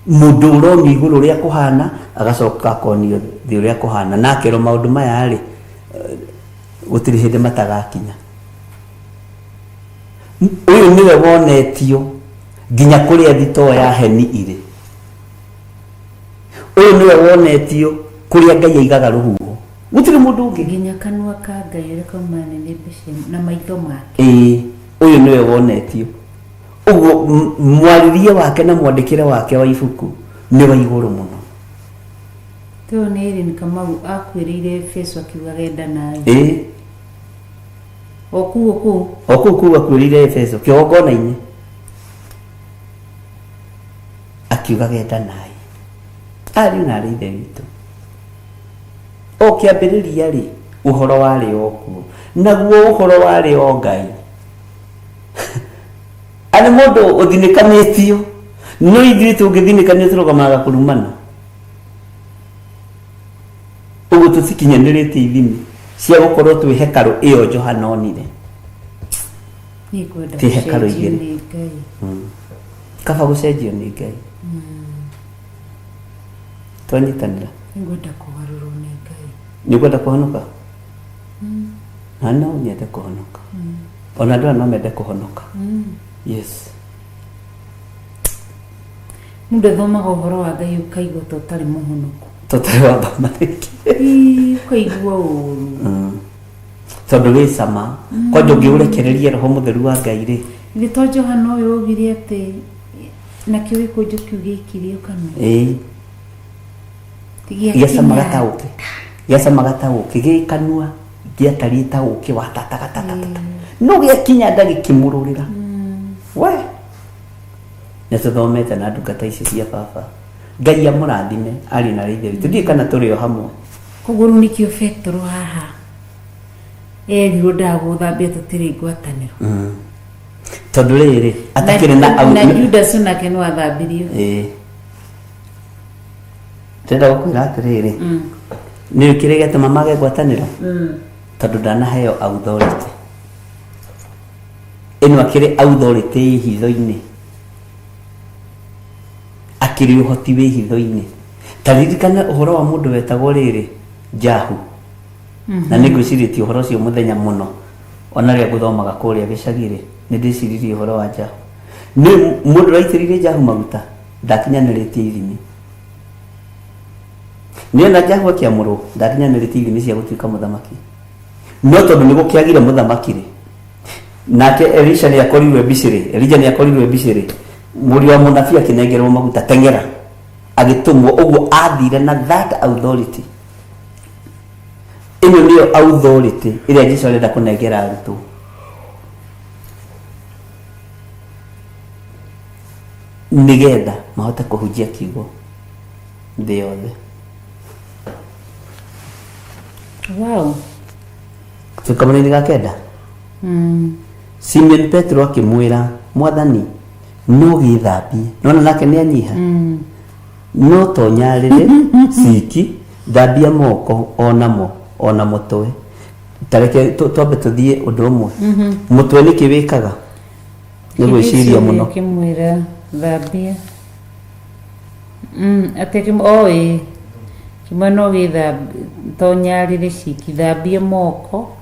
mundu uromi iguru ria kuhana agacoka akonio thi uria kuhana na akero maundu maya ri gutiri hindi matagakinya uyu niwe wonetio nginya kuria thito ya heni iri uyu niwe wonetio kuria Ngai aigaga ruhuho gutiri mundu ungi nginya kanua ka Ngai uri kaumane ni mbici na maitho make uyu niwe wonetio uguo mwaririe wake na mwandikire wake wa ibuku ni wa iguru muno to niri ni Kamau akwirire Efeso akiuga genda nayo okuo akwirire Efeso kigongona-ini akiuga genda nayo ari na ri ithe witu okiambiriria ri uhoro wari okuo naguo uhoro wari o Ngai ani mundu uthinikanitio no ithuĩ tũngĩthinikanio tũrũgamaga kũrumana ũguo tũtikinyanĩrĩtie ithimi cia gũkorwo twĩ hekarũ ĩyo Johana onire ti hekarũ igĩrĩ kaba gũcenjio nĩ Ngai twanyitanĩra nĩngwenda kũhonoka na no nyende kũhonoka ona andũ aya no mende kũhonoka yes mundu athomaga uhoro wa Ngai ukaigua totari muhonoku totari wa bamariki ukaigua uru tondu wi sama kwa ndugi urekereria roho mutheru wa Ngai ri ni to Johana uyu ugire ati na kiwi kunju kiugikirio kana yasama gatauke yasama gatauke gikanua giatari tauke wa tata no giakinya ndagikimururira we nĩtũthomete na ndungata ici cia baba Ngai amũrathime ari na ithe witũ ndiĩ kana tũrĩ o hamwe koguo nĩkĩo Petro haha erirwo ndagũthambia tũtirĩ ngwatanĩro tondu riri atakire na Judas nake no athambirio tenda gukwira atiriri ni kirigete mamage gwataniro tondu ndanaheo authority ino akire authority hitho-ini akiri uhoti wi hitho-ini taririkana uhoro wa mundu wetagwo riri Jahu na nigwiciritie uhoro ucio muthenya muno ona ria guthomaga kuria gicagire ni ndiciririe uhoro wa Jahu ni mundu raitiririe Jahu maguta ndakinyaniritie ithimi ni ona Jahu akiamurwo ndakinyaniritie ithimi cia gutuika muthamaki no tondu ni gukiagire muthamaki ri nake Elisha ni akorirwe biciri muri wa munabii akinengerwo maguta tengera agitumwo uguo athire na that authority ino niyo authority iria Jesu arenda kunengera arutwo nigetha mahote kuhunjia kiugo thĩ yothe. Wow. Tukamani ga kenda. Simon Petro akimwira Mwathani no githambie nona nake ni anyiha no tonyarire siki thambia moko ona mutwe tareke twambe tuthie undu umwe mutwe ni kiwikaga ni gwiciria muno kimwira thambia atekim oi kimano githa tonyarire siki thambia moko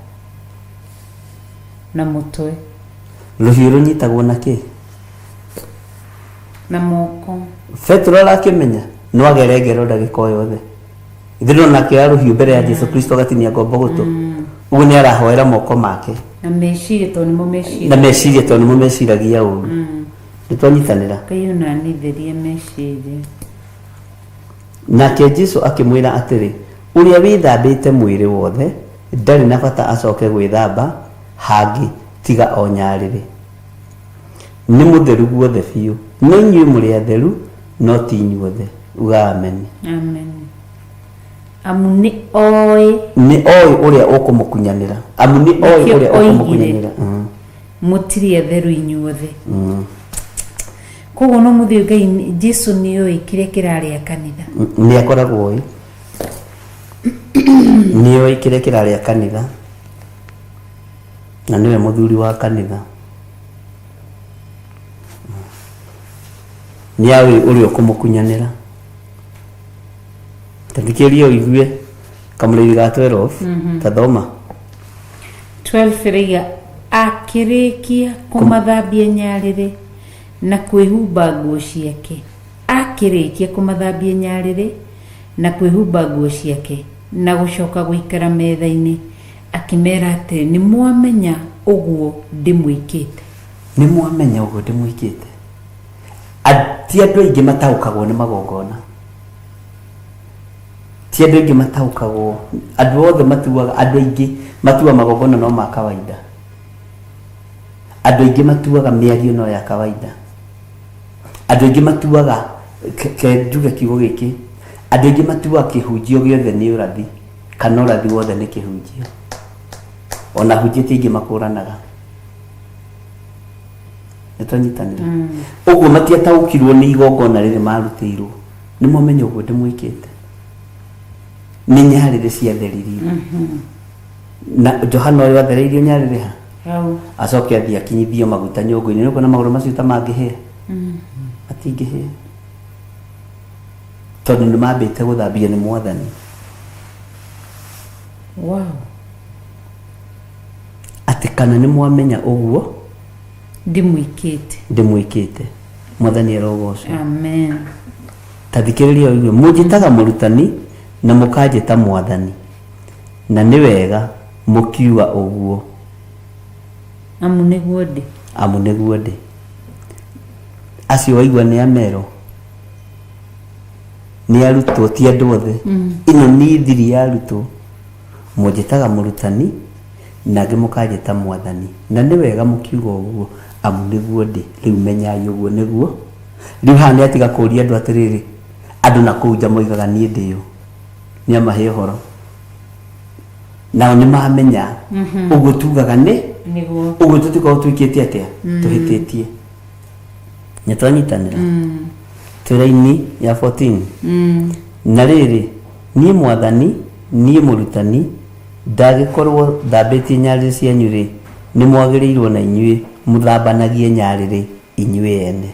na mutwe ruhiu runyitagwo na ki na moko Petro arakimenya no agerengero ndagiko yothe ithino nake aruhiu mbere ya Jesu Kristo gatinia ngombo gutu ugu ni arahoera moko make na meciria to ni mo meciragia uru nitwanyitanira kayuna ni theria meciria nake Jesu akimwira atiri uria withambite mwiri wothe ndari na bata acoke gwithamba hangi tiga onyarire ni mutheru guothe biu no inyuĩ mũrĩ atheru no ti inyuothe uga amen. Amu ni oi uria ukumukunyanira amu ni oi uria ukumukunyanira mutiri atheru inyuothe koguo no muthio Ngai Jesu ni oi kire kirari kanitha ni akoragwo oi ni oi kire kirari kanitha na niwe muthuri wa kanitha ni awi uri ukumukunyanira tandikirio igwe kamuri ga 12 tathoma 12 riga akirikia kumathambia nyarire na kwihumba nguo ciake akirikia kumathambia nyarire na kwihumba nguo ciake na gucoka guikara metha-ini akimera ati ni mwamenya uguo ndimwikite ti andu aingi mataukagwo ni magongona ti andu aingi mataukagwo andu othe matuaga andu aingi matua magongona no ma kawaida andu aingi matuaga miario no ya kawaida andu aingi matuaga njuge kiugo giki andu aingi matuaga kihunjio giothe ni urathi kana urathi wothe ni kihunjio ona hunjĩtie ingĩ makũranaga nĩtwanyitanĩra ũguo matiataũkirwo nĩ igongona rĩrĩ marutĩirwo nĩ momenye ũguo ndĩmwĩkĩte nĩ nyarĩrĩ ciatheririo na Johana ũrĩa wathereirio nyarĩrĩ ha acoke athiĩ akinyithio maguta nyũngũ-inĩ nĩkuona magũrũ macio ta mangĩhĩa matingĩhĩa tondũ nĩ mambĩte gũthambio nĩ Mwathani. Wow. Ati kana ni mwamenya uguo ndimwikite Mwathani arogocwo. Amen. Tathikiriria uguo mujitaga murutani na mukajita Mwathani na ni wega mukiuga uguo amu niguo ndi acio waigua ni amero ni arutwo ti andu othe ino ni thiri ya arutwo mujitaga murutani nage mukajita Mwathani na ni wega mukiuga uguo amu niguo ndi riu menyai uguo niguo riu hane atiga kuria andu atiriri andu na kuja moigaga ni ndiyo ni amahe horo nao nĩ mamenya ũguo tugaga nĩ niguo ũguo tũtikorwo twĩkĩte atĩa tũhĩtĩtie nĩ twanyitanĩra twĩra-inĩ ya 14 na rĩrĩ niĩ mwathani niĩ mũrutani ndagĩkorwo thambĩtie nyarĩrĩ cianyu rĩ nĩ mwagĩrĩirwo na inyuĩ mũthambanagie nyarĩrĩ inyuĩ ene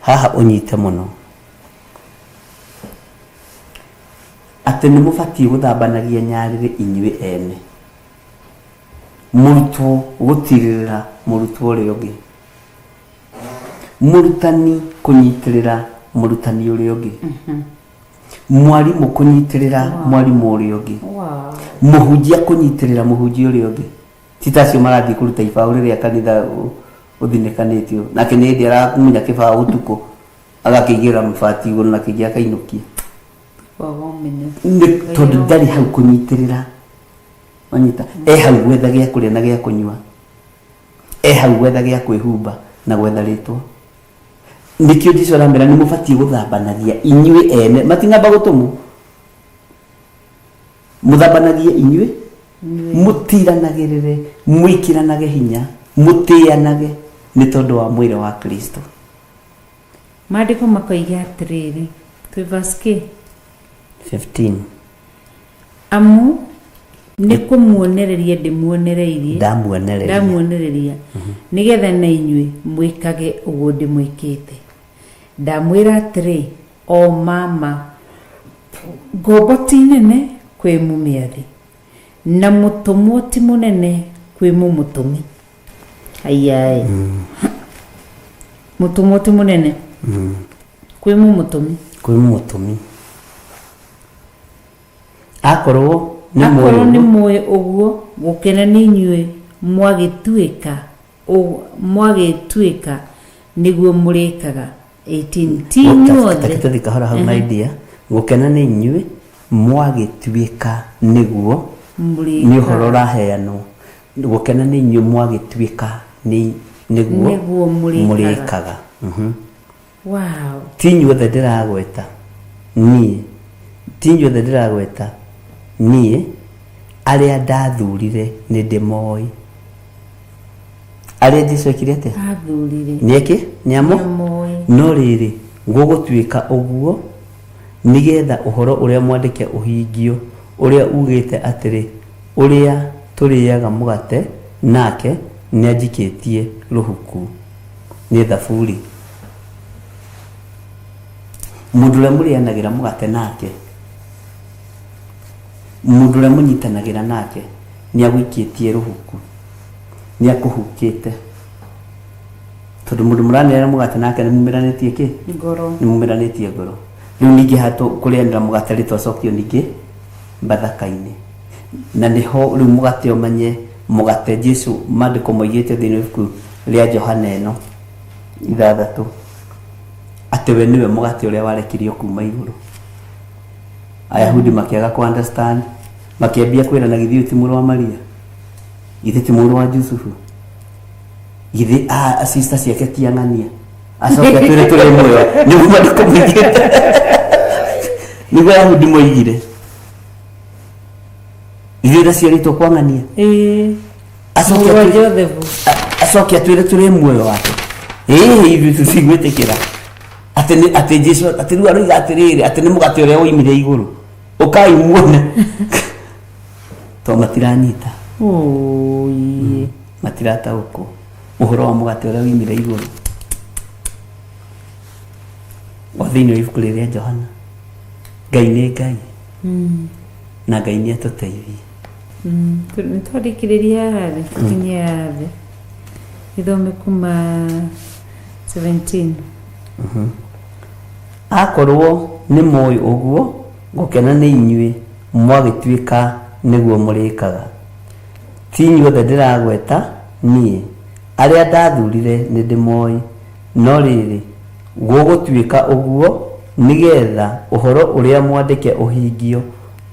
haha ũnyite mũno atĩ nĩ mũbatiĩ gũthambanagia nyarĩrĩ inyuĩ ene mũrutwo gũtirĩrĩra mũrutwo ũrĩa ũngĩ mũrutani kũnyitĩrĩra mũrutani ũrĩa ũngĩ mwarimũ kũnyitĩrĩra mwarimũ ũrĩa ũngĩ mũhunjia kũnyitĩrĩra mũhunjia ũrĩa ũngĩ titacio marathiĩ kũruta ibaũ rĩrĩa kanitha ũthinĩkanĩtio nake nĩ hĩndĩ aramunya kĩbaũ ũtukũ agakĩigĩra mabati igũrũ na kĩngĩ akainũkia tondũ ndarĩ hau kũnyitĩrĩra wanyita hau gwetha gĩa kũrĩa na gĩa kũnyua hau gwetha gĩa kwĩhumba na gwetha rĩtwa nĩkĩo Jesũ aramera nĩ mũbatiĩ gũthambanagia inyuĩ ene mating'amba gũtũmwo mũthambanagie inyuĩ mũtiranagĩrĩre mwĩkĩranage hinya mũtĩanage nĩ tondũ wa mwĩrĩ wa Kristo maandĩko makoiga atĩrĩrĩ twĩ verse 15 amu nĩ kũmuonereria ndĩmuonereirie ndamuonereria nĩgetha na inyuĩ mwĩkage ũguo ndĩmwĩkĩte ndamwĩra atĩrĩ o mama ngombo ti nene kwĩ mũmĩathi na mũtũmwo ti mũnene kwĩ mũmũtũmi aiyaĩ mũtũmwo ti mũnene kwĩ mũmũtũmi akorwo nĩ mũĩ ũguo gũkena nĩ inyuĩ mwagĩtuĩka nĩguo mũrĩkaga 18 ti inyuothe tũthiĩ kahora hau my dear gũkena nĩ inyuĩ mwagĩtuĩka nĩguo nĩ ũhoro ũraheanwo gũkena nĩ inyuĩ mwagĩtuĩka nĩguo mũrĩkaga ti inyuothe ndĩragweta niĩ arĩa ndathurire nĩ ndĩmoĩ arĩa Jesũ ekire atĩa nĩeki nyamũ no rĩrĩ gũgũtuĩka ũguo nĩgetha ũhoro ũrĩa mwandĩke ũhingio ũrĩa ugĩte atĩrĩ ũrĩa tũrĩaga mũgate nake nĩanjikĩtie rũhuku nĩ thaburi mũndũ ũrĩa mũrĩanagĩra mũgate nake mũndũ ũrĩa mũnyitanagĩra nake nĩagũikĩtie rũhuku nĩakũhukĩte tondũ mũndũ mũranĩra mũgate nake nĩmumiranĩtie kĩ nĩmumiranĩtie ngoro rĩu ningĩ hatũ kũrĩanĩra mũgate rĩtwacokio ningĩ mbathaka-inĩ na nĩho rĩu mũgate ũmenye mũgate Jesũ maandĩko moigĩte thĩinĩ wa ibuku rĩa Johana 6 atĩ we nĩwe mũgate ũrĩa warekirio kuma igũrũ Ayahudi makĩaga ku understand makĩambia kwĩrana githĩ ti mũrũ wa Maria githĩ ti mũrũ wa Jusufu githĩ sister ciake ti Anania acoka twĩre tũrĩ muoyo nĩguo maandĩko moigĩte nĩguo Ayahudi moigire githĩ ciarĩtwo kwa Anania acoka twĩre tũrĩ muoyo wake ithuĩ tũtigwĩtĩkĩra atĩ Jesũ atĩ rĩu aroiga atĩrĩrĩ atĩ nĩ mũgate ũrĩa woimire igũrũ ũkai muone to matiranyita matirataũkwo ũhoro wa mũgate ũrĩa woimire igũrũ o thĩinĩ wa ibuku rĩrĩa Johana Ngai nĩ Ngai na Ngai nĩ atũteithie nĩtwandĩkĩrĩria thĩ tũkinye thĩ ithome kuma 17 akorwo nĩ mũĩ ũguo gũkena nĩ inyuĩ mwagĩtuĩka nĩguo mũrĩkaga ti inyuothe ndĩragweta niĩ arĩa ndathurire nĩ ndĩmoĩ no rĩrĩ gũgũtuĩka ũguo nĩgetha ũhoro ũrĩa mwandĩke ũhingio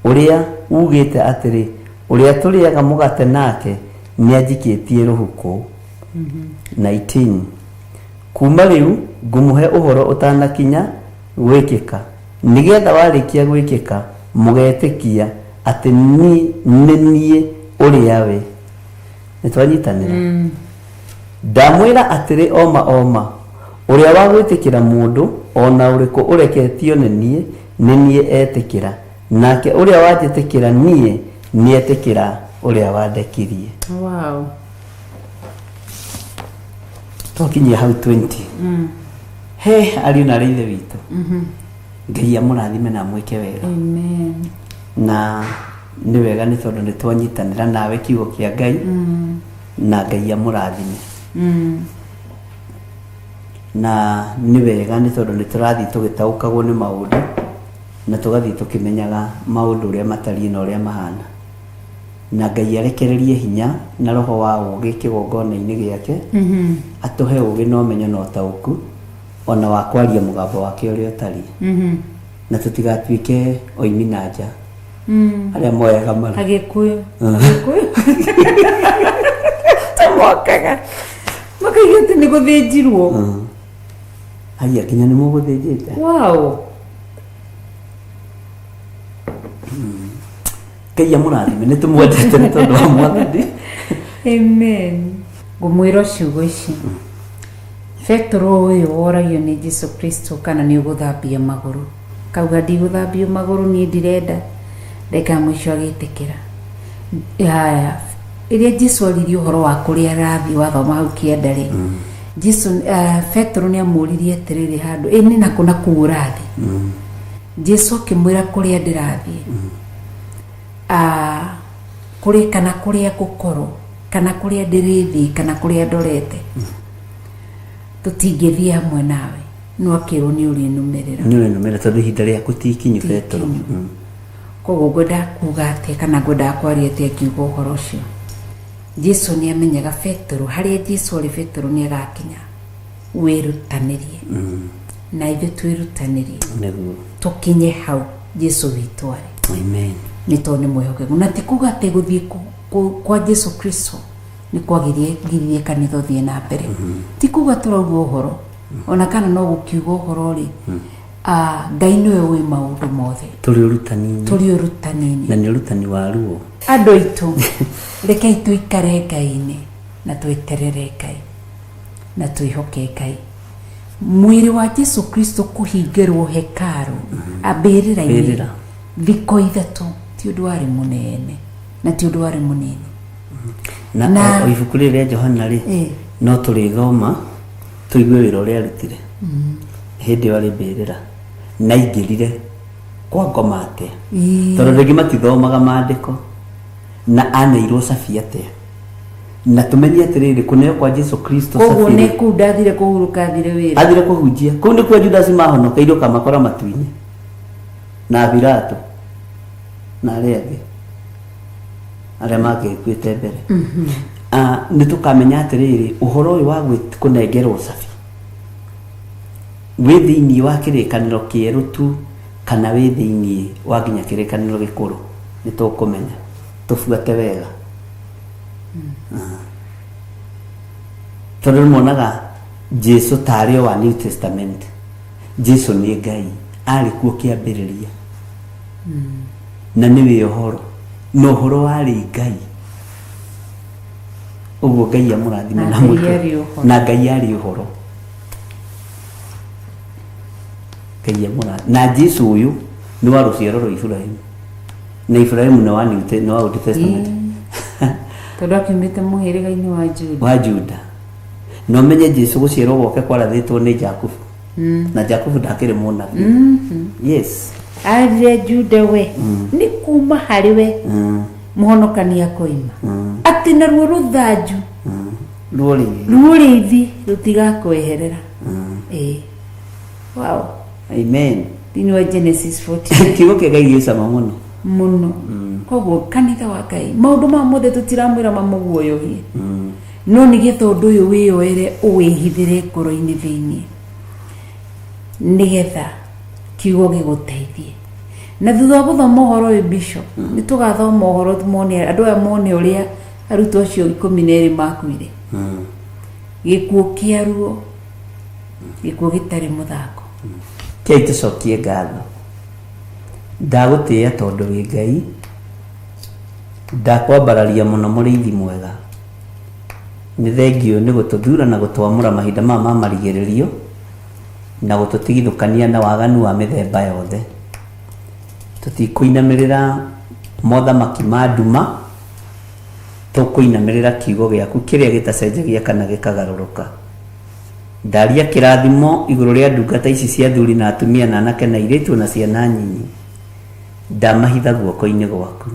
ũrĩa ugĩte atĩrĩ ũrĩa tũrĩaga mũgate nake nĩanjikĩtie rũhuku 19 kuma rĩu ngũmũhe ũhoro ũtanakinya gwĩkĩka nĩgetha warĩkia gwĩkĩka mũgetĩkia atĩ nĩ niĩ ũrĩa we. Nĩ twanyitanĩra. Ndamwĩra atĩrĩ oma ũrĩa wa gwĩtĩkĩra mũndũ ona ũrĩkũ ũreketio nĩ niĩ etĩkĩra, nake ũrĩa wanjĩtĩkĩra niĩ nĩ etĩkĩra ũrĩa wandekirie. Wow. Twakinyia hau 20. He ariũ na ithe witũ. Ngai amũrathime na mwĩke wega. Amen. Na nĩ wega nĩ tondũ nĩ twanyitanĩra nawe kiugo kĩa Ngai. Na Ngai amũrathime. Na nĩ wega nĩ tondũ nĩ tũrathiĩ tũgĩtaũkagwo nĩ maũndũ na tũgathiĩ tũkĩmenyaga maũndũ ũrĩa matariĩ na ũrĩa mahana. Na Ngai arekererie hinya na roho wa ũũgĩ kĩgongona-inĩ gĩake, atũhe ũũgĩ na ũmenyo na ũtaũku ona wa kwaria mũgambo wake ũrĩa ũtariĩ. Na tũtigatuĩke oimi na nja arĩa moyaga mara Agĩkũyũ tamokaga makaiga atĩ nĩ gũthĩnjirwo. Haya kinya nĩ mũgũthĩnjĩte. Wow. Ngai amũrathime nĩ tũmwendete nĩ tondũ wa Mwathani. Amen. Ngũmwĩra ciugo ici. Petro ũyũ woragio nĩ Jesu Kristo kana nĩ ũgũthambia magũrũ. Kauga ndigũthambio magũrũ niĩ ndirenda. Reka mũico agĩtĩkĩra. Haya. Rĩrĩa Jesu aririe ũhoro wa kũrĩa arathiĩ wathoma hau kĩanda-rĩ. Jesu Petro nĩ amũririe atĩrĩrĩ handũ nĩ nakũ na kũu ũrathiĩ. Jesu akĩmwĩra kũrĩa ndĩrathiĩ. Kũrĩ kana kũrĩa ngũkorwo kana kũrĩa ndĩrĩthiĩ kana kũrĩa ndorete. Tũtingĩthiĩ hamwe nawe no akĩrwo nĩ ũrĩnũmĩrĩra tondũ ihinda rĩaku ti ikinyu Petro. Koguo ngwenda kuuga atĩa kana ngwenda kwaria atĩa kiugo ũhoro ũcio. Jesu nĩ amenyaga Petro harĩa Jesu arĩ Petro nĩ agakinya wĩrutanĩrie. Na ithuĩ twĩrutanĩrie tũkinye hau Jesu witũ arĩ. Amen. Nĩ tondũ nĩ mwĩhokeku na ti kuuga atĩ gũthiĩ kwa Jesu Kristo nĩ kwagĩrĩire kanitha ũthiĩ na mbere. Ti kuuga tũrauga ũhoro ona kana no gũkiuga ũhoro-rĩ. Ngai nĩwe ũĩ maũndũ mothe. Tũrĩ ũrutani-inĩ na nĩ ũrutani wa ruo. Andũ aitũ rekei tũikare Ngai-inĩ na tweterere Ngai na twĩhoke Ngai. Mwĩrĩ wa Jesu Kristo kũhingĩrwo hekaru ambĩrĩra-inĩ thikũ ithatũ ti ũndũ warĩ mũnene na ti ũndũ warĩ mũnini. Na ibuku rĩrĩ rĩa Johana-rĩ no tũrĩthoma tũigue wĩra ũrĩa arutire hĩndĩ ĩyo arĩ mbĩrĩra na aingĩrire kwa ngoma atĩa. Tondũ rĩngĩ matithomaga maandĩko na aneirwo cabi atĩa. Na tũmenye atĩrĩrĩ kũneo kwa Jesu Kristo cabi. Koguo nĩ kũu ndathire kũhurũka athire wĩra. Athire kũhunjia. Kũu nĩkuo Judasi mahonokeire ũkamakora matu-inĩ na Pilato na arĩa angĩ arĩa mangĩkuĩte mbere. Nĩ tũkamenya atĩrĩrĩ ũhoro ũyũ wa kũnengerwo cabi wĩ thĩinĩ wa kĩrĩkanĩro kĩerũ tu kana wĩ thĩinĩ wa nginya kĩrĩkanĩro gĩkũrũ nĩ tũkũmenya tũbuate wega. Tondũ nĩmonaga Jesu tarĩ o wa New Testament. Jesu nĩ Ngai arĩ kuo kĩambĩrĩria na nĩwe ũhoro na ũhoro warĩ Ngai. Ũguo Ngai amũrathime na mwĩke na Ngai arĩ ũhoro. Ngai amũrathime na Jesu ũyũ nĩ wa rũciaro rwa Iburahĩmu na Iburahĩmu nĩ wa Old Testament. Tondũ akiumĩte mũhĩrĩga-inĩ wa Juda. No ũmenye Jesu gũciarwo gwake kwarathĩtwo nĩ Jakubu na Jakubu ndakĩrĩ mũnabii. Yes. Arĩ Juda we nĩ kuma harĩ we mũhonokania koima atĩ naruo rũthanju rũrĩithi rũtigakweherera. Wow. Amen. Thĩinĩ wa Genesis 40 kiugo kĩa Ngai gĩcama mũno. Koguo kanitha wa Ngai maũndũ ma mothe tũtiramwĩra mamũguoyohie no nĩgetha ũndũ ũyũ wĩyoere ũwĩhithĩre ngoro-inĩ thĩinĩ nĩgetha kiugo gĩgũteithie. Na thutha wa gũthoma ũhoro ũyũ Bishop nĩ tũgathoma ũhoro tũmone andũ aya mone ũrĩa arutwo acio 12 makuire. Gĩkuũ kĩa ruo gĩkuũ gĩtarĩ mũthako. Kĩai tũcokie ngatho. Ndagũtĩĩa tondũ wĩ Ngai ndakwambararia muno muriithi mwega ni thengio ni gututhura na gutwamura mahinda ma marigiririo na gututigithukania na waganu wa mithemba yothe tutikuinamirira mothamaki ma nduma tukuinamirira kiugo giaku kiria gitacenjagia kana gikagaruruka ndaria kirathimo iguru ria ndungata ici cia thuri na atumia na anake na iritu na ciana nyinyi ndamahitha guoko-ini gwaku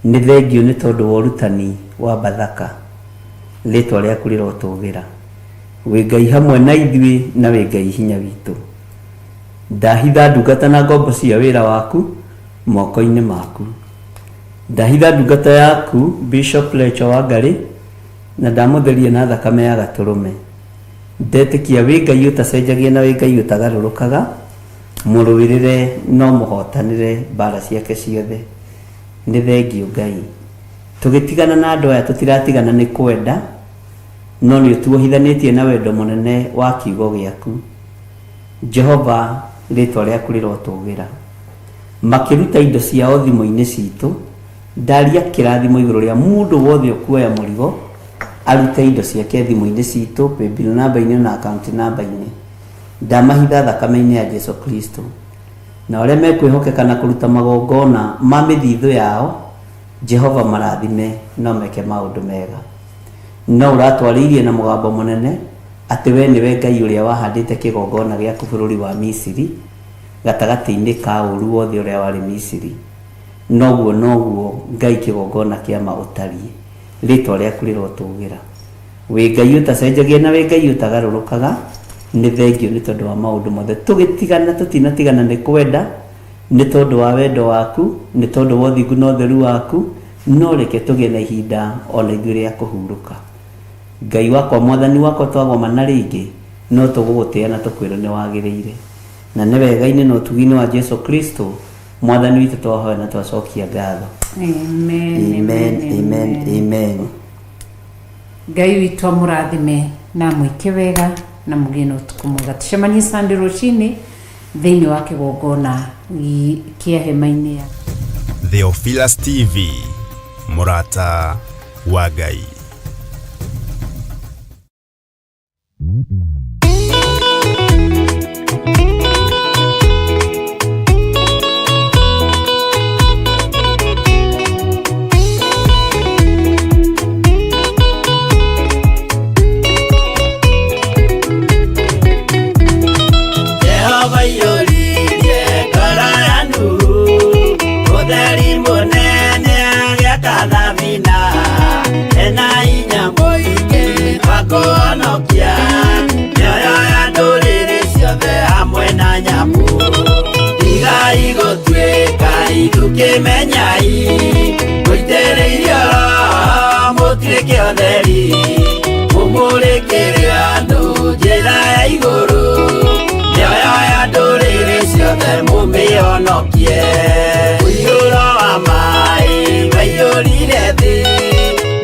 ni thengio ni tondu wa urutani wa Bathaka ritwa riaku rirotugira wi Ngai hamwe na ithui na wi Ngai hinya witu ndahitha ndungata na ngombo cia wira waku moko-ini maku ndahitha ndungata yaku Bishop Lecho Wangari na ndamutheria na thakame ya gaturume ndetikia wi Ngai utacenjagia na wi Ngai utagarurukaga muruwirire no muhotanire bara ciake ciothe ni thengio Ngai tugitigana na andu aya tutiratigana ni kwenda no ni tuohithanitie na wendo munene wa kiugo giaku Jehova ritwa riaku rirotugira makiruta indo cia othimo-ini citu ndaria kirathimo iguru ria mundu wothe ukuoya murigo arute indo ciake thimo-ini citu paybill namba-ini na account namba-ini ndamahitha thakame-ini ya Jesu Kristo na aria mekwihokeka na kuruta magongona ma mithithu yao Jehova marathime no meke maundu mega no uratwaririe na mugambo munene ati we niwe Ngai uria wahandite kigongona giaku bururi wa Misiri gatagati-ini ka uru wothe uria wari Misiri noguo Ngai kigongona kia mautarie ritwa riaku rirotugira wi Ngai utacenjagia na wi Ngai utagarurukaga ni thengio ni tondu wa maundu mothe tugitigana tutinatigana ni kwenda ni tondu wa wendo waku ni tondu wa uthingu na utheru waku no reke tugie na ihinda ona ithuĩ ria kuhuruka Ngai wakwa mwathani wakwa twagoma na ringi no tugugutia na tukwira ni wagiriire na ni wega-ini na utugi-ini wa Jesu Kristo mwathani witu twahoya na twacokia ngatho amen. Ngai witu amurathime na mwike wega na mugine utuku mwega tucemanie Sunday rucini thiini wa kigongona kia hema-ini ya Theophilus TV murata wa Ngai. Tukimenyai muitĩrĩirio mũtuĩke ũtheri mũmũrĩkĩre andũ njĩra ya igũrũ mĩoyo ya ndũrĩrĩ ciothe mũmĩonokie mũiyũro wa maĩ waiyũrire thĩ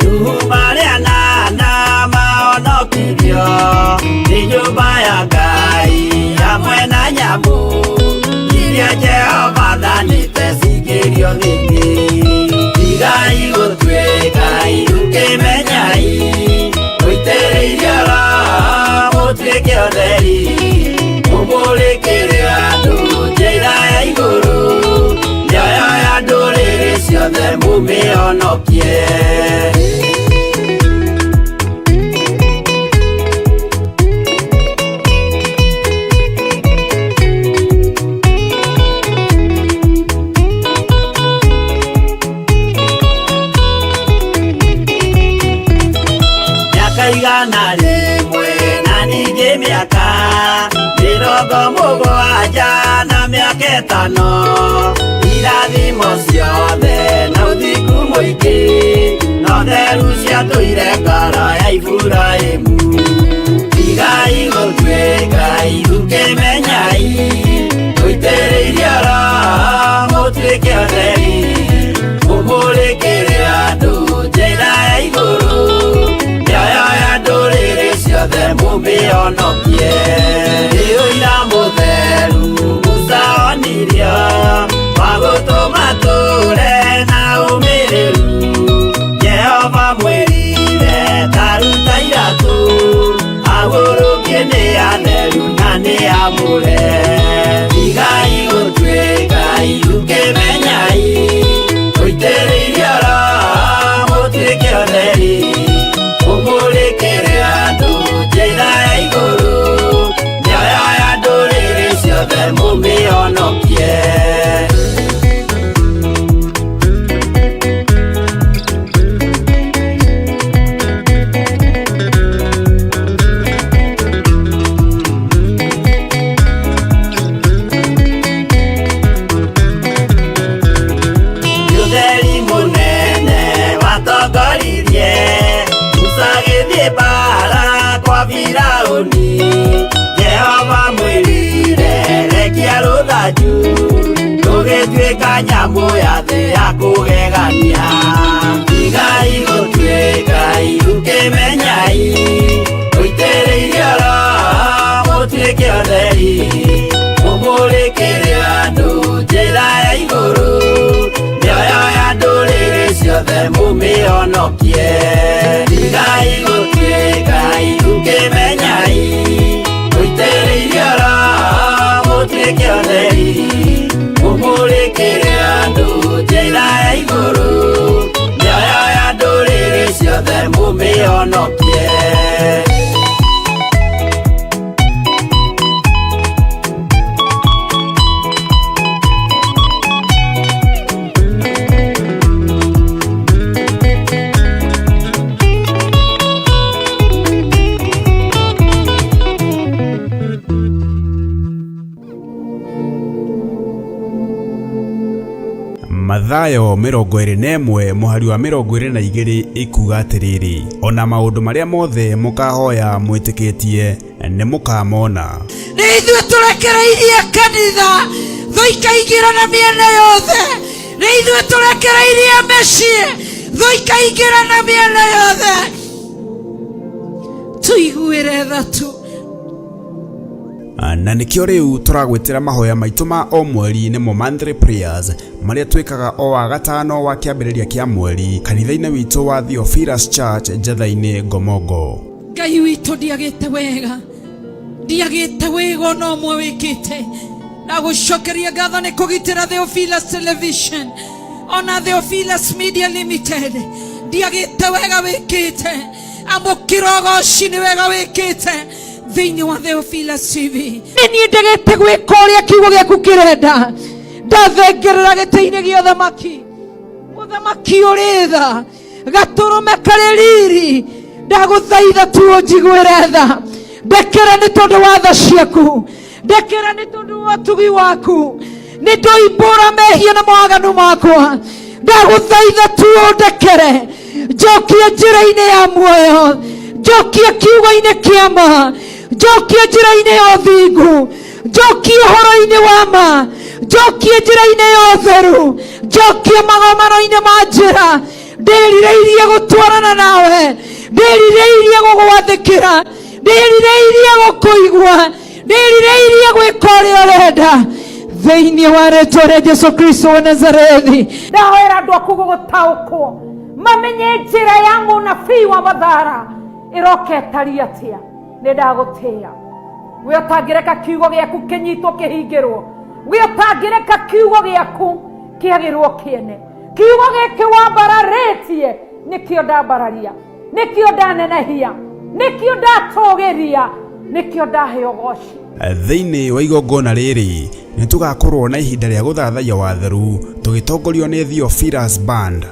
Nuhu marĩa nana mahonokirio nĩ nyũmba ya Ngai hamwe na nyamũ iria Jehova thanĩte cingĩrio thĩinĩ tigai gũtuĩka tũkĩmenyai mũitĩrĩirio mũtuĩke ũtheri mũmũrĩkĩre andũ njĩra ya igũrũ mĩoyo ya ndũrĩrĩ ciothe mũmĩonokie igana rĩmwe na ningĩ mĩaka mĩrongo mũgwanja na mĩaka ĩtano irathimo ciothe na ũthingu mũingĩ na ũtheru ciatũire ngoro ya Iburahĩmu tigai gũtuĩka tũkĩmenyai mũitĩrĩirio mũtuĩke ũtheri mũmũrĩkĩre andũ njĩra ya igũrũ ciothe mũmĩonokie ũira mũtheru Musa onirio wa gũtũma tũre na ũmĩrĩru amure igai gutwika irukemenyai oiteriora mutwike otheri umurikire andu njira ya iguru nyoyo ya nduriri ciothe mumionokie. Jehova mwirire rekia ruthaju tugitwika nyamu ya thi ya kugegania igai gutwika irukemenyai oiteriire oro mutwike otheri umurikire andu njira ya iguru nyoyo ya nduriri ciothe mumionokie igai gutwika irukemenyai oiteriire oro mutwike otheri umurikire andu njira ya iguru nyoyo ya nduriri ciothe mumionokie. Mathayo 21 muhari wa 22 ikuga atiriri ona maundu maria mothe mukahoya mwitikitie ni mukamona. Ni ithuĩ tũrekereirie kanitha thũ ikaingĩrana mĩena yothe. Ni ithuĩ tũrekereirie mĩciĩ thũ ikaingĩrana mĩena yothe. Tũiguĩre tha tu. Na nikio riu turagwitira mahoya maitu ma o mweri nimo monthly prayers maria twikaga o wa gatano wa kiambiriria kia mweri kanitha-ini witu wa Theophilus Church Njatha-ini Ngomongo. Ngai witu ndiagite wega no mwe wikite na gucokeria ngatho ni kugitira Theophilus Television ona Theophilus Media Limited ndiagite wega wikite amukira goci ni wega wikite thĩinĩ wa Theophilus TV. Nĩ ndegete gwĩka ũrĩa kiugo gĩaku kĩrenda ndathengerera gĩtĩ-inĩ gĩa ũthamaki mũthamaki ũrĩ tha gatũrũme karĩ riri ndagũthaitha tu ũnjiguĩre tha ndekera nĩ tondũ wa tha ciaku ndekera nĩ tondũ wa ũtugi waku nĩ ndũimbũra mehia na mawaganu makwa ndagũthaitha tu ũndekere njokie njĩra-inĩ ya muoyo njokie kiugo-inĩ kĩa ma njokie njĩra-inĩ ya ũthingu njokie ũhoro-inĩ wa ma njokie njĩra-inĩ ya ũtheru njokie magomano-inĩ ma njĩra ndĩrirĩirie gũtwarana nawe ndĩrirĩirie gũgwathĩkĩra ndĩrirĩirie gũkũigua ndĩrirĩirie gwĩka ũrĩa ũrenda thĩinĩ wa rĩĩtwa rĩa Jesũ Kristo wa Nazarethi. Ndahoera andũ aku gũgũtaũkwo mamenye njĩra ya mũnabii wa mathara ĩroka ĩtariĩ atĩa. Nĩ ndagũtĩĩa we ũtangĩreka kiugo gĩaku kĩnyitwo kĩhingĩrwo we ũtangĩreka kiugo gĩaku kĩagĩrwo kĩene kiugo gĩkĩ wambararĩtie nĩkĩo ndambararia nĩkĩo ndanenehia nĩkĩo ndatũgĩria nĩkĩo ndahe ũgooci. Thĩinĩ wa igongona rĩrĩ nĩ tũgakorwo na ihinda rĩa gũthathaiya watheru tũgĩtongorio nĩ Theophilus Band.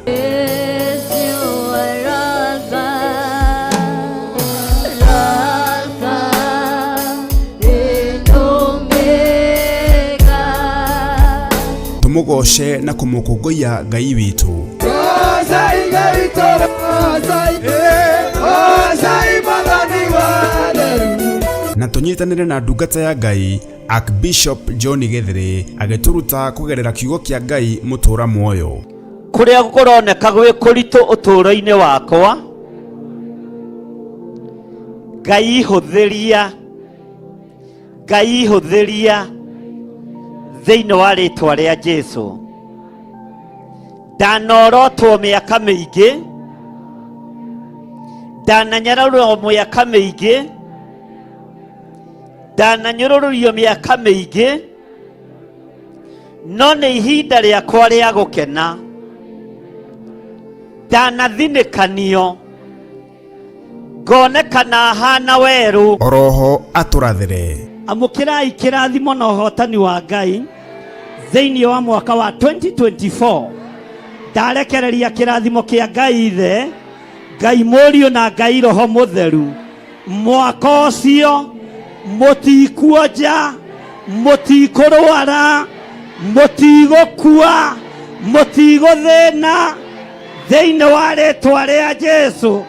Tumugoce na kumukũngũiya Ngai witũ. Na tunyitanire na ndungata ya Ngai Archbishop John Githiri agĩtũruta kũgerera kiugo kĩa Ngai mũtũra muoyo. Kũrĩa kũroneka gwĩ kũritũ ũtũũro-inĩ wakwa Ngai hũthĩria thĩinĩ wa rĩĩtwa rĩa Jesũ. Ndanorotwo mĩaka mĩingĩ ndananyararwo mĩaka mĩingĩ ndananyũrũrio mĩaka mĩingĩ, no nĩ ihinda rĩakwa rĩa gũkena. Ndanathinĩkanio, ngonekana hana werũ. Oroho atũrathĩre. Amũkĩrai kĩrathimo na ũhotani wa Ngai thĩinĩ wa mwaka wa 2024. Ndarekereria kĩrathimo kĩa Ngai Ithe, Ngai Mũriũ na Ngai Roho Mũtheru. Mwaka ũcio mũtikuonja, mũtikũrwara, mũtigũkua, mũtigũthĩna, thĩinĩ wa rĩĩtwa rĩa Jesũ,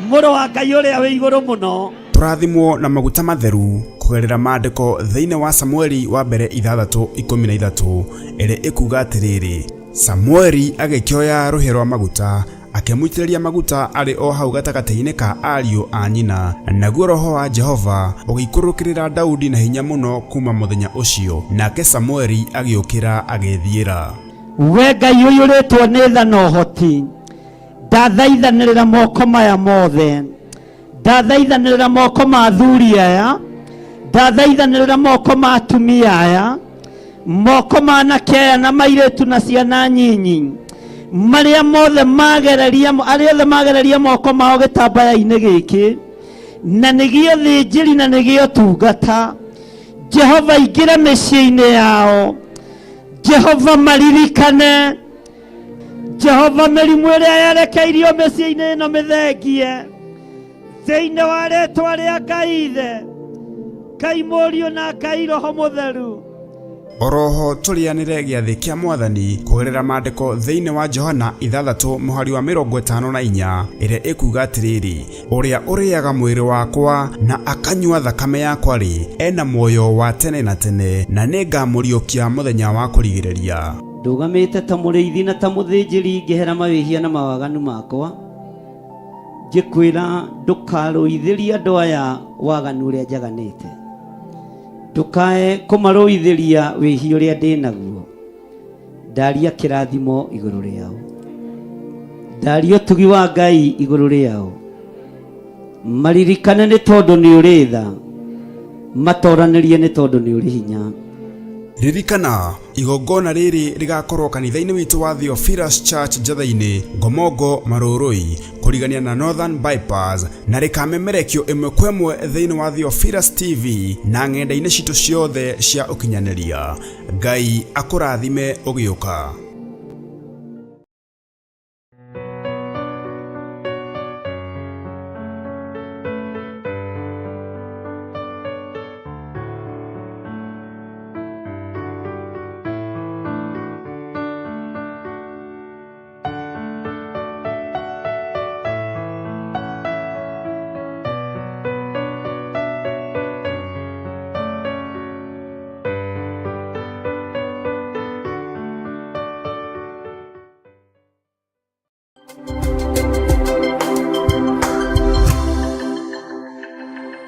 Mũrũ wa Ngai ũrĩa wĩ igũrũ mũno. Tũrathimwo na maguta matheru kũgerera maandĩko thĩinĩ wa Samueli wa mbere 6:13 ĩrĩa ĩkuga atĩrĩrĩ, Samueli agĩkĩoya rũhĩ rwa maguta akĩmũitĩrĩria maguta arĩ o hau gatagatĩ-inĩ ka ariũ a nyina, naguo Roho wa Jehova ũgĩikũrũkĩrĩra Daudi na hinya mũno kuma mũthenya ũcio, nake Samueli agĩũkĩra agĩthiĩra. We Ngai ũiyũrĩtwo nĩ tha na ũhoti, ndathaithanĩrĩra moko maya mothe, ndathaithanĩrĩra moko ma athuri aya, ndathaithanĩrĩra moko ma atumia aya, moko ma anake aya na mairĩtu na ciana nyinyi, marĩa mothe magereria moko mao gĩtambaya-inĩ gĩkĩ, na nĩgĩo thĩnjĩri na nĩgĩo tungata. Jehova ingĩra mĩciĩ-inĩ yao, Jehova maririkane, Jehova mĩrimũ ĩrĩa yerekeirio mĩciĩ-inĩ ĩno mĩthengie, thĩinĩ wa rĩĩtwa rĩa Ngai Ithe, Ngai Mũriũ na Ngai Roho Mũtheru. Oroho tũrĩanĩre gĩathĩ kĩa Mwathani kũgerera maandĩko thĩinĩ wa Johana 6:54 ĩrĩa ĩkuga atĩrĩrĩ, ũrĩa ũrĩaga mwĩrĩ wakwa na akanyua thakame yakwa-rĩ, ena muoyo wa tene na tene, na nĩngamũriũkia mũthenya wa kũrigĩrĩria. Ndũgamĩte ta mũrĩithi na ta mũthĩnjĩri ngĩhera mawĩhia na mawaganu makwa, ngĩkwĩra ndũkarũithĩrie andũ aya waganu ũrĩa njaganĩte, ndũkae kũmarũithĩria wĩhia ũrĩa ndĩ naguo. Ndaria kĩrathimo igũrũ rĩao, ndaria ũtugi wa Ngai igũrũ rĩao. Maririkane nĩ tondũ nĩ ũrĩ tha, matoranĩrie nĩ tondũ nĩ ũrĩ hinya. Ririkana igongona rĩrĩ rigakorwo kanitha-inĩ witũ wa Theophilus Church Njatha-inĩ, Ngomongo, Marũrũi, kũrigania na Northern Bypass, na rĩkamemerekio ĩmwe kwa ĩmwe thĩinĩ wa Theophilus TV na ng'enda-inĩ citũ ciothe cia ũkinyanĩria. Ngai akũrathime ũgĩũka.